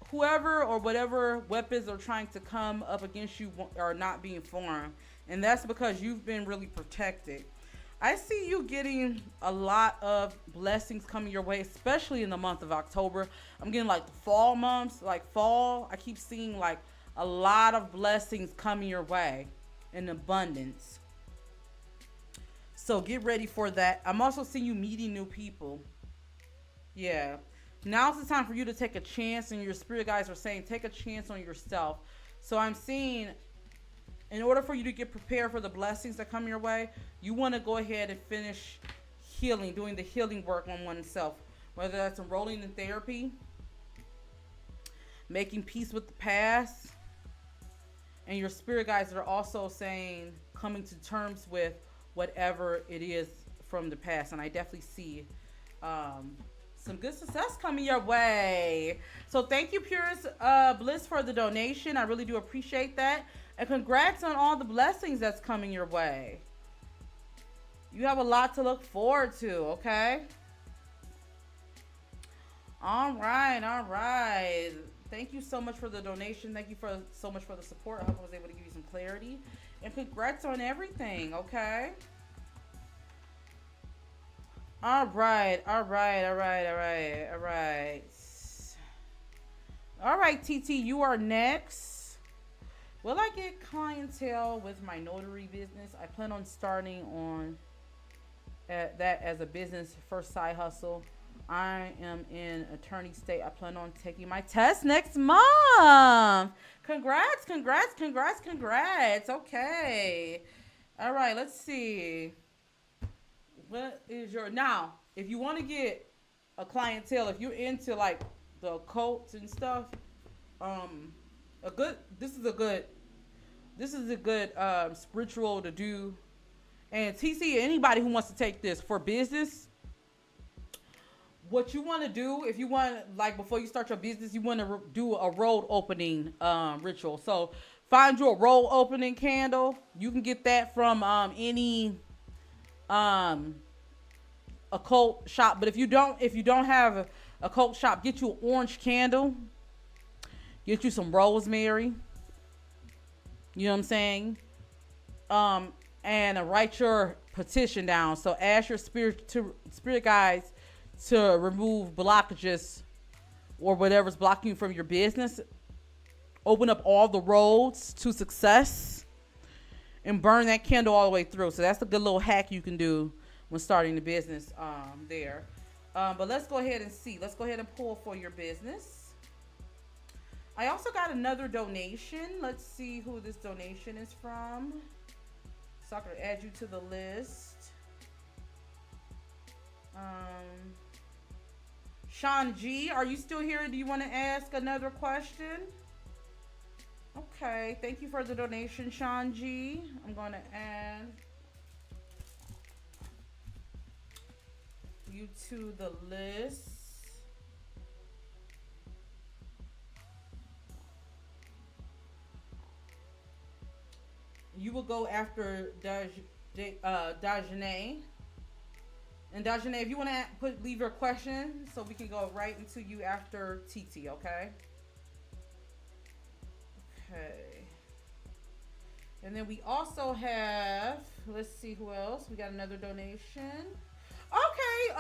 B: Whoever or whatever weapons are trying to come up against you are not being formed. And that's because you've been really protected. I see you getting a lot of blessings coming your way, especially in the month of October. I'm getting like the fall months, like fall. I keep seeing like a lot of blessings coming your way in abundance. So get ready for that. I'm also seeing you meeting new people. Yeah. Now's the time for you to take a chance, and your spirit guides are saying take a chance on yourself. So I'm seeing in order for you to get prepared for the blessings that come your way, you want to go ahead and finish healing, doing the healing work on oneself. whether that's enrolling in therapy, making peace with the past, and your spirit guides are also saying coming to terms with whatever it is from the past. And I definitely see some good success coming your way. So thank you, Purest Bliss, for the donation. I really do appreciate that. And congrats on all the blessings that's coming your way. You have a lot to look forward to, okay? All right, all right. Thank you so much for the donation. Thank you so much for the support. I hope I was able to give you some clarity. And congrats on everything, okay? All right, all right, all right, all right, all right. All right, TT, you are next. Will I get clientele with my notary business? I plan on starting on that as a business first side hustle. I am in attorney state. I plan on taking my test next month. Congrats, congrats, congrats, congrats. Okay. All right, let's see. What is your, now, if you want to get a clientele, if you're into like the cults and stuff, this is a good spiritual to do. And TC, anybody who wants to take this for business, what you want to do, if you want, like before you start your business, you want to do a road opening ritual. So find you a road opening candle. You can get that from any occult shop. But if you don't have a occult shop, get you an orange candle. Get you some rosemary. You know what I'm saying? And write your petition down. So ask your spirit guides to remove blockages or whatever's blocking you from your business. Open up all the roads to success and burn that candle all the way through. So that's a good little hack you can do when starting the business there. But let's go ahead and see. Let's go ahead and pull for your business. I also got another donation. Let's see who this donation is from, so I can add you to the list. Sean G, are you still here? Do you want to ask another question? Okay, thank you for the donation, Sean G. I'm going to add you to the list. You will go after Dajane. And Dajane, if you want to leave your question, so we can go right into you after TT, okay? Okay. And then we also have, let's see who else. We got another donation. Okay,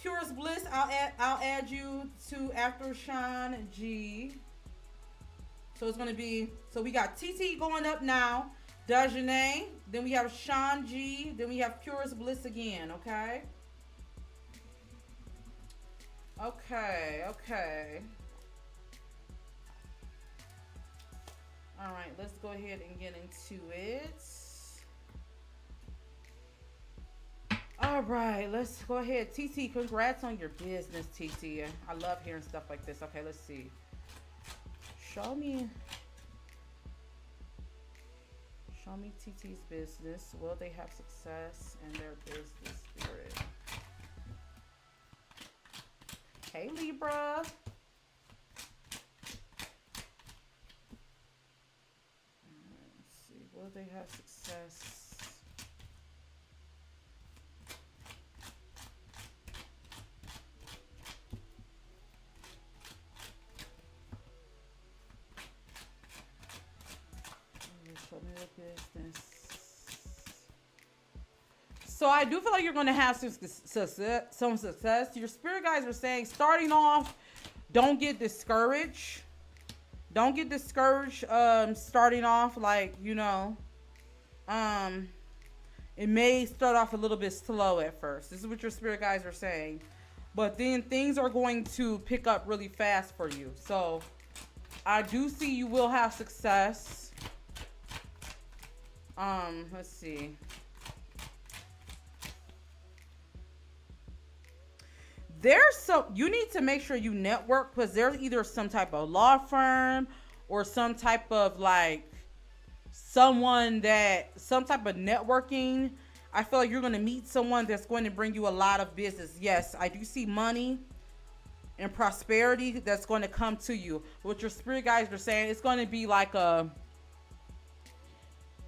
B: Purest Bliss, I'll add you to after Sean G. So it's going to be, so we got TT going up now, Dajane, then we have Sean G, then we have Purest Bliss again, okay? Okay. All right, let's go ahead and get into it. All right, let's go ahead. TT, congrats on your business, TT. I love hearing stuff like this. Okay, let's see. Show me TT's business. Will they have success in their business spirit? Hey, Libra. Let's see. Will they have success? Business. So I do feel like you're going to have some success. Your spirit guides are saying, starting off, don't get discouraged. Don't get discouraged starting off, like, you know, it may start off a little bit slow at first. This is what your spirit guides are saying. But then things are going to pick up really fast for you. So I do see you will have success. Let's see. you need to make sure you network, because there's either some type of law firm or some type of like some type of networking. I feel like you're going to meet someone that's going to bring you a lot of business. Yes, I do see money and prosperity that's going to come to you. What your spirit guides are saying, it's going to be like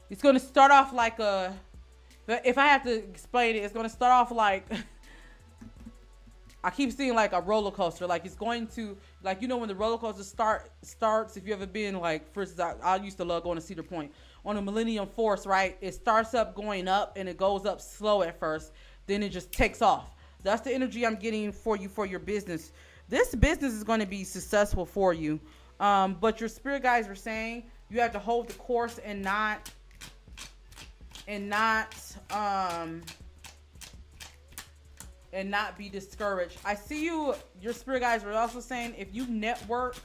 B: it's going to start off like if I have to explain it, it's going to start off like, I keep seeing like a roller coaster. Like it's going to, like, you know, when the roller coaster starts, if you ever been like, for instance, I used to love going to Cedar Point on the Millennium Force, right? It starts up going up and it goes up slow at first. Then it just takes off. That's the energy I'm getting for you for your business. This business is going to be successful for you. But your spirit guides are saying you have to hold the course and not be discouraged. I see you, your spirit guides are also saying if you network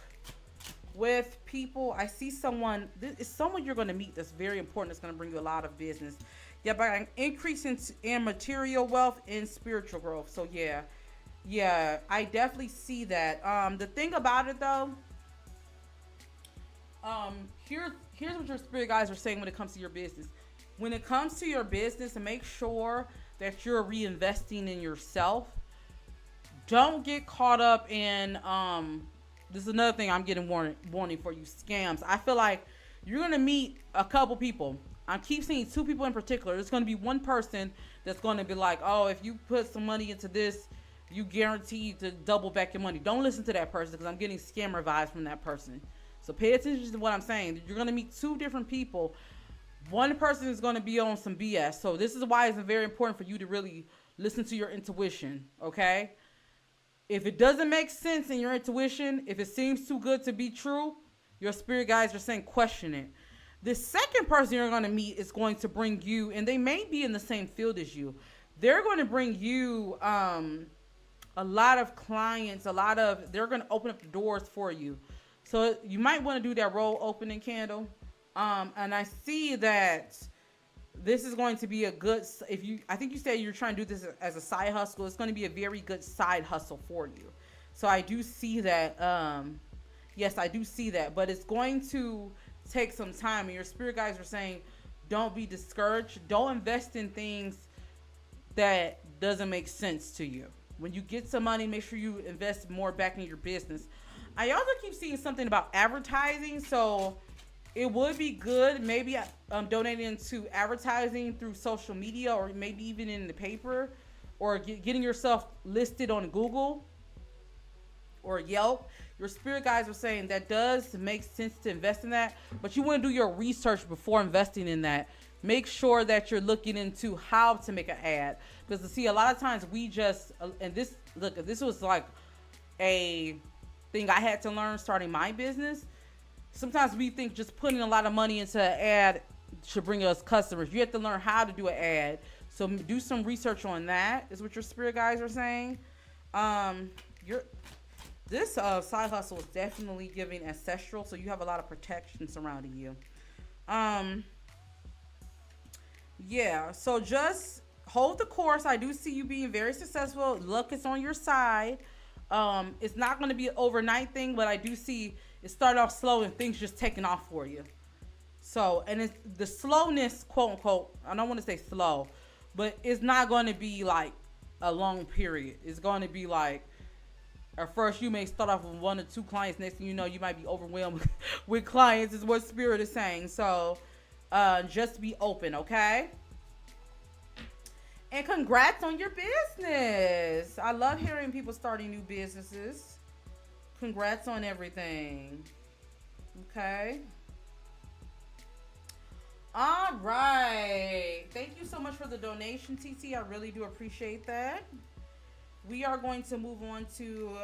B: with people, I see someone, this is someone you're going to meet that's very important, that's going to bring you a lot of business. Yeah, but an increase in material wealth and spiritual growth. So yeah, I definitely see that. The thing about it though, here's what your spirit guides are saying when it comes to your business. When it comes to your business, make sure that you're reinvesting in yourself. Don't get caught up in this is another thing I'm getting warning for you, scams. I feel like you're gonna meet a couple people. I keep seeing two people in particular. There's gonna be one person that's gonna be like, oh, if you put some money into this, you guaranteed to double back your money. Don't listen to that person, because I'm getting scammer vibes from that person. So pay attention to what I'm saying. You're gonna meet two different people. One person is going to be on some BS. So this is why it's very important for you to really listen to your intuition, okay? If it doesn't make sense in your intuition, if it seems too good to be true, your spirit guides are saying question it. The second person you're going to meet is going to bring you, and they may be in the same field as you. They're going to bring you a lot of clients, they're going to open up the doors for you. So you might want to do that roll opening candle. And I see that this is going to be a good, I think you said you're trying to do this as a side hustle. It's going to be a very good side hustle for you. So I do see that, yes, I do see that, but it's going to take some time. And your spirit guides are saying, don't be discouraged. Don't invest in things that doesn't make sense to you. When you get some money, make sure you invest more back in your business. I also keep seeing something about advertising. So it would be good maybe donating to advertising through social media, or maybe even in the paper, or getting yourself listed on Google or Yelp. Your spirit guides are saying that does make sense to invest in that, but you want to do your research before investing in that. Make sure that you're looking into how to make an ad, because see, a lot of times we just, and this was like a thing I had to learn starting my business. Sometimes we think just putting a lot of money into an ad should bring us customers. You have to learn how to do an ad. So do some research on that, is what your spirit guides are saying. This side hustle is definitely giving ancestral, so you have a lot of protection surrounding you. Yeah, so just hold the course. I do see you being very successful. Luck is on your side. It's not going to be an overnight thing, but I do see it started off slow and things just taking off for you. So, and it's the slowness, quote unquote, I don't want to say slow, but it's not going to be like a long period. It's going to be like, at first you may start off with 1 or 2 clients. Next thing you know, you might be overwhelmed with clients, is what spirit is saying. So just be open, okay? And congrats on your business. I love hearing people starting new businesses. Congrats on everything. Okay. All right. Thank you so much for the donation, TT. I really do appreciate that. We are going to move on to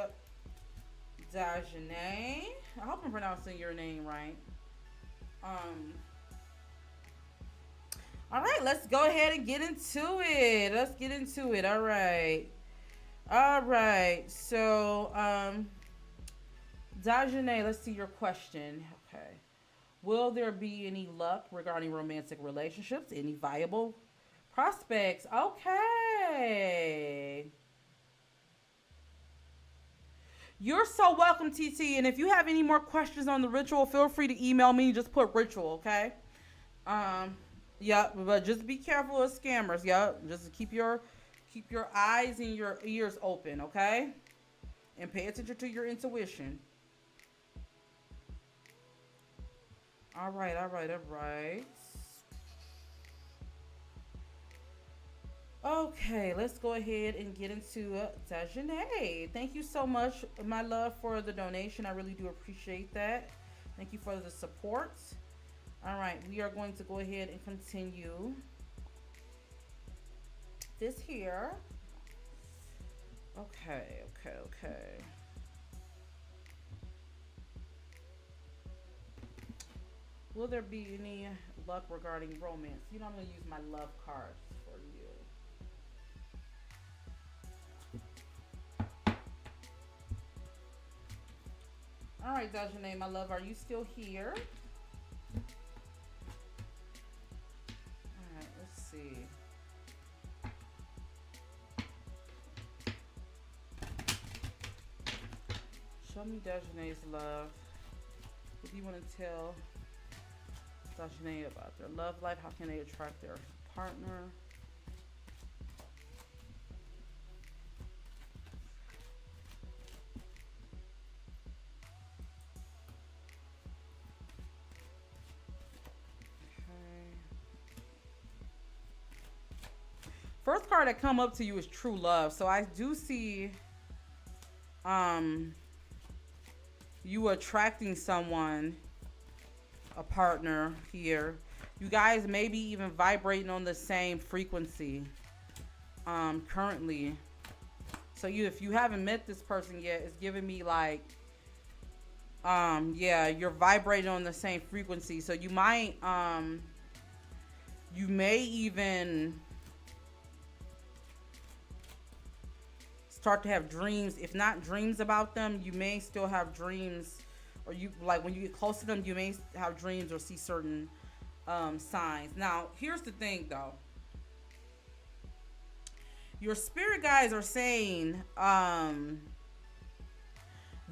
B: Dajane. I hope I'm pronouncing your name right. All right, let's go ahead and get into it. Let's get into it. All right. All right. So, Dajane, let's see your question. Okay. Will there be any luck regarding romantic relationships? Any viable prospects? Okay. You're so welcome, TT. And if you have any more questions on the ritual, feel free to email me. Just put ritual, okay? Yeah, but just be careful of scammers. Yeah, just keep your eyes and your ears open, okay? And pay attention to your intuition. All right. Okay, let's go ahead and get into Dejeuner. Thank you so much, my love, for the donation. I really do appreciate that. Thank you for the support. All right, we are going to go ahead and continue this here. Okay. Will there be any luck regarding romance? You know, I'm going to use my love cards for you. All right, Dejeuner, my love, are you still here? All right, let's see. Show me Dejeuner's love. If you want to tell Dejeuner about their love life, how can they attract their partner? First card that come up to you is true love. So I do see you attracting someone, a partner here. You guys may be even vibrating on the same frequency currently. So if you haven't met this person yet, it's giving me like yeah, you're vibrating on the same frequency. So you might you may even start to have dreams. If not dreams about them, you may still have dreams, or you like when you get close to them, you may have dreams or see certain signs. Now, here's the thing though. Your spirit guides are saying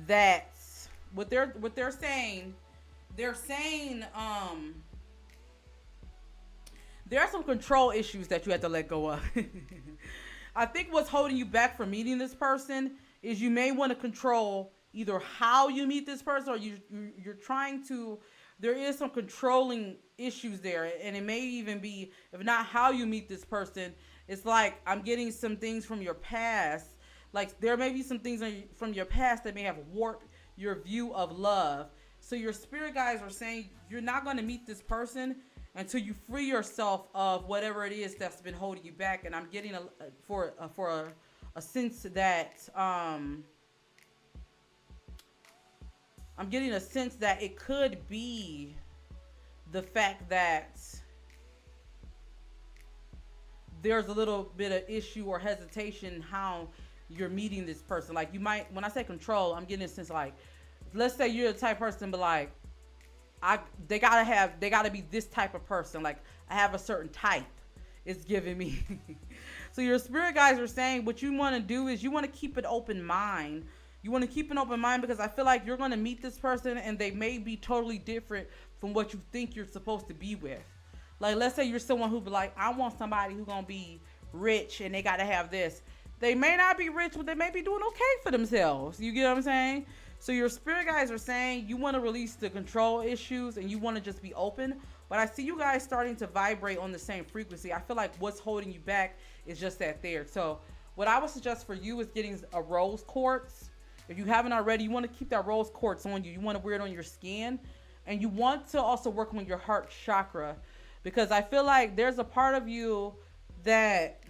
B: that what they're saying there are some control issues that you have to let go of. I think what's holding you back from meeting this person is you may want to control either how you meet this person, or you're trying to, there is some controlling issues there. And it may even be, if not how you meet this person, it's like I'm getting some things from your past. Like there may be some things from your past that may have warped your view of love. So your spirit guides are saying you're not going to meet this person until you free yourself of whatever it is that's been holding you back. And I'm getting a sense that I'm getting a sense that it could be the fact that there's a little bit of issue or hesitation how you're meeting this person. Like you might, when I say control, I'm getting a sense like, let's say you're the type of person, but like, they gotta be this type of person. Like I have a certain type. It's giving me. So your spirit guides are saying what you want to do is you want to keep an open mind. You want to keep an open mind because I feel like you're going to meet this person and they may be totally different from what you think you're supposed to be with. Like let's say you're someone who be like, I want somebody who's going to be rich and they got to have this. They may not be rich, but they may be doing okay for themselves. You get what I'm saying? So your spirit guides are saying you want to release the control issues and you want to just be open. But I see you guys starting to vibrate on the same frequency. I feel like what's holding you back is just that there. So what I would suggest for you is getting a rose quartz. If you haven't already, you want to keep that rose quartz on you. You want to wear it on your skin. And you want to also work on your heart chakra. Because I feel like there's a part of you that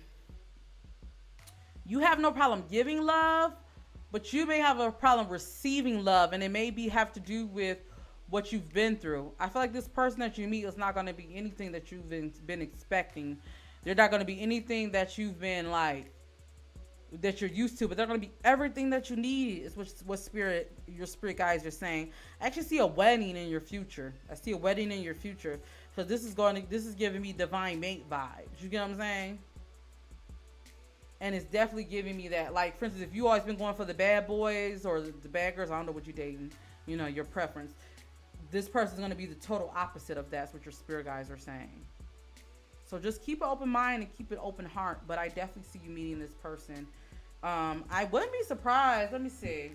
B: you have no problem giving love, but you may have a problem receiving love, and it may have to do with what you've been through. I feel like this person that you meet is not going to be anything that you've been expecting. They're not going to be anything that you've been like, that you're used to, but they're going to be everything that you need is what your spirit guides are saying. I actually see a wedding in your future. I see a wedding in your future because this is giving me divine mate vibes. You get what I'm saying? And it's definitely giving me that. Like, for instance, if you always been going for the bad boys or the bad girls, I don't know what you're dating, you know, your preference. This person's going to be the total opposite of that's what your spirit guides are saying. So just keep an open mind and keep an open heart. But I definitely see you meeting this person. I wouldn't be surprised. Let me see.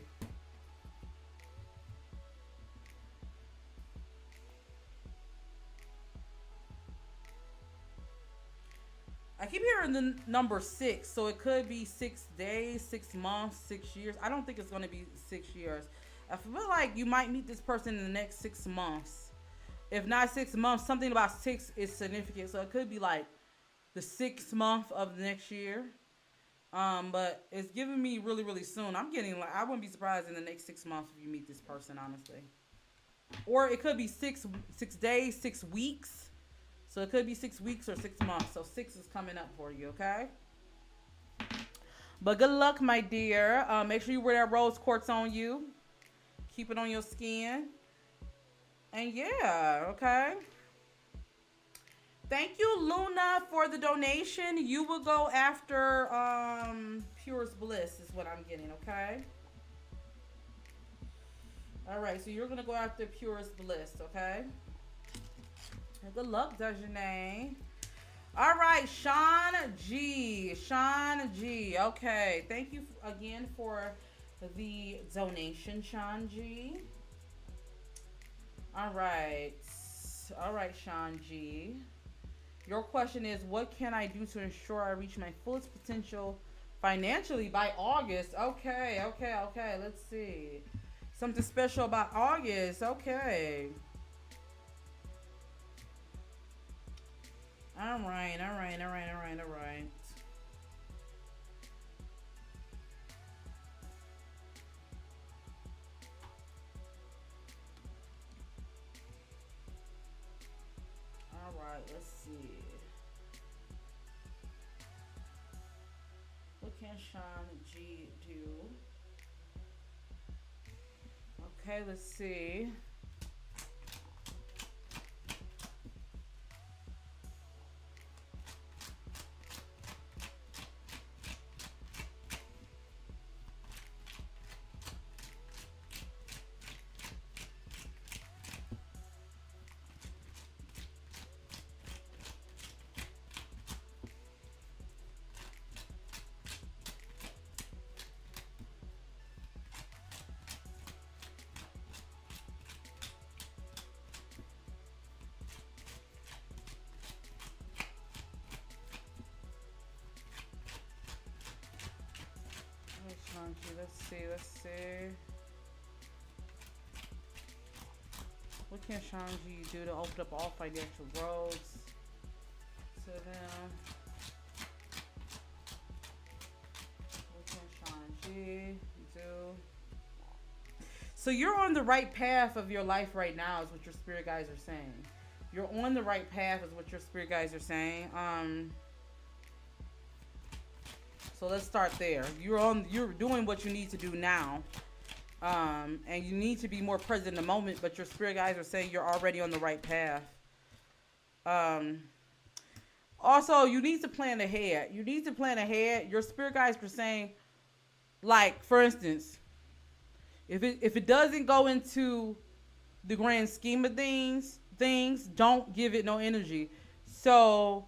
B: I keep hearing the number 6, so it could be 6 days, 6 months, 6 years. I don't think it's going to be 6 years. I feel like you might meet this person in the next 6 months. If not 6 months, something about 6 is significant. So it could be like the 6th month of the next year. But it's giving me really, really soon. I'm getting like, I wouldn't be surprised in the next 6 months if you meet this person, honestly. Or it could be 6 days, 6 weeks. So it could be 6 weeks or 6 months. So 6 is coming up for you, okay? But good luck, my dear. Make sure you wear that rose quartz on you. Keep it on your skin. And yeah, okay? Thank you, Luna, for the donation. You will go after Purest Bliss is what I'm getting, okay? All right, so you're going to go after Purest Bliss, okay? Good luck, Dejanae. All right, Sean G. Sean G. Okay, thank you again for the donation, Sean G. All right, Sean G. Your question is, what can I do to ensure I reach my fullest potential financially by August? Okay. Let's see. Something special about August. Okay. All right. All right, let's see. What can Sean G do? Okay, let's see. Let's see. What can Shanji do to open up all financial roads to them? What can Shanji do? So you're on the right path of your life right now, is what your spirit guides are saying. You're on the right path, is what your spirit guides are saying. So let's start there. You're doing what you need to do now. And you need to be more present in the moment, but your spirit guides are saying you're already on the right path. Also, you need to plan ahead. Your spirit guides are saying, like, for instance, if it doesn't go into the grand scheme of things, don't give it no energy. So,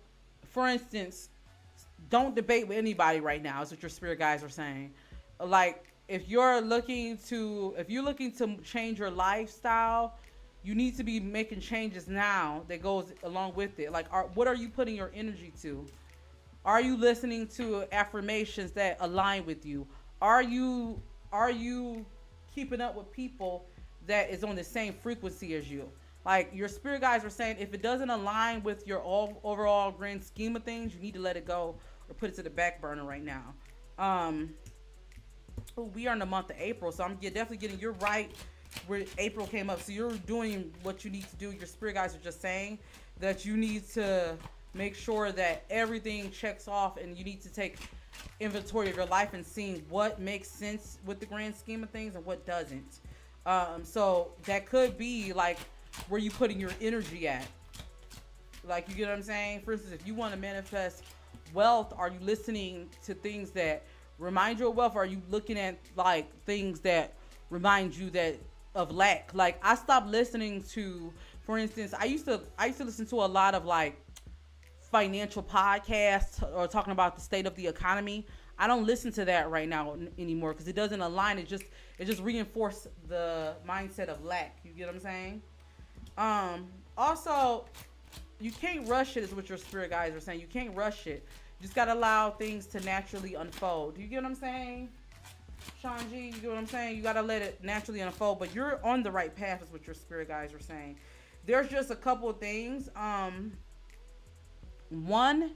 B: for instance, don't debate with anybody right now, is what your spirit guides are saying. Like, if you're looking to change your lifestyle, you need to be making changes now that goes along with it. Like, what are you putting your energy to? Are you listening to affirmations that align with you? Are you keeping up with people that is on the same frequency as you? Like, your spirit guides are saying, if it doesn't align with your overall grand scheme of things, you need to let it go or put it to the back burner right now. We are in the month of April, so I'm definitely getting, you're right where April came up. So you're doing what you need to do. Your spirit guides are just saying that you need to make sure that everything checks off, and you need to take inventory of your life and seeing what makes sense with the grand scheme of things and what doesn't. So that could be like where you putting your energy at. Like, you get what I'm saying? For instance, if you want to manifest wealth, are you listening to things that remind you of wealth? Or are you looking at like things that remind you that of lack? Like I stopped listening to, for instance, I used to listen to a lot of like financial podcasts or talking about the state of the economy. I don't listen to that right now anymore because it doesn't align. It just reinforces the mindset of lack. You get what I'm saying? Also, you can't rush it, is what your spirit guides are saying. You can't rush it. You just gotta allow things to naturally unfold. Do you get what I'm saying? Sean G, you get what I'm saying? You gotta let it naturally unfold, but you're on the right path, is what your spirit guides are saying. There's just a couple of things. One,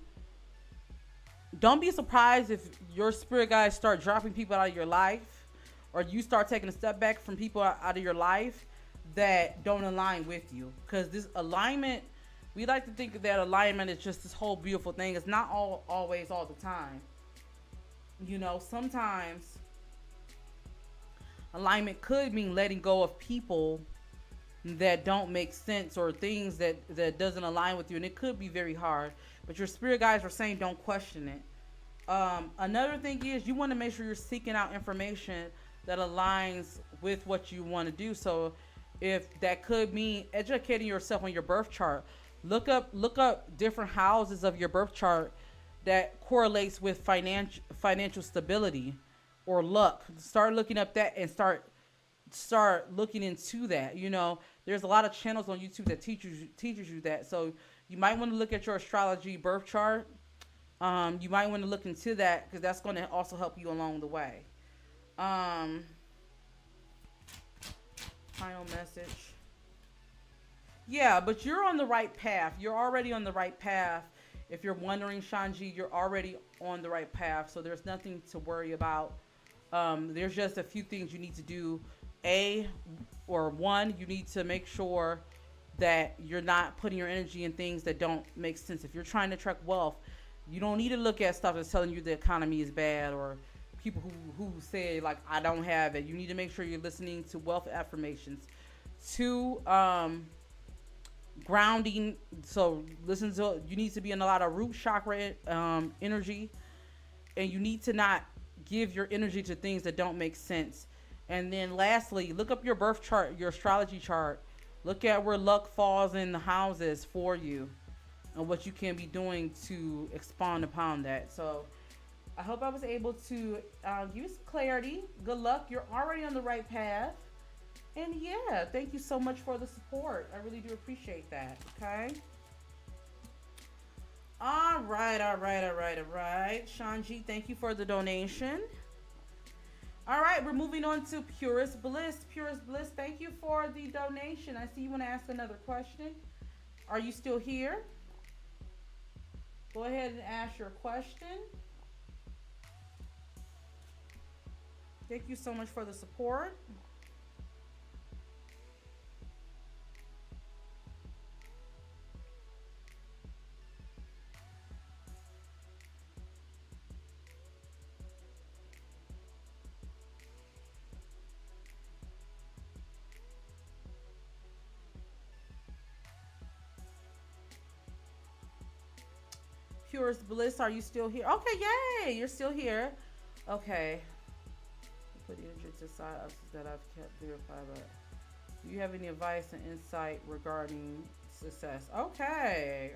B: don't be surprised if your spirit guides start dropping people out of your life, or you start taking a step back from people out of your life that don't align with you. Because this alignment, we like to think that alignment is just this whole beautiful thing. It's not always all the time. You know, sometimes alignment could mean letting go of people that don't make sense, or things that doesn't align with you, and it could be very hard. But your spirit guides are saying don't question it. Another thing is you want to make sure you're seeking out information that aligns with what you want to do. So if that could mean educating yourself on your birth chart, look up different houses of your birth chart that correlates with financial stability or luck. Start looking up that and start looking into that. You know, there's a lot of channels on YouTube that teaches you that. So you might want to look at your astrology birth chart. You might want to look into that because that's going to also help you along the way. Final message. Yeah, but you're on the right path. You're already on the right path. If you're wondering, Shanji, you're already on the right path. So there's nothing to worry about. There's just a few things you need to do. One, you need to make sure that you're not putting your energy in things that don't make sense. If you're trying to attract wealth, you don't need to look at stuff that's telling you the economy is bad, or people who say like I don't have it. You need to make sure you're listening to wealth affirmations. 2, grounding. So you need to be in a lot of root chakra energy, and you need to not give your energy to things that don't make sense. And then lastly, look up your birth chart, your astrology chart. Look at where luck falls in the houses for you and what you can be doing to expand upon that. So I hope I was able to give you some clarity. Good luck. You're already on the right path. And yeah, thank you so much for the support. I really do appreciate that. Okay. All right. Shanji, thank you for the donation. All right, we're moving on to Purest Bliss. Purest Bliss, thank you for the donation. I see you want to ask another question. Are you still here? Go ahead and ask your question. Thank you so much for the support. Purest Bliss, are you still here? Okay, yay, you're still here. Okay. Put energy to side that I've kept verified. But do you have any advice and insight regarding success? Okay.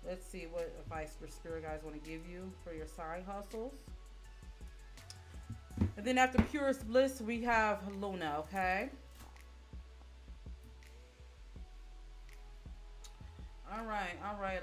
B: Let's see what advice your spirit guides want to give you for your side hustles. And then after Purest Bliss, we have Luna, okay? All right. Okay.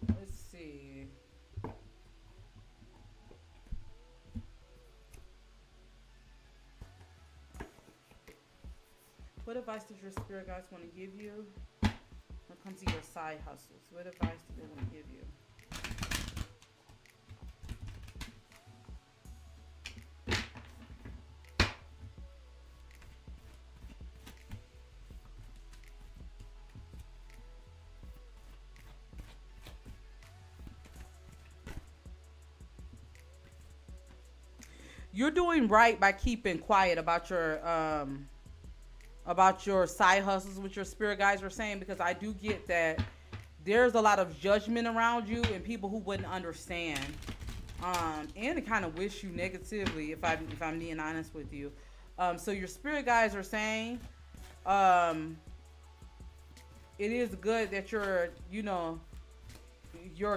B: Let's see. What advice does your spirit guides want to give you when it comes to your side hustles? What advice do they want to give you? you're doing right by keeping quiet about your side hustles, with your spirit guides were saying, because I do get that there's a lot of judgment around you and people who wouldn't understand, and to kind of wish you negatively, if I'm being honest with you. So your spirit guides are saying, it is good that you're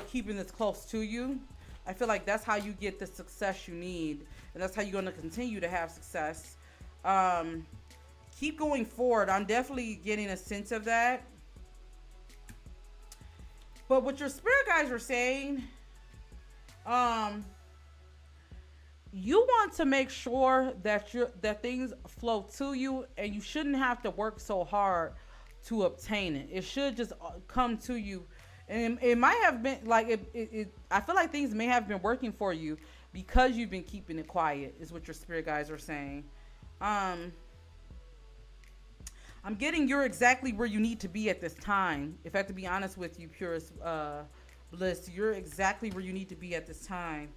B: keeping this close to you. I feel like that's how you get the success you need, and that's how you're going to continue to have success. Keep going forward. I'm definitely getting a sense of that. But what your spirit guides are saying, you want to make sure that things flow to you, and you shouldn't have to work so hard to obtain it. It should just come to you. And it might have been like I feel like things may have been working for you because you've been keeping it quiet, is what your spirit guides are saying. I'm getting you're exactly where you need to be at this time. If I have to be honest with you, purest bliss, you're exactly where you need to be at this time.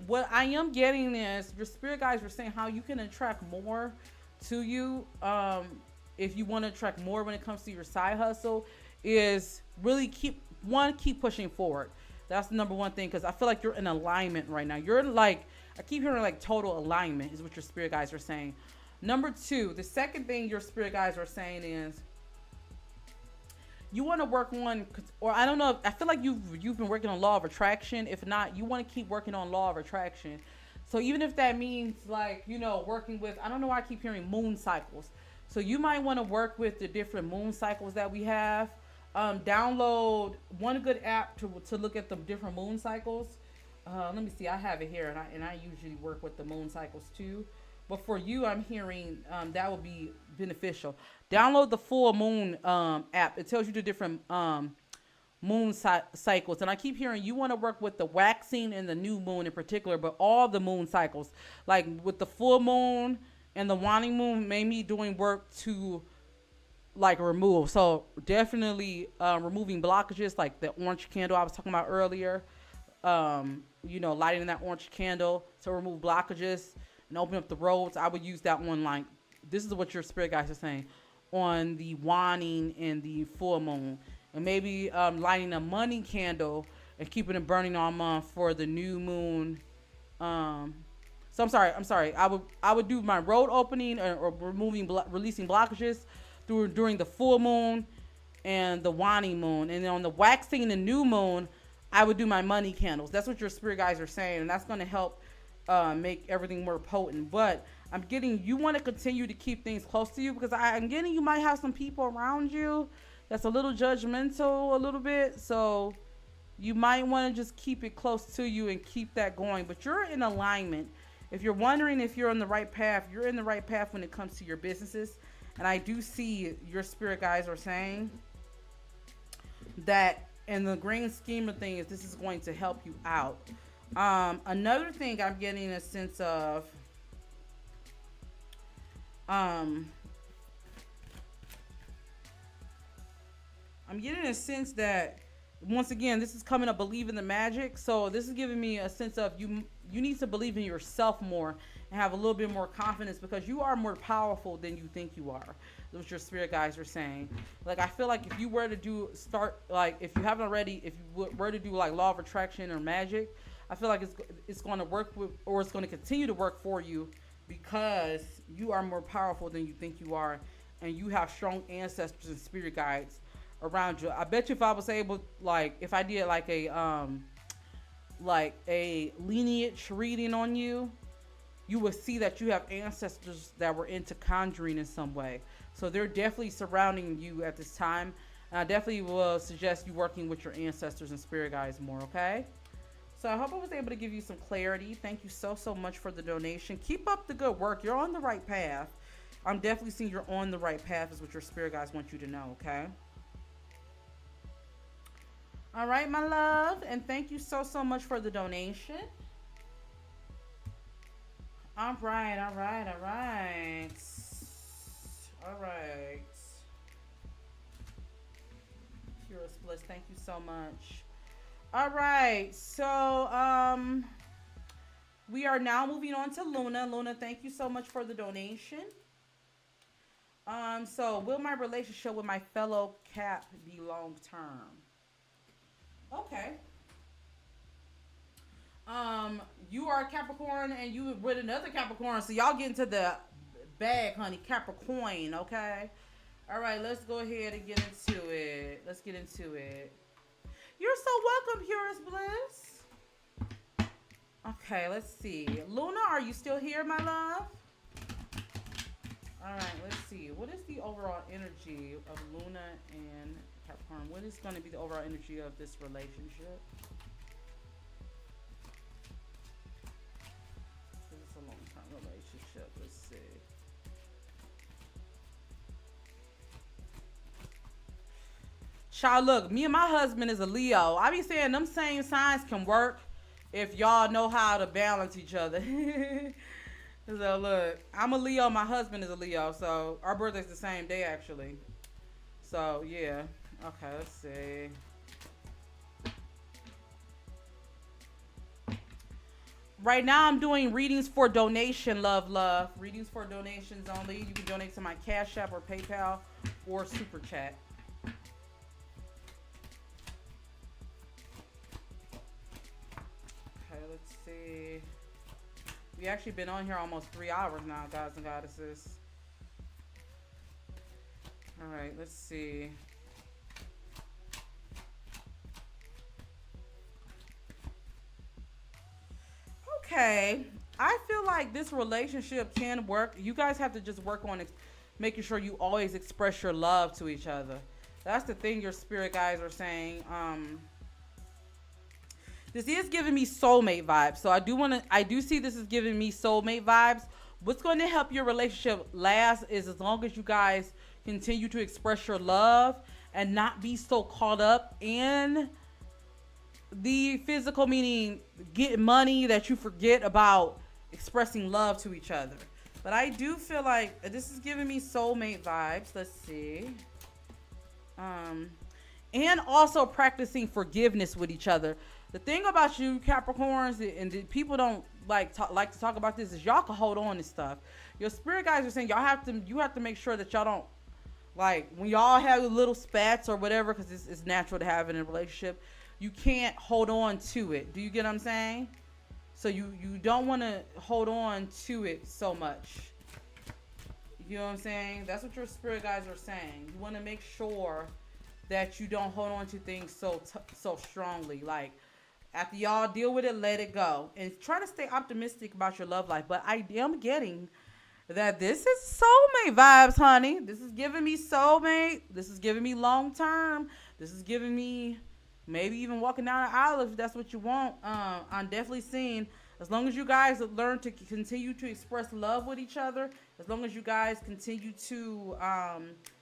B: What I am getting is your spirit guides were saying how you can attract more to you. If you want to attract more when it comes to your side hustle, is really keep pushing forward. That's the number one thing, because I feel like you're in alignment right now. You're like, I keep hearing like total alignment is what your spirit guides are saying. Number two, the second thing your spirit guides are saying is you want to work on, or I don't know, I feel like you've been working on law of attraction. If not, you want to keep working on law of attraction. So even if that means like, working with, I don't know why I keep hearing moon cycles. So you might want to work with the different moon cycles that we have. Download one good app to look at the different moon cycles. Let me see, I have it here, and I usually work with the moon cycles too. But for you, I'm hearing that would be beneficial. Download the full moon app. It tells you the different moon cycles. And I keep hearing you want to work with the waxing and the new moon in particular, but all the moon cycles. Like with the full moon and the waning moon, maybe doing work to like remove. So definitely removing blockages, like the orange candle I was talking about earlier. Lighting that orange candle to remove blockages and open up the roads. I would use that one. Like, this is what your spirit guides are saying on the waning and the full moon. And maybe lighting a money candle and keeping it burning all month for the new moon. So I'm sorry. I would do my road opening or releasing blockages during the full moon and the waning moon. And then on the waxing and the new moon, I would do my money candles. That's what your spirit guides are saying, and that's going to help make everything more potent. But I'm getting you want to continue to keep things close to you, because I'm getting you might have some people around you that's a little judgmental a little bit. So you might want to just keep it close to you and keep that going. But you're in alignment. If you're wondering if you're on the right path, you're in the right path when it comes to your businesses. And I do see your spirit guides are saying that in the grand scheme of things, this is going to help you out. Another thing I'm getting a sense of, I'm getting a sense that, once again, this is coming up, believe in the magic. So this is giving me a sense of you need to believe in yourself more and have a little bit more confidence, because you are more powerful than you think you are. That's what your spirit guides are saying. Like, I feel like if you were to if you haven't already, if you were to do like law of attraction or magic, I feel like it's going to work with, or it's going to continue to work for you, because you are more powerful than you think you are, and you have strong ancestors and spirit guides around you. I bet you if I was able, like, if I did like a lineage reading on you, you would see that you have ancestors that were into conjuring in some way. So they're definitely surrounding you at this time. And I definitely will suggest you working with your ancestors and spirit guides more, okay? So I hope I was able to give you some clarity. Thank you so much for the donation. Keep up the good work. You're on the right path. I'm definitely seeing you're on the right path is what your spirit guides want you to know, okay? All right, my love. And thank you so much for the donation. All right. Purest bliss, thank you so much. All right, so we we are now moving on to Luna. Luna, thank you so much for the donation. So will my relationship with my fellow Cap be long term? Okay. You are a Capricorn and you with another Capricorn, so y'all get into the bag, honey. Capricorn, okay? All right, let's go ahead and get into it. Let's get into it. You're so welcome, Purest Bliss. Okay, let's see. Luna, are you still here, my love? All right, let's see. What is the overall energy of Luna and Capricorn? What is going to be the overall energy of this relationship? This is a long-term relationship. Let's see. Child, look, me and my husband is a Leo. I be saying them same signs can work if y'all know how to balance each other. So look, I'm a Leo, my husband is a Leo, so our birthday's the same day actually. So yeah. Okay, let's see. Right now I'm doing readings for donation, love. Readings for donations only. You can donate to my Cash App or PayPal or Super Chat. Okay, let's see. We actually been on here almost 3 hours now, gods and goddesses. All right, let's see. Okay, I feel like this relationship can work. You guys have to just work on making sure you always express your love to each other. That's the thing your spirit guys are saying. This is giving me soulmate vibes. So I do see this is giving me soulmate vibes. What's going to help your relationship last is as long as you guys continue to express your love and not be so caught up in the physical, meaning getting money, that you forget about expressing love to each other. But I do feel like this is giving me soulmate vibes. Let's see. And also practicing forgiveness with each other. The thing about you Capricorns, and the people don't like to talk about this, is y'all can hold on to stuff. Your spirit guys are saying you have to make sure that y'all don't, like, when y'all have little spats or whatever, because it's natural to have it in a relationship, you can't hold on to it. Do you get what I'm saying? So you don't want to hold on to it so much. You know what I'm saying? That's what your spirit guys are saying. You want to make sure that you don't hold on to things so strongly. Like, after y'all deal with it, let it go. And try to stay optimistic about your love life. But I am getting that this is soulmate vibes, honey. This is giving me soulmate. This is giving me long term. This is giving me maybe even walking down the aisle if that's what you want. I'm definitely seeing, as long as you guys learn to continue to express love with each other, as long as you guys continue to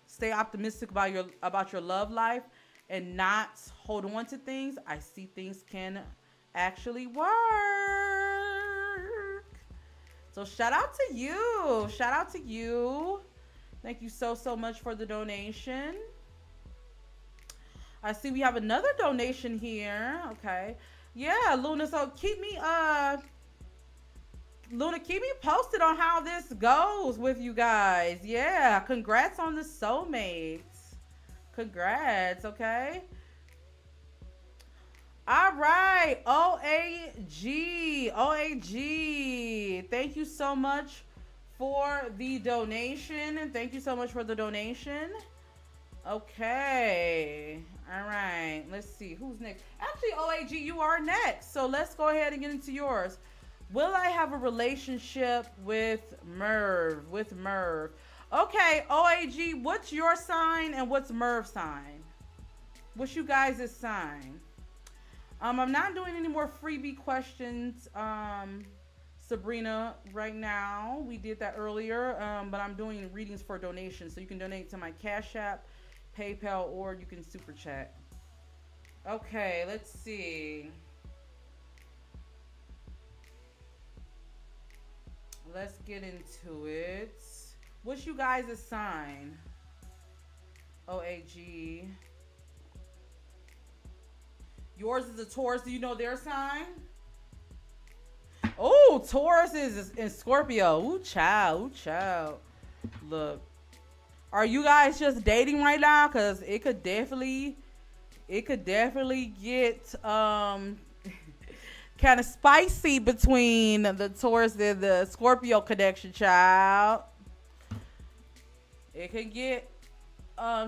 B: stay optimistic about your love life, and not hold on to things, I see things can actually work. So shout out to you. Shout out to you. Thank you so much for the donation. I see we have another donation here. Okay. Yeah, Luna. So keep me posted on how this goes with you guys. Yeah. Congrats on the soulmates. Congrats, okay? All right, OAG. Thank you so much for the donation. Thank you so much for the donation. Okay, all right, let's see, who's next? Actually, OAG, you are next. So let's go ahead and get into yours. Will I have a relationship with Merv? Okay, OAG, what's your sign and what's Merv's sign? What's you guys' sign? I'm not doing any more freebie questions, Sabrina, right now. We did that earlier, but I'm doing readings for donations. So you can donate to my Cash App, PayPal, or you can Super Chat. Okay, let's see. Let's get into it. What's you guys' sign? OAG. Yours is a Taurus. Do you know their sign? Oh, Taurus is in Scorpio. Ooh, child. Ooh, child. Look, are you guys just dating right now? Cause it could definitely get kind of spicy between the Taurus and the Scorpio connection, child. It can get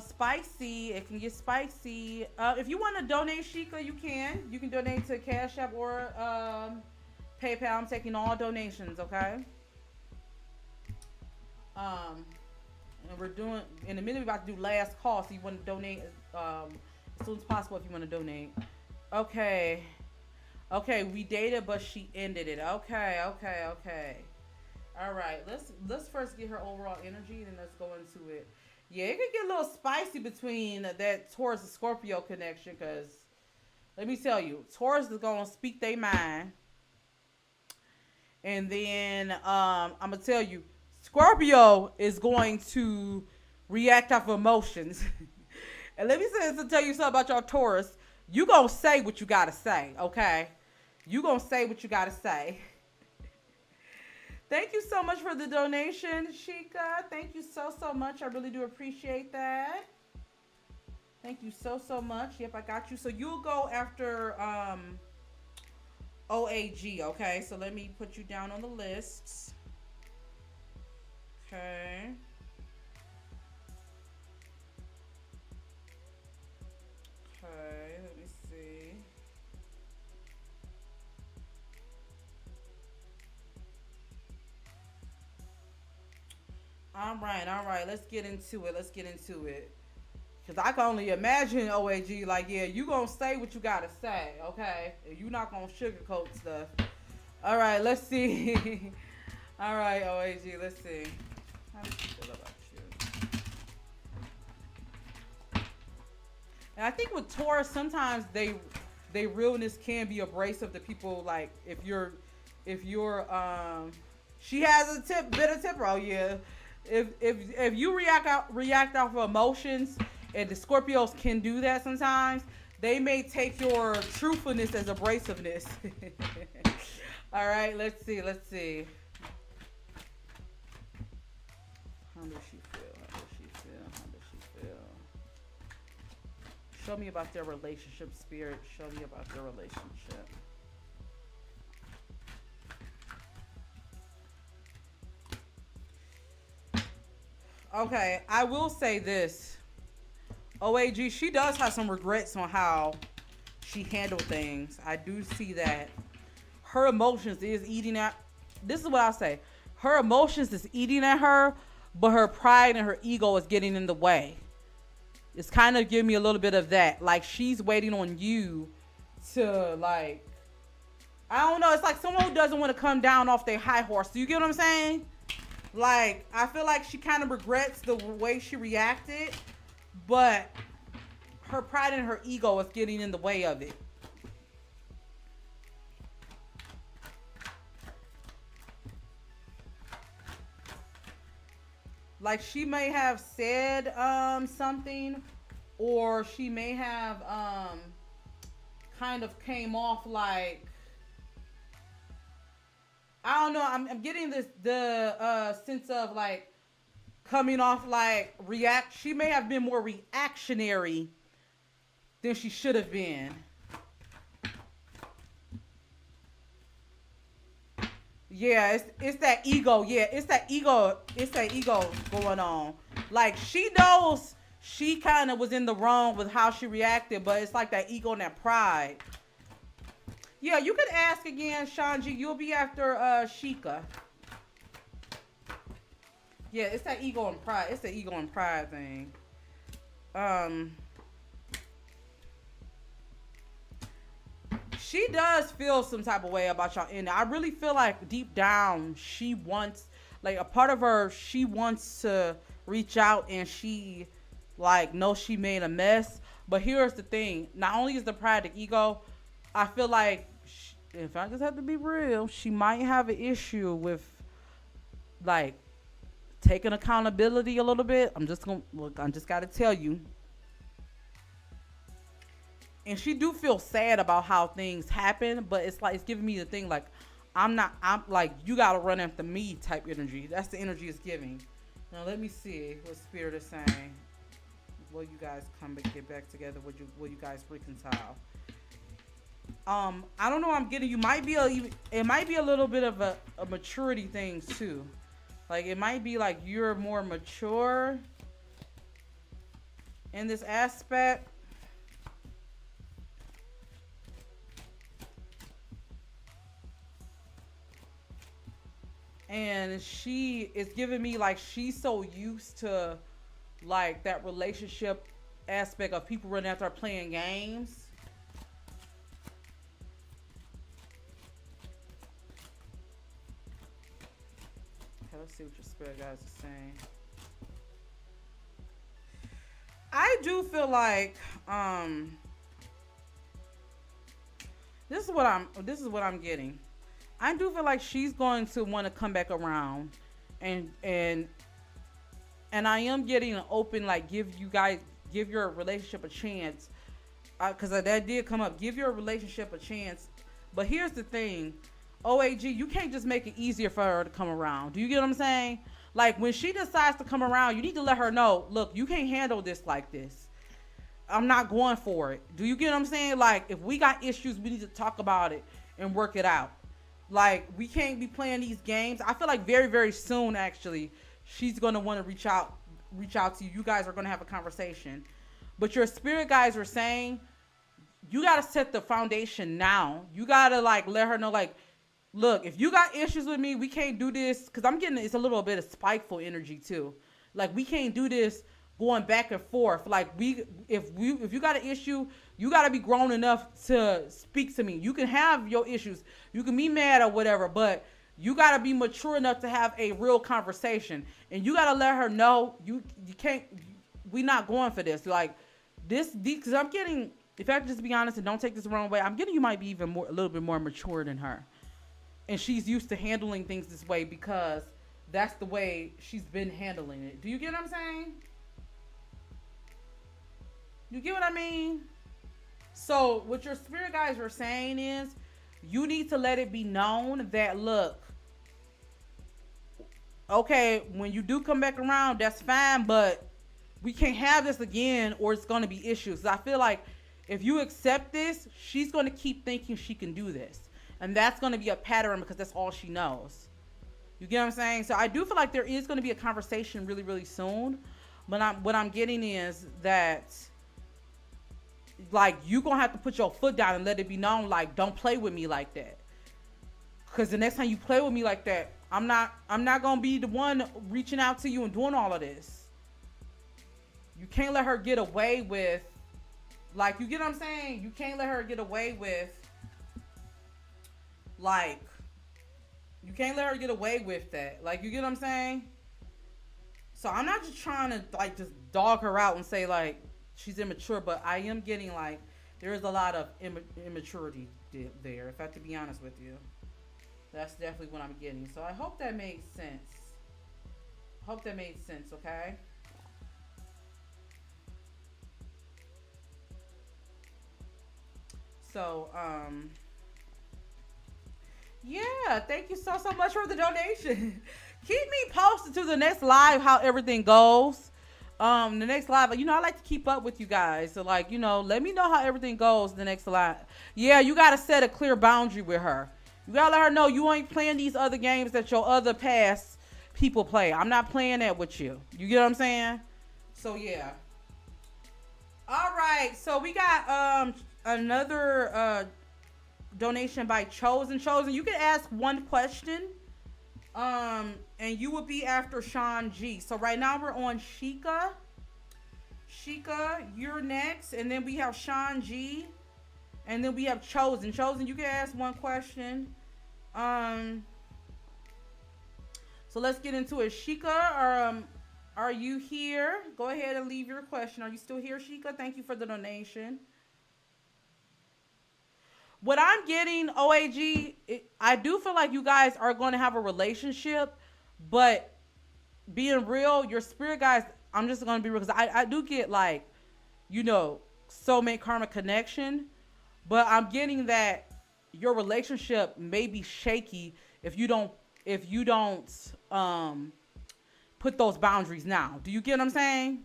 B: spicy. It can get spicy. If you want to donate, Sheikah, you can. You can donate to Cash App or PayPal. I'm taking all donations, okay? And we're doing, in a minute, we're about to do last call, so you want to donate as soon as possible if you want to donate. Okay. Okay, we dated, but she ended it. Okay. All right, let's first get her overall energy, then let's go into it. Yeah, it could get a little spicy between that Taurus and Scorpio connection, because let me tell you, Taurus is going to speak their mind. And then I'm going to tell you, Scorpio is going to react off emotions. And let me tell you something about your Taurus. You going to say what you got to say, okay? You going to say what you got to say. Thank you so much for the donation, Sheikah. Thank you so much. I really do appreciate that. Thank you so much. Yep, I got you. So you'll go after OAG, okay? So let me put you down on the list. Okay. Okay, let me see. All right. Let's get into it. Because I can only imagine OAG, like, yeah, you going to say what you got to say, okay? You're not going to sugarcoat stuff. All right, let's see. All right, OAG, let's see. How does she feel about you? And I think with Taurus, sometimes they realness can be abrasive to people. Like if you're she has a bit of temper. Oh yeah, if you react off of emotions, and the Scorpios can do that sometimes, they may take your truthfulness as abrasiveness. All right, let's see. How does she feel? Show me about their relationship, Spirit. Show me about their relationship. Okay, I will say this. OAG, she does have some regrets on how she handled things. I do see that. Her emotions is eating at... This is what I'll say. Her emotions is eating at her, but her pride and her ego is getting in the way. It's kind of giving me a little bit of that. Like, she's waiting on you to, like... I don't know. It's like someone who doesn't want to come down off their high horse. Do you get what I'm saying? Like, I feel like she kind of regrets the way she reacted, but her pride and her ego is getting in the way of it. Like, she may have said something, or she may have kind of came off like, I don't know. I'm getting the sense of like coming off like she may have been more reactionary than she should have been. Yeah, it's that ego. Yeah, it's that ego. It's that ego going on. Like, she knows she kind of was in the wrong with how she reacted, but it's like that ego and that pride. Yeah, you could ask again, Shanji. You'll be after Sheikah. Yeah, it's that ego and pride. It's the ego and pride thing. She does feel some type of way about y'all ending. I really feel like deep down she wants, like, a part of her, she wants to reach out, and she like knows she made a mess. But here's the thing: not only is the pride, the ego, I feel like if I just have to be real, she might have an issue with like taking accountability a little bit. I'm just gotta tell you. And she do feel sad about how things happen, but it's like, it's giving me the thing like, I'm like, you gotta run after me type energy. That's the energy it's giving. Now let me see what Spirit is saying. Will you guys come and get back together? Will you guys reconcile? I don't know. I'm getting, it might be a little bit of a maturity thing too. Like it might be like you're more mature in this aspect. And she is giving me like she's so used to like that relationship aspect of people running after her playing games. Okay, let's see what your spirit guys are saying. I do feel like this is what I'm getting. I do feel like she's going to want to come back around, and I am getting an open, like, give your relationship a chance, because that did come up. Give your relationship a chance, but here's the thing, OAG, you can't just make it easier for her to come around. Do you get what I'm saying? Like when she decides to come around, you need to let her know, look, you can't handle this like this. I'm not going for it. Do you get what I'm saying? Like if we got issues, we need to talk about it and work it out. Like, we can't be playing these games. I feel like very, very soon, actually, she's going to want to reach out to you. You guys are going to have a conversation. But your spirit guys are saying, you got to set the foundation now. You got to, like, let her know, like, look, if you got issues with me, we can't do this. Because I'm getting, it's a little bit of spiteful energy, too. Like, we can't do this going back and forth. Like, if you got an issue, you got to be grown enough to speak to me. You can have your issues. You can be mad or whatever, but you got to be mature enough to have a real conversation. And you got to let her know you can't, we not going for this. Like, because I'm getting, if I can just be honest and don't take this the wrong way, I'm getting you might be even more, a little bit more mature than her. And she's used to handling things this way because that's the way she's been handling it. Do you get what I'm saying? You get what I mean? So what your spirit guys are saying is you need to let it be known that, look, okay, when you do come back around, that's fine, but we can't have this again or it's going to be issues. I feel like if you accept this, she's going to keep thinking she can do this. And that's going to be a pattern because that's all she knows. You get what I'm saying? So I do feel like there is going to be a conversation really, really soon. But what I'm getting is that, like, you gonna have to put your foot down and let it be known, like, don't play with me like that. Because the next time you play with me like that, I'm not gonna be the one reaching out to you and doing all of this. You can't let her get away with, like, you get what I'm saying? You can't let her get away with, like, you can't let her get away with that. Like, you get what I'm saying? So I'm not just trying to, like, just dog her out and say, like, she's immature, but I am getting, like, there is a lot of immaturity there, if I have to be honest with you. That's definitely what I'm getting. So I hope that made sense. Hope that made sense, okay? So, yeah, thank you so much for the donation. Keep me posted to the next live how everything goes. The next live, you know, I like to keep up with you guys. So, like, you know, let me know how everything goes the next live. Yeah, you got to set a clear boundary with her. You got to let her know you ain't playing these other games that your other past people play. I'm not playing that with you. You get what I'm saying? So, yeah. All right. So, we got another donation by Chosen. You can ask one question. And you will be after Sean G. So right now we're on Sheikah. Sheikah, you're next. And then we have Sean G. And then we have Chosen. Chosen, you can ask one question. So let's get into it. Sheikah, are you here? Go ahead and leave your question. Are you still here, Sheikah? Thank you for the donation. What I'm getting, OAG, I do feel like you guys are going to have a relationship, but being real, your spirit guys, I'm just going to be real, because I do get, like, you know, soulmate karma connection, but I'm getting that your relationship may be shaky if you don't put those boundaries now. Do you get what I'm saying?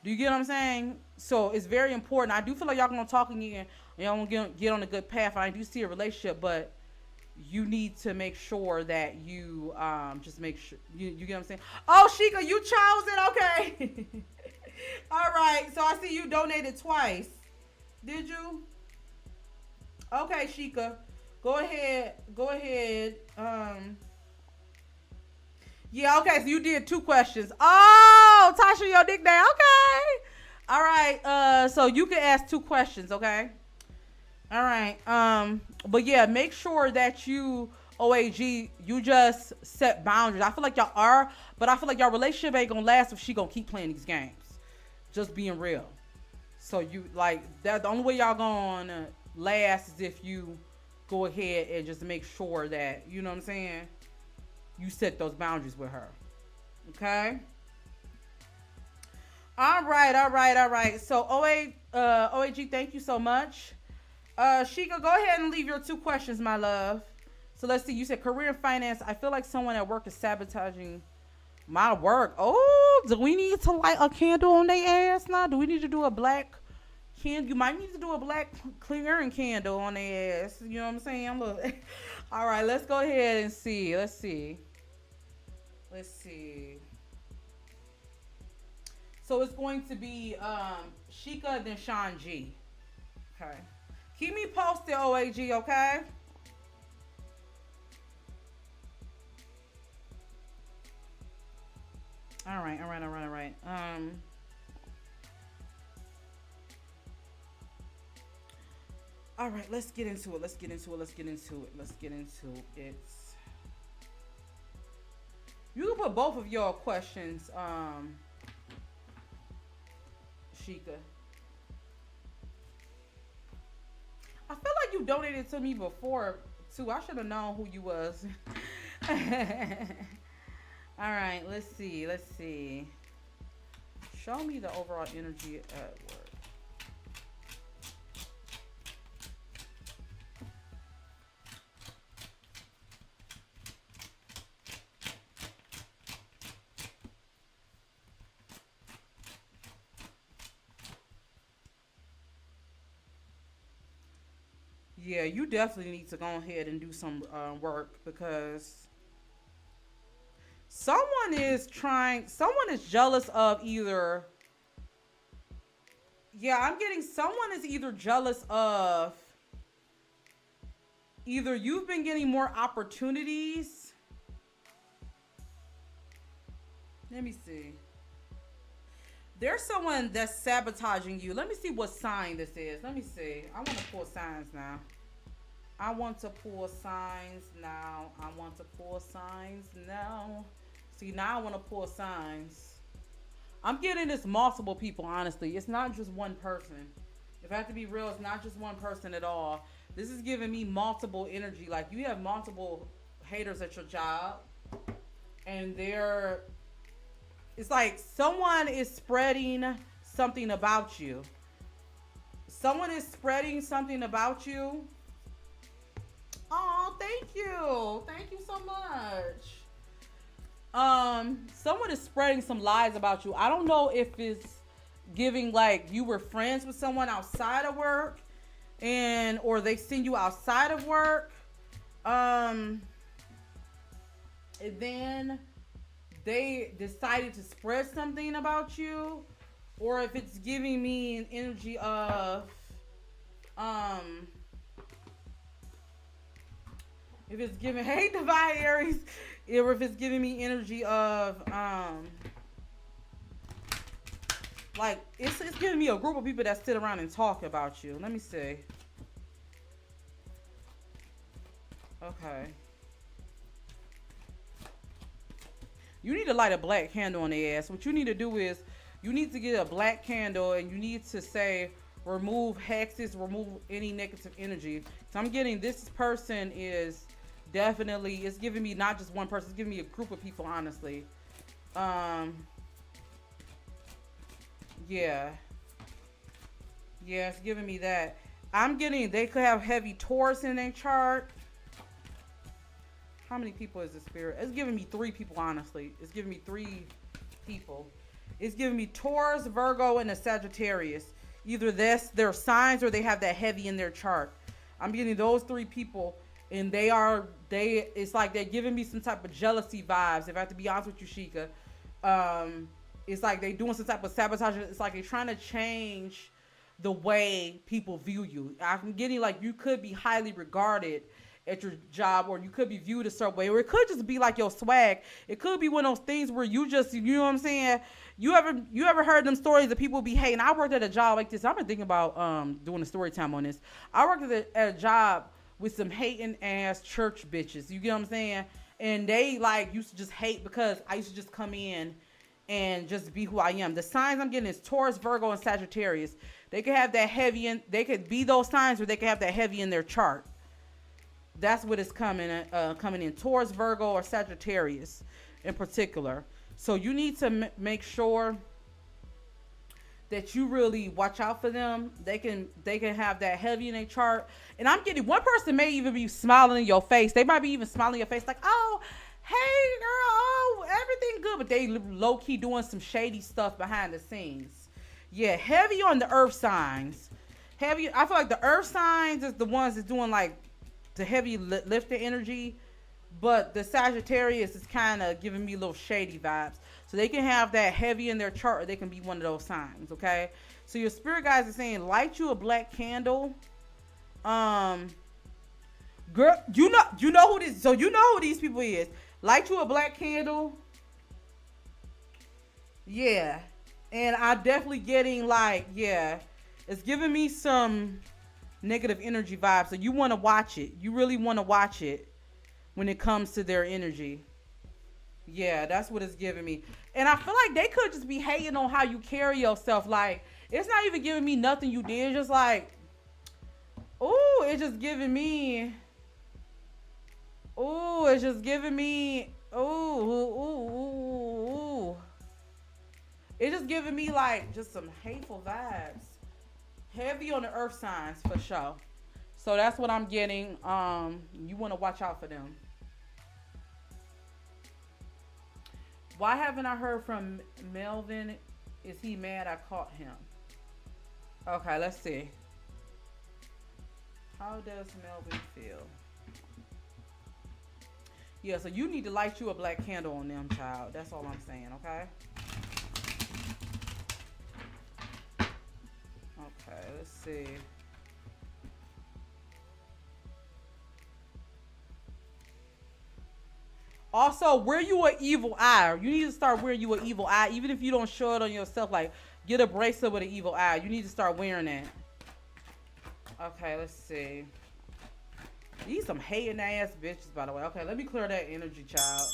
B: Do you get what I'm saying? So it's very important. I do feel like y'all gonna talk again. Y'all gonna get on a good path. I do see a relationship, but you need to make sure that you just make sure you get what I'm saying. Oh, Sheikah, you chose it. Okay. All right. So I see you donated twice. Did you? Okay, Sheikah. Go ahead. Yeah, okay, so you did 2 questions. Oh, Tasha, your nickname. Okay. All right. So you can ask 2 questions, okay? All right. But yeah, make sure that you OAG, you just set boundaries. I feel like y'all are, but I feel like y'all relationship ain't gonna last if she gonna keep playing these games. Just being real. So you like that the only way y'all gonna last is if you go ahead and just make sure that, you know what I'm saying, you set those boundaries with her. Okay? All right. So OAG, thank you so much. Sheikah, go ahead and leave your 2 questions, my love. So let's see. You said career and finance. I feel like someone at work is sabotaging my work. Oh, do we need to light a candle on their ass now? Do we need to do a black candle? You might need to do a black clearing candle on their ass. You know what I'm saying? Look. All right, let's go ahead and see. Let's see. So it's going to be Sheikah, then Sean G. Okay. Keep me posted, OAG, okay? All right. All right, let's get into it. You can put both of your questions, Sheikah. I feel like you donated to me before, too. I should have known who you was. All right, let's see. Show me the overall energy at work. Yeah, you definitely need to go ahead and do some work because someone is jealous of either. Yeah, I'm getting someone is either jealous of either you've been getting more opportunities. Let me see. There's someone that's sabotaging you. Let me see what sign this is. Let me see. I want to pull signs now. See, now I want to pull signs. I'm getting this multiple people, honestly. It's not just one person. If I have to be real, it's not just one person at all. This is giving me multiple energy. Like, you have multiple haters at your job. And it's like someone is spreading something about you. Oh, thank you. Thank you so much. Someone is spreading some lies about you. I don't know if it's giving like you were friends with someone outside of work or they seen you outside of work. And then they decided to spread something about you, or if it's giving me an energy of if it's giving hey Divine Aries, or if it's giving me energy of like it's giving me a group of people that sit around and talk about you. Let me see. Okay. You need to light a black candle on their ass. What you need to do is you need to get a black candle and you need to say remove hexes, remove any negative energy. So I'm getting this person is definitely, it's giving me not just one person, it's giving me a group of people, honestly. Yeah, it's giving me that. I'm getting, they could have heavy Taurus in their chart. How many people is the spirit? It's giving me 3 people, honestly. It's giving me 3 people. It's giving me Taurus, Virgo, and a Sagittarius. Either this, their signs, or they have that heavy in their chart. I'm getting those 3 people, and it's like they're giving me some type of jealousy vibes. If I have to be honest with you, Sheikah. It's like they doing some type of sabotage. It's like they're trying to change the way people view you. I'm getting like you could be highly regarded at your job, or you could be viewed a certain way, or it could just be like your swag. It could be one of those things where you just, you know what I'm saying? You ever heard them stories of people be hating? I worked at a job like this. I've been thinking about doing a story time on this. I worked at a job with some hating ass church bitches. You get what I'm saying? And they like used to just hate because I used to just come in and just be who I am. The signs I'm getting is Taurus, Virgo, and Sagittarius. They could have that heavy in, they could be those signs, or they could have that heavy in their chart. That's what is coming in Taurus, Virgo, or Sagittarius in particular. So you need to make sure that you really watch out for them. They can have that heavy in their chart. And I'm getting, one person may even be smiling in your face. They might be even smiling in your face like, oh, hey girl, oh, everything good. But they low key doing some shady stuff behind the scenes. Yeah, heavy on the earth signs. Heavy, I feel like the earth signs is the ones that's doing like the heavy lifting energy, but the Sagittarius is kind of giving me little shady vibes. So they can have that heavy in their chart, or they can be one of those signs, okay? So your spirit guides are saying, light you a black candle. Girl, you know who this, so you know who these people is. Light you a black candle. Yeah. And I'm definitely getting like, yeah, it's giving me some negative energy vibes. So you want to watch it. You really want to watch it when it comes to their energy. Yeah, that's what it's giving me. And I feel like they could just be hating on how you carry yourself. Like, it's not even giving me nothing you did. It's just like, ooh, it's just giving me, ooh, it's just giving me, ooh. It's just giving me like just some hateful vibes. Heavy on the earth signs for sure. So that's what I'm getting. You want to watch out for them. Why haven't I heard from Melvin? Is he mad I caught him? Okay, let's see. How does Melvin feel? Yeah, so you need to light you a black candle on them, child. That's all I'm saying, okay? Okay, let's see. Also, wear you an evil eye. You need to start wearing you an evil eye, even if you don't show it on yourself. Like, get a bracelet with an evil eye. You need to start wearing that. Okay, let's see. These some hating ass bitches, by the way. Okay, let me clear that energy, child.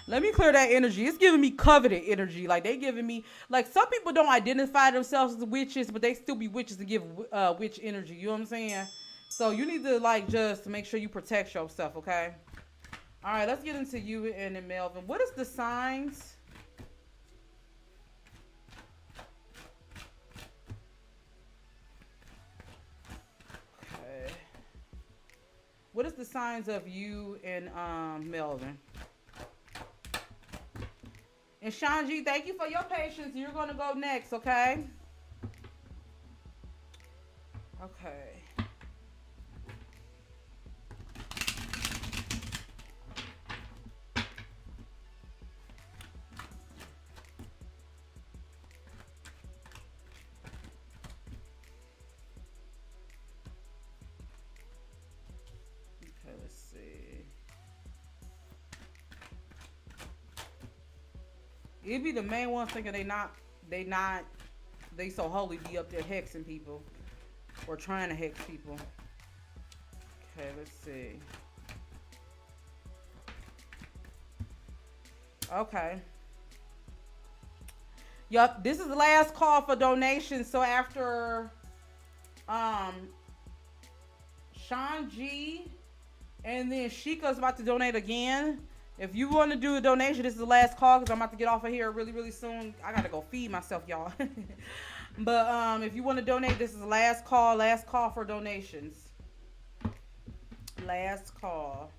B: Let me clear that energy. It's giving me coveted energy. Like, they giving me, like, some people don't identify themselves as witches, but they still be witches and give witch energy. You know what I'm saying? So you need to, like, just make sure you protect yourself, okay? All right, let's get into you and then Melvin. What is the signs? Okay. What is the signs of you and Melvin? And Shanji, thank you for your patience. You're going to go next, okay? Okay. Let's see. It be the main ones thinking they so holy, be up there hexing people or trying to hex people. Okay, let's see. Okay. Yup, this is the last call for donations. So after Sean G and then Sheikah's about to donate again. If you want to do a donation, this is the last call because I'm about to get off of here really, really soon. I got to go feed myself, y'all. But if you want to donate, this is the last call. Last call for donations. Last call.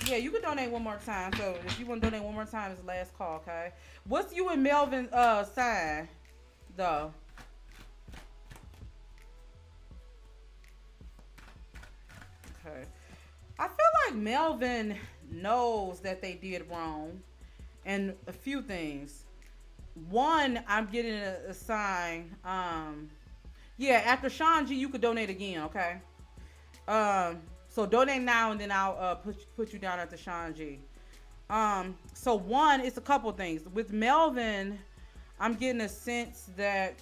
B: Yeah, you can donate one more time. So if you want to donate one more time, it's the last call, okay? What's you and Melvin sign, though? Okay. I feel like Melvin knows that they did wrong. And a few things. One, I'm getting a sign. Yeah, after Sean G, you could donate again, okay? So donate now, and then I'll put you down after Sean G. So one, it's a couple things. With Melvin, I'm getting a sense that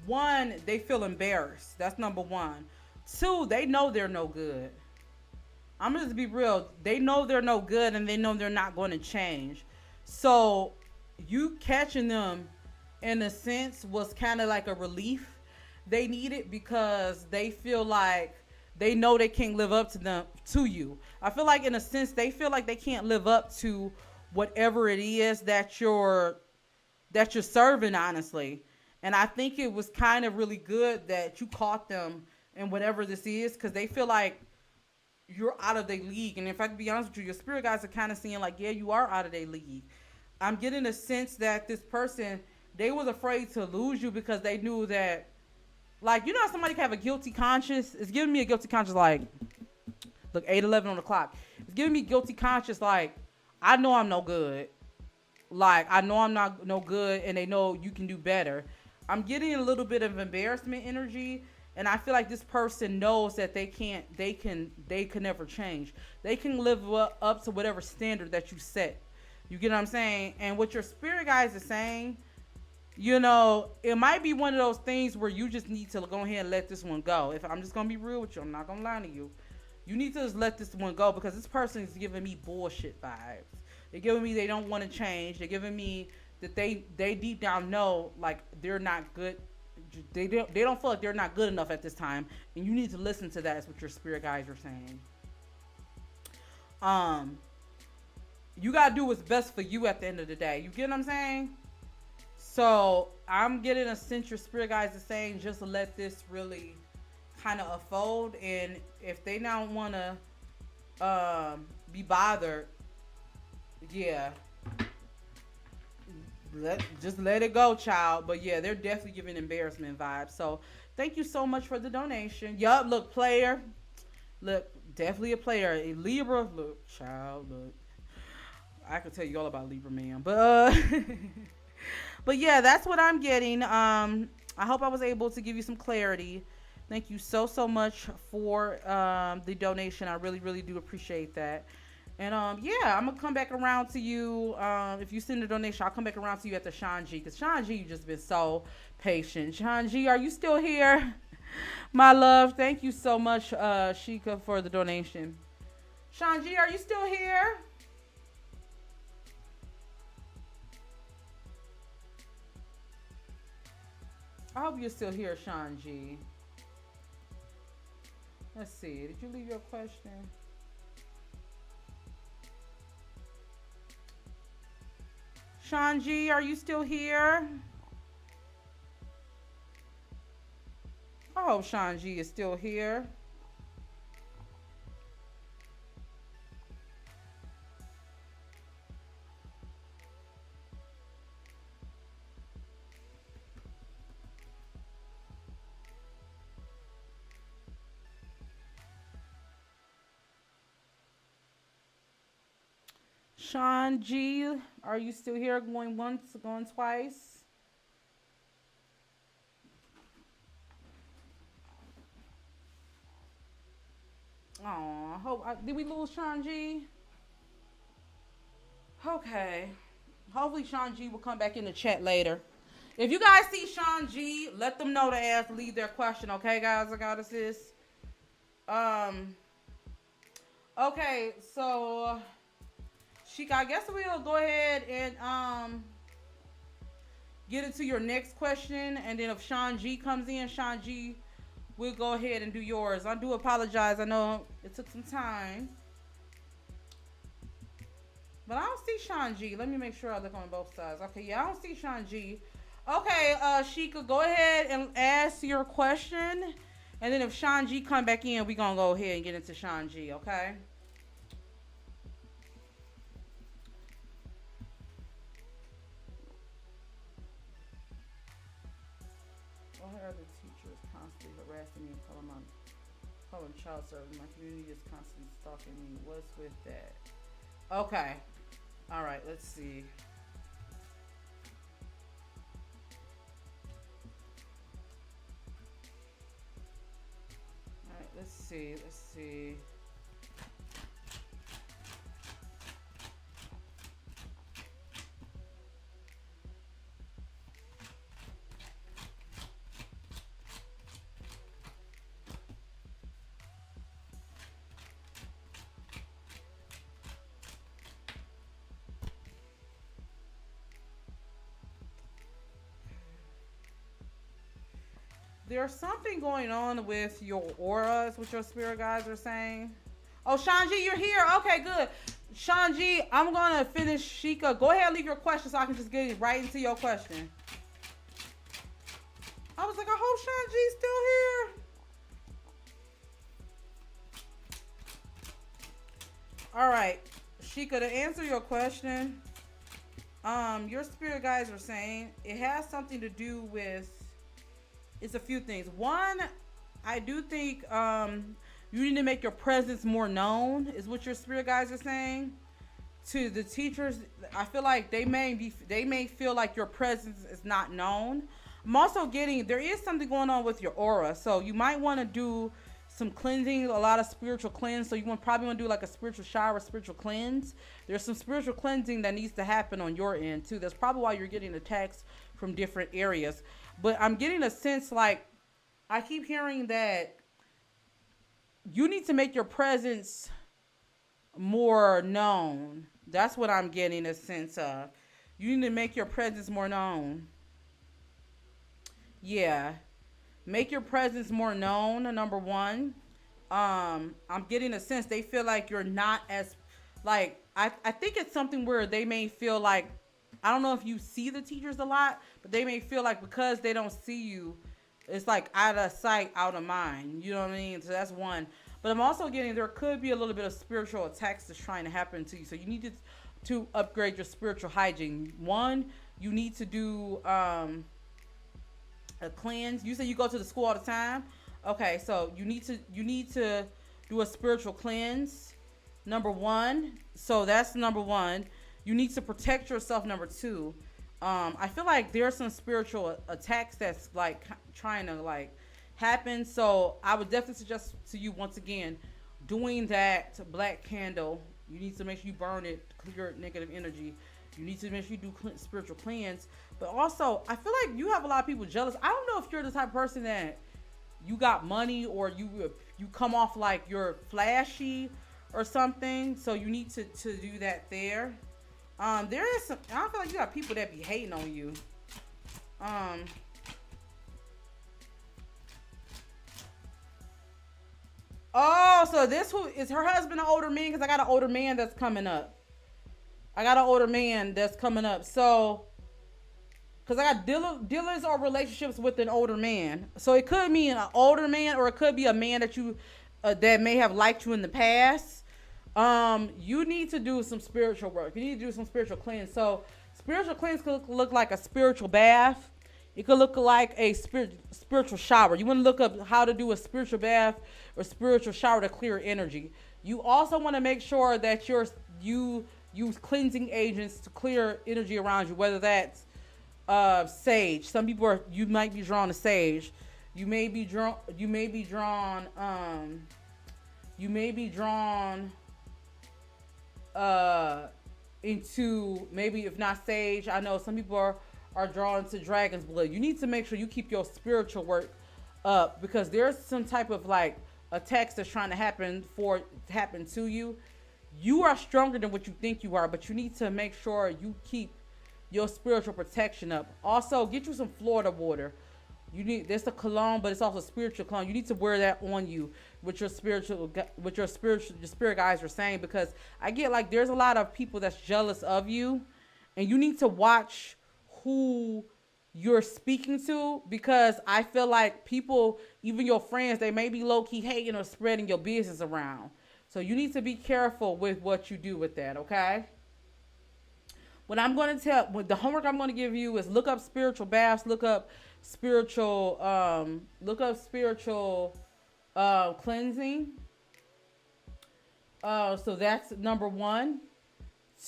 B: one, they feel embarrassed. That's number one. Two, they know they're no good. I'm gonna just be real. They know they're no good, and they know they're not going to change. So you catching them, in a sense, was kind of like a relief they needed, because they feel like they know they can't live up to you. I feel like, in a sense, they feel like they can't live up to whatever it is that you're serving, honestly. And I think it was kind of really good that you caught them in whatever this is, because they feel like you're out of their league. And if I can be honest with you, your spirit guys are kind of seeing like, yeah, you are out of their league. I'm getting a sense that this person, they was afraid to lose you, because they knew that, like, you know how somebody can have a guilty conscience? It's giving me a guilty conscience, like, look, 8:11 on the clock. It's giving me guilty conscience, like, I know I'm no good. Like, I know I'm not no good, and they know you can do better. I'm getting a little bit of embarrassment energy, and I feel like this person knows that they can never change. They can live up to whatever standard that you set. You get what I'm saying? And what your spirit guys are saying, you know, it might be one of those things where you just need to go ahead and let this one go. If I'm just going to be real with you, I'm not going to lie to you. You need to just let this one go, because this person is giving me bullshit vibes. They're giving me they don't want to change. They're giving me that they deep down know, like, they're not good. They don't feel like they're not good enough at this time. And you need to listen to that. Is what your spirit guys are saying. You got to do what's best for you at the end of the day. You get what I'm saying? So I'm getting a sense your spirit guys are saying just to let this really kind of unfold. And if they don't want to be bothered, yeah, just let it go, child. But yeah, they're definitely giving embarrassment vibes. So thank you so much for the donation. Yup, look, player. Look, definitely a player. A Libra, look, child, look. I could tell you all about Libra, man. But but yeah, that's what I'm getting. I hope I was able to give you some clarity. Thank you so much for the donation. I really, really do appreciate that. And yeah, I'm gonna come back around to you. If you send a donation, I'll come back around to you at the Sean G, because Sean G, you've just been so patient. Sean G, are you still here? My love, thank you so much, Sheikah, for the donation. Sean G, are you still here? I hope you're still here, Sean G. Let's see. Did you leave your question? Sean G, are you still here? I hope Sean G is still here. Sean G, are you still here? Going once, going twice? Oh, did we lose Sean G? Okay. Hopefully Sean G will come back in the chat later. If you guys see Sean G, let them know to leave their question, okay, guys? I got sis. Okay, so Sheikah, I guess we'll go ahead and get into your next question, and then if Sean G comes in, Sean G we'll go ahead and do yours. I do apologize. I know it took some time. But I don't see Sean G. Let me make sure I look on both sides. Okay, yeah, I don't see Sean G. Okay, Sheikah, go ahead and ask your question. And then if Sean G come back in, we're going to go ahead and get into Sean G, okay? Why are the teachers constantly harassing me and calling child service? My community is constantly stalking me. What's with that? Okay. All right, let's see. All right, let's see. There's something going on with your aura, is what your spirit guides are saying. Oh, Sean G, you're here. Okay, good. Sean G, I'm going to finish Sheikah. Go ahead and leave your question so I can just get right into your question. I was like, I hope Sean G's still here. All right, Sheikah, to answer your question, your spirit guides are saying it has something to do with, it's a few things. One, I do think you need to make your presence more known, is what your spirit guides are saying. To the teachers, I feel like they may feel like your presence is not known. I'm also getting, there is something going on with your aura. So you might want to do some cleansing, a lot of spiritual cleanse. So you probably want to do like a spiritual shower, spiritual cleanse. There's some spiritual cleansing that needs to happen on your end too. That's probably why you're getting attacks from different areas. But I'm getting a sense, like, I keep hearing that you need to make your presence more known. That's what I'm getting a sense of. You need to make your presence more known. Yeah. Make your presence more known, number one. I'm getting a sense they feel like you're not as, like, I think it's something where they may feel like, I don't know if you see the teachers a lot, but they may feel like because they don't see you, it's like out of sight, out of mind. You know what I mean? So that's one. But I'm also getting there could be a little bit of spiritual attacks that's trying to happen to you. So you need to upgrade your spiritual hygiene. One, you need to do a cleanse. You say you go to the school all the time. Okay, so you need to do a spiritual cleanse. Number one. So that's number one. You need to protect yourself, number two. I feel like there's some spiritual attacks that's like trying to like happen. So I would definitely suggest to you once again, doing that black candle. You need to make sure you burn it, clear negative energy. You need to make sure you do spiritual cleanse. But also, I feel like you have a lot of people jealous. I don't know if you're the type of person that you got money or you come off like you're flashy or something. So you need to do that there. There is some, I don't feel like you got people that be hating on you. Oh, so this who is her husband an older man? Because I got an older man that's coming up. So, because I got dealers or relationships with an older man. So it could mean an older man, or it could be a man that you that may have liked you in the past. You need to do some spiritual work. You need to do some spiritual cleanse. So spiritual cleanse could look like a spiritual bath. It could look like a spiritual shower. You want to look up how to do a spiritual bath or spiritual shower to clear energy. You also want to make sure that you use cleansing agents to clear energy around you, whether that's sage. Some people you might be drawn to sage. You may be drawn into, maybe if not sage, I know some people are drawn to dragon's blood. You need to make sure you keep your spiritual work up, because there's some type of like attacks that's trying to happen to you. You are stronger than what you think you are, but you need to make sure you keep your spiritual protection up. Also, get you some Florida water. You need this a cologne, but it's also spiritual cologne. You need to wear that on you with your spirit guys are saying, because I get like there's a lot of people that's jealous of you, and you need to watch who you're speaking to, because I feel like people, even your friends, they may be low key hating or spreading your business around. So you need to be careful with what you do with that, okay? What I'm going to tell, what the homework I'm going to give you is look up spiritual baths, look up spiritual cleansing. So that's number 1.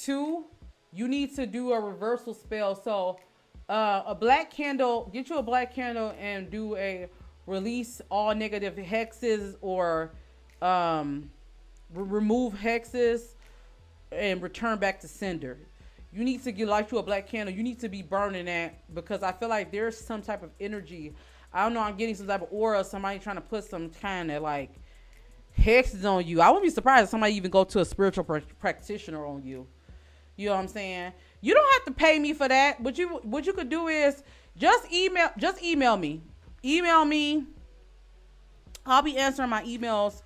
B: 2, you need to do a reversal spell. So a black candle, get you a black candle and do a release all negative hexes, or remove hexes and return back to sender. You need to get like you a black candle. You need to be burning that, because I feel like there's some type of energy. I don't know. I'm getting some type of aura. Somebody trying to put some kind of like hexes on you. I wouldn't be surprised if somebody even go to a spiritual practitioner on you. You know what I'm saying? You don't have to pay me for that. What you could do is just email me. Email me. I'll be answering my emails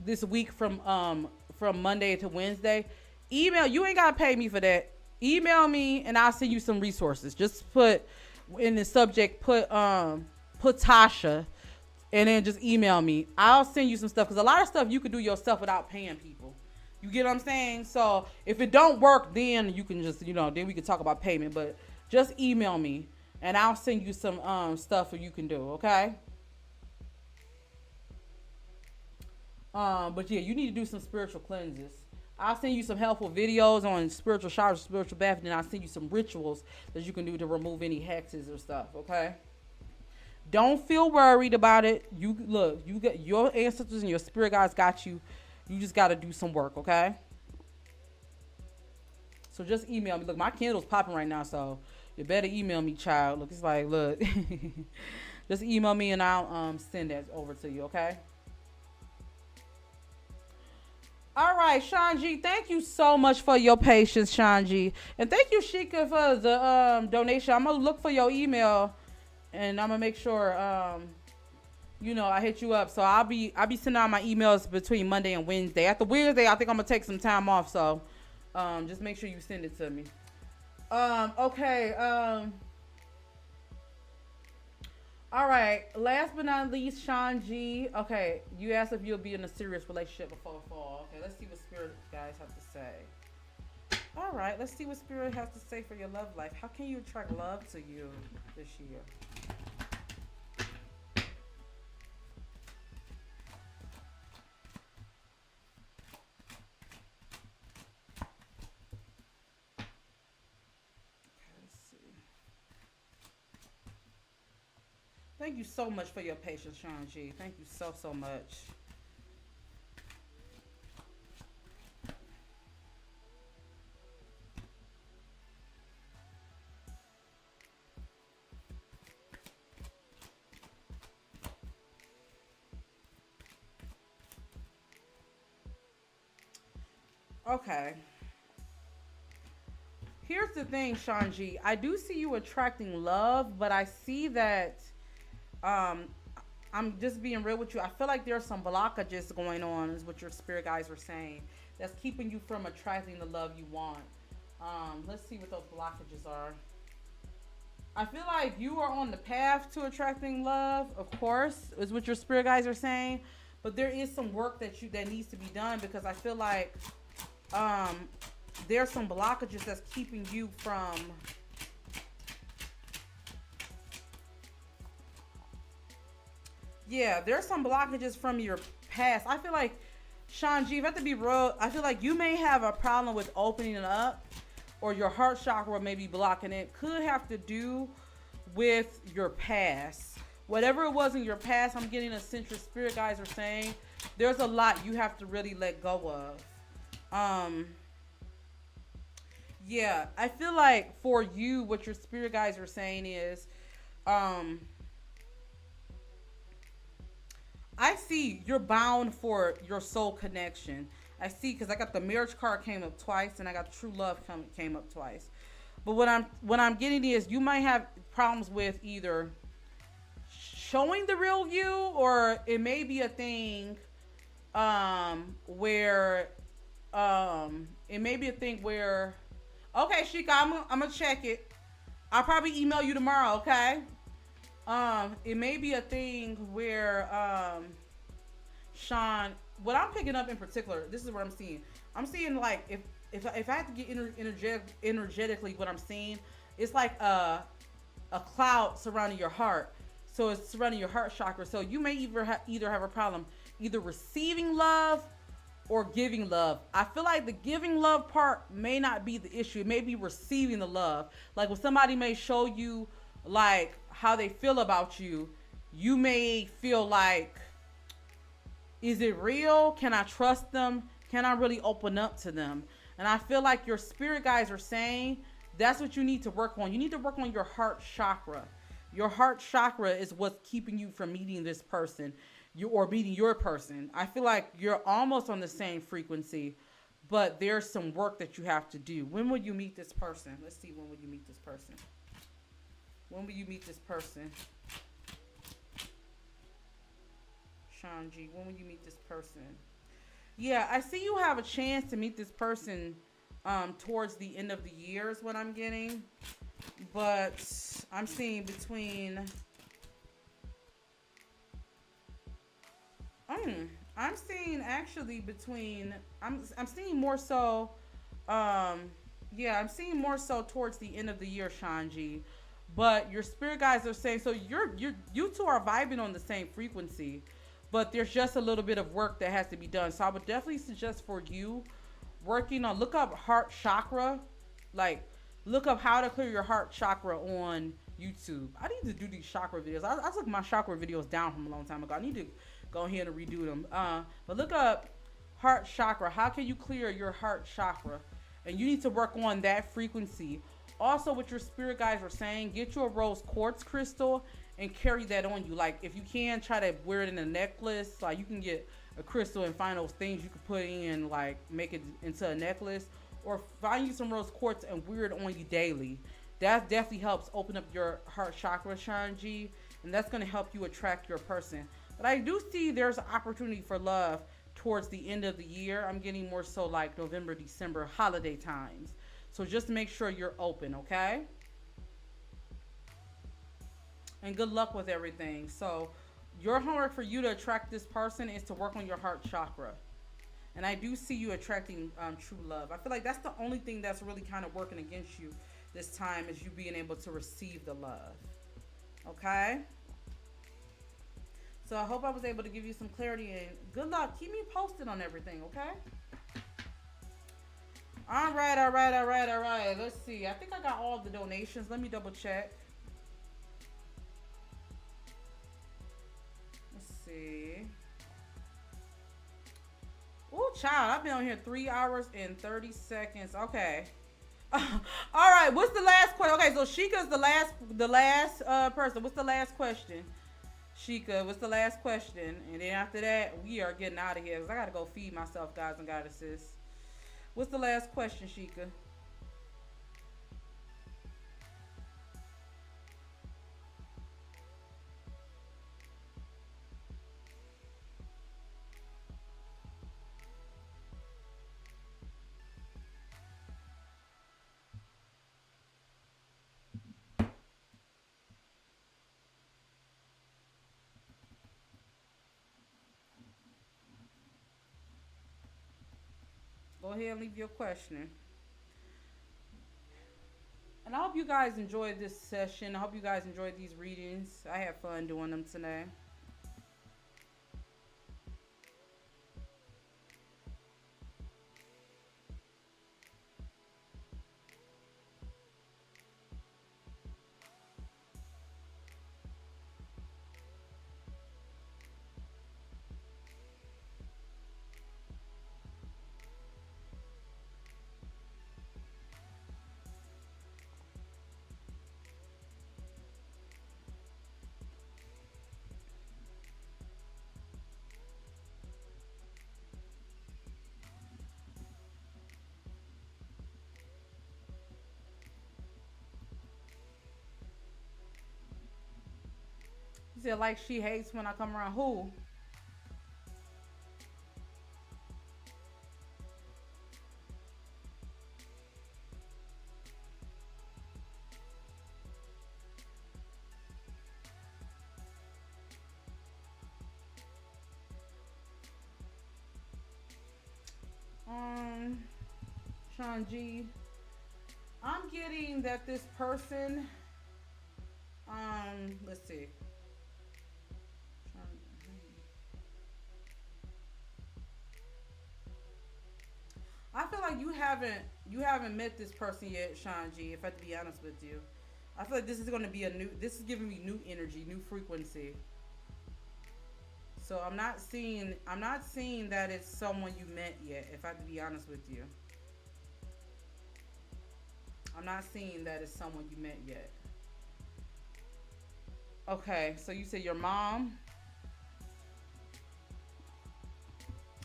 B: this week from Monday to Wednesday. Email, you ain't gotta pay me for that. Email me and I'll send you some resources. Just put in the subject, put Tasha, and then just email me. I'll send you some stuff, because a lot of stuff you could do yourself without paying people. You get what I'm saying? So if it don't work, then you can just, then we can talk about payment. But just email me and I'll send you some stuff that you can do, okay? But yeah, you need to do some spiritual cleanses. I'll send you some helpful videos on spiritual showers, spiritual bath, and then I'll send you some rituals that you can do to remove any hexes or stuff, okay? Don't feel worried about it. You got your ancestors and your spirit guides got you. You just got to do some work, okay? So just email me. Look, my candle's popping right now, so you better email me, child. Look, it's like, look. Just email me and I'll send that over to you, okay? All right, Shanji, thank you so much for your patience, Shanji. And thank you, Sheikah, for the donation. I'm going to look for your email, and I'm going to make sure, I hit you up. So I'll be sending out my emails between Monday and Wednesday. After Wednesday, I think I'm going to take some time off, so just make sure you send it to me. Okay. All right. Last but not least, Shanji. Okay, you asked if you'll be in a serious relationship before fall. Okay, let's see what spirit guys have to say. All right, let's see what spirit has to say for your love life. How can you attract love to you this year? Thank you so much for your patience, Shanji. Thank you so much. Okay. Here's the thing, Shanji. I do see you attracting love, but I see that I'm just being real with you. I feel like there's some blockages going on, is what your spirit guides were saying, that's keeping you from attracting the love you want. Let's see what those blockages are. I feel like you are on the path to attracting love, of course, is what your spirit guides are saying. But there is some work that needs to be done, because I feel like there's some blockages that's keeping you from there's some blockages from your past. I feel like, Shanji, if I have to be real, I feel like you may have a problem with opening it up, or your heart chakra may be blocking it. Could have to do with your past. Whatever it was in your past, I'm getting a central spirit guys are saying there's a lot you have to really let go of. I feel like for you, what your spirit guys are saying is, I see you're bound for your soul connection. I see, because I got the marriage card came up twice, and I got true love came up twice. But what I'm getting is you might have problems with either showing the real you, or it may be a thing where it may be a thing where, okay, Sheikah, I'm gonna check it. I'll probably email you tomorrow, okay? It may be a thing where Sean, what I'm picking up in particular, this is what I'm seeing. I'm seeing like if I have to get energetically, what I'm seeing, it's like a cloud surrounding your heart. So it's surrounding your heart chakra. So you may either have a problem either receiving love or giving love. I feel like the giving love part may not be the issue. It may be receiving the love. Like when somebody may show you like how they feel about you, you may feel like, is it real? Can I trust them? Can I really open up to them? And I feel like your spirit guides are saying that's what you need to work on. You need to work on your heart chakra. Your heart chakra is what's keeping you from meeting this person, or meeting your person. I feel like you're almost on the same frequency, but there's some work that you have to do. When will you meet this person? Let's see, when will you meet this person? When will you meet this person? Shanji, when will you meet this person? Yeah, I see you have a chance to meet this person towards the end of the year is what I'm getting. But I'm seeing between... I'm seeing actually between... I'm seeing more so... yeah, I'm seeing more so towards the end of the year, Shanji. But your spirit guides are saying... So you two are vibing on the same frequency. But there's just a little bit of work that has to be done. So I would definitely suggest for you working on... Look up heart chakra. Like... Look up how to clear your heart chakra on YouTube. I need to do these chakra videos. I took my chakra videos down from a long time ago. I need to go ahead and redo them. But look up heart chakra. How can you clear your heart chakra? And you need to work on that frequency. Also, what your spirit guides are saying, get you a rose quartz crystal and carry that on you. Like, if you can, try to wear it in a necklace. Like, you can get a crystal and find those things you can put in, like, make it into a necklace. Or find you some rose quartz and wear it on you daily. That definitely helps open up your heart chakra, Shanji. And that's going to help you attract your person. But I do see there's an opportunity for love towards the end of the year. I'm getting more so like November, December, holiday times. So just make sure you're open, okay? And good luck with everything. So your homework for you to attract this person is to work on your heart chakra. And I do see you attracting true love. I feel like that's the only thing that's really kind of working against you this time, is you being able to receive the love. Okay? So I hope I was able to give you some clarity, and good luck. Keep me posted on everything, okay? All right. Let's see. I think I got all the donations. Let me double check. Let's see. Oh, child, I've been on here 3 hours and 30 seconds. Okay. All right, what's the last question? Okay, so Sheikah's the last person. What's the last question? Sheikah, what's the last question? And then after that, we are getting out of here because I got to go feed myself, guys and goddesses. What's the last question, Sheikah? Go ahead and leave your question. And I hope you guys enjoyed this session. I hope you guys enjoyed these readings. I had fun doing them today. She said, like she hates when I come around. Who? Sean G. I'm getting that this person, let's see. I feel like you haven't met this person yet, Sean G. If I have to be honest with you, I feel like this is going to be this is giving me new energy, new frequency. So I'm not seeing that it's someone you met yet. If I have to be honest with you, I'm not seeing that it's someone you met yet. Okay, so you said your mom.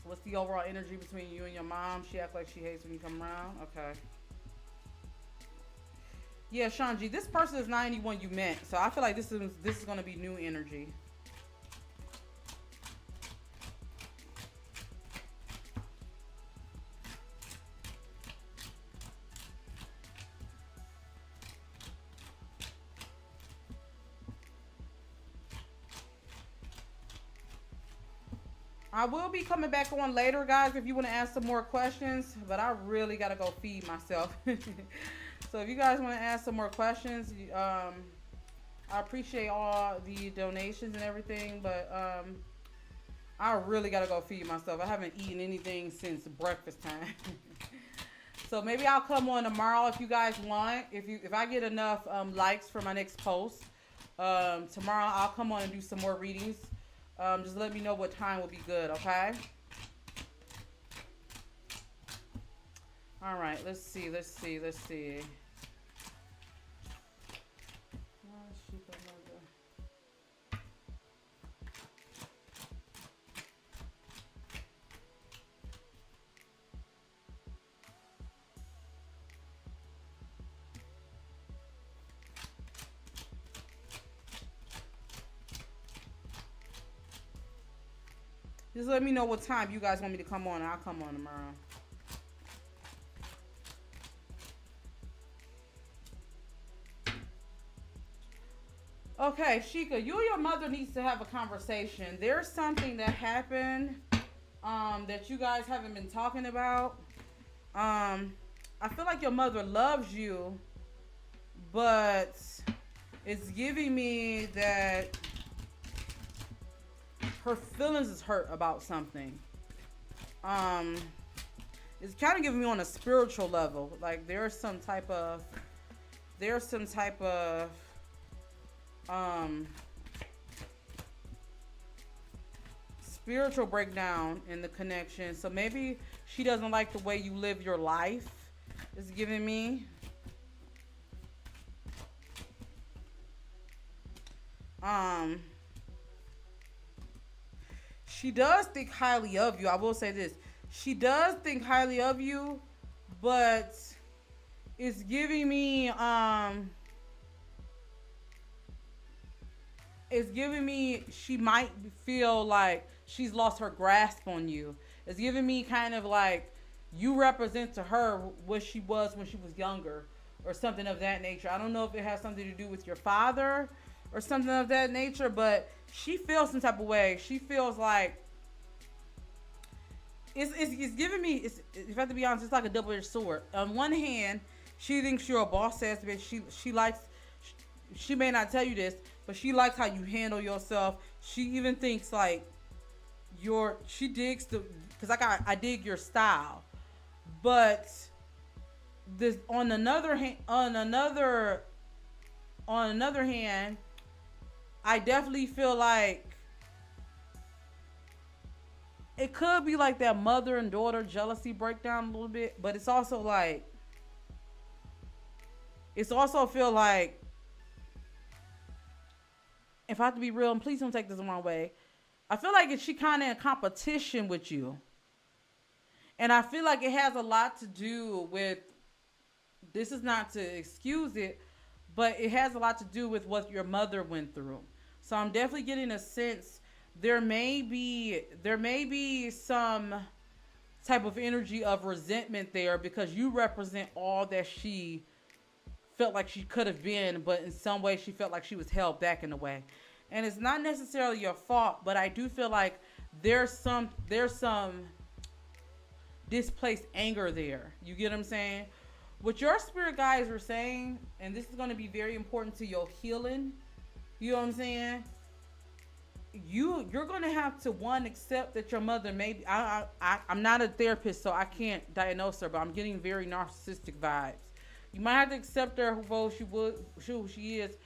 B: What's the overall energy between you and your mom? She acts like she hates when you come around. Okay. Yeah, Shanji, this person is not anyone you met, so I feel like this is gonna be new energy. I will be coming back on later, guys, if you want to ask some more questions, but I really got to go feed myself. So if you guys want to ask some more questions, I appreciate all the donations and everything, but I really got to go feed myself. I haven't eaten anything since breakfast time. So maybe I'll come on tomorrow if you guys want. If I get enough likes for my next post, tomorrow I'll come on and do some more readings. Just let me know what time will be good, okay? All right, let's see. Just let me know what time you guys want me to come on, and I'll come on tomorrow. Okay, Sheikah, you and your mother needs to have a conversation. There's something that happened that you guys haven't been talking about. I feel like your mother loves you, but it's giving me that her feelings is hurt about something. It's kind of giving me on a spiritual level. Like there's some type of spiritual breakdown in the connection. So maybe she doesn't like the way you live your life. It's giving me. She does think highly of you. I will say this. She does think highly of you, but it's giving me she might feel like she's lost her grasp on you. It's giving me kind of like you represent to her what she was when she was younger or something of that nature. I don't know if it has something to do with your father or something of that nature, but she feels some type of way. She feels like it's giving me, if I have to be honest, it's like a double-edged sword. On one hand, she thinks you're a boss ass bitch. She likes, she may not tell you this, but she likes how you handle yourself. She even thinks like she digs because I dig your style. But this on another hand, I definitely feel like it could be like that mother and daughter jealousy breakdown a little bit, but it's also feel like, if I have to be real, and please don't take this the wrong way, I feel like she kind of in competition with you. And I feel like it has a lot to do with, this is not to excuse it, but it has a lot to do with what your mother went through. So I'm definitely getting a sense there may be some type of energy of resentment there, because you represent all that she felt like she could have been, but in some way she felt like she was held back in a way. And it's not necessarily your fault, but I do feel like there's some displaced anger there. You get what I'm saying? What your spirit guides are saying, and this is going to be very important to your healing, you know what I'm saying? You're going to have to, one, accept that your mother may be, I'm not a therapist, so I can't diagnose her, but I'm getting very narcissistic vibes. You might have to accept her for who she is.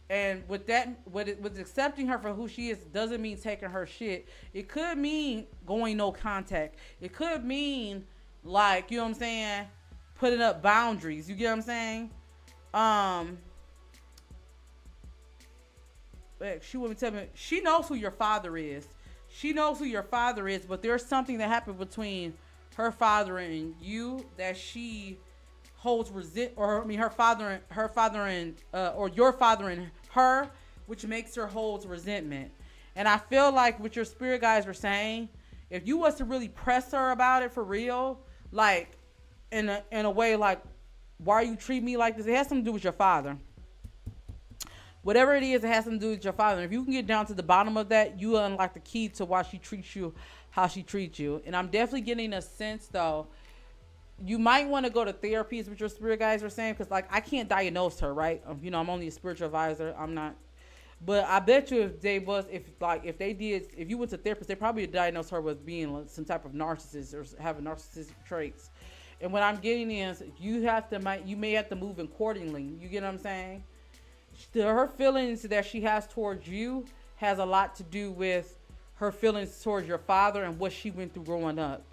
B: And with accepting her for who she is doesn't mean taking her shit. It could mean going no contact. It could mean, like, you know what I'm saying, putting up boundaries. You get what I'm saying? She wouldn't tell me. She knows who your father is. She knows who your father is, but there's something that happened between her father and you that she holds her father and or your father and her, which makes her hold resentment. And I feel like what your spirit guides were saying, if you was to really press her about it for real, like in a way like, why you treat me like this? It has something to do with your father. Whatever it is, it has something to do with your father. And if you can get down to the bottom of that, you unlock the key to why she treats you how she treats you. And I'm definitely getting a sense, though, you might want to go to therapy, is what your spirit guides are saying, because, like, I can't diagnose her, right? You know, I'm only a spiritual advisor. I'm not. But I bet you if you went to therapist, they probably diagnosed her with being some type of narcissist or having narcissistic traits. And what I'm getting is you may have to move accordingly. You get what I'm saying? Her feelings that she has towards you has a lot to do with her feelings towards your father and what she went through growing up.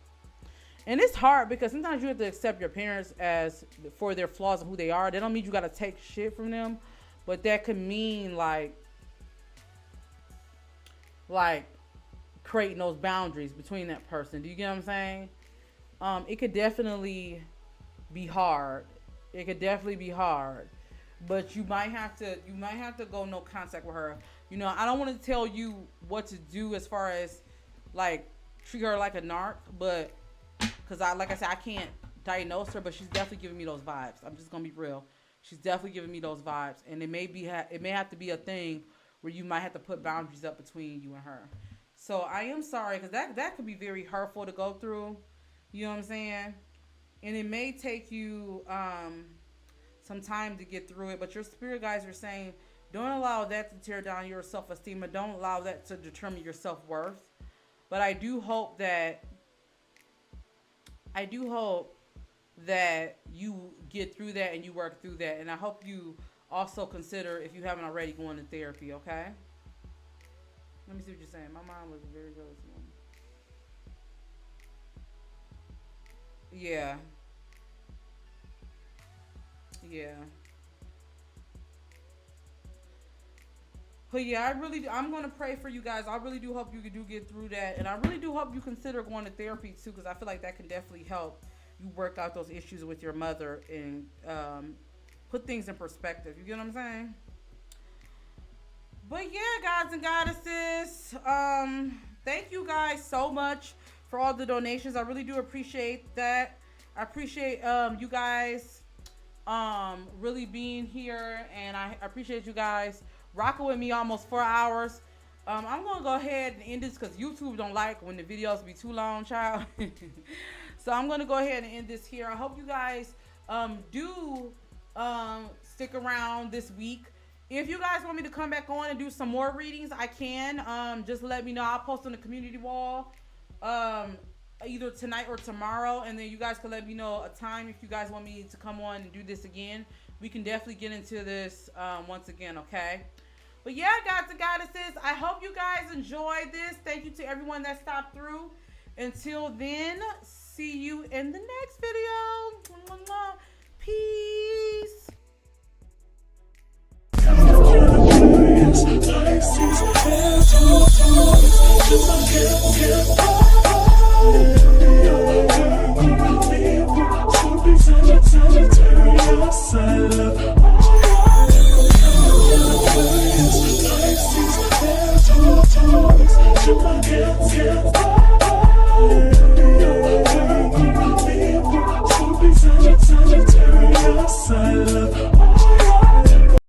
B: And it's hard because sometimes you have to accept your parents as for their flaws and who they are. That don't mean you got to take shit from them, but that could mean like creating those boundaries between that person. Do you get what I'm saying? It could definitely be hard. It could definitely be hard. But you might have to go no contact with her. You know, I don't want to tell you what to do as far as like treat her like a narc, but because like I said, I can't diagnose her, but she's definitely giving me those vibes. I'm just gonna be real. She's definitely giving me those vibes, and it may have to be a thing where you might have to put boundaries up between you and her. So I am sorry, because that could be very hurtful to go through. You know what I'm saying? And it may take you some time to get through it, but your spirit guides are saying don't allow that to tear down your self-esteem, and don't allow that to determine your self-worth. But I do hope that you get through that and you work through that. And I hope you also consider, if you haven't already, going to therapy, okay? Let me see what you're saying. My mom was very jealous of me. Yeah. Yeah. But yeah, I'm going to pray for you guys. I really do hope you do get through that. And I really do hope you consider going to therapy too, because I feel like that can definitely help you work out those issues with your mother and put things in perspective. You get what I'm saying? But yeah, gods and goddesses, thank you guys so much for all the donations. I really do appreciate that. I appreciate you guys really being here, and I appreciate you guys rocking with me almost 4 hours. I'm gonna go ahead and end this because YouTube don't like when the videos be too long, child. So I'm gonna go ahead and end this here. I hope you guys do stick around this week. If you guys want me to come back on and do some more readings, I can. Just let me know. I'll post on the community wall either tonight or tomorrow, and then you guys can let me know a time if you guys want me to come on and do this again. We can definitely get into this once again, okay? But yeah, gods and goddesses, I hope you guys enjoyed this. Thank you to everyone that stopped through. Until then, see you in the next video. Peace.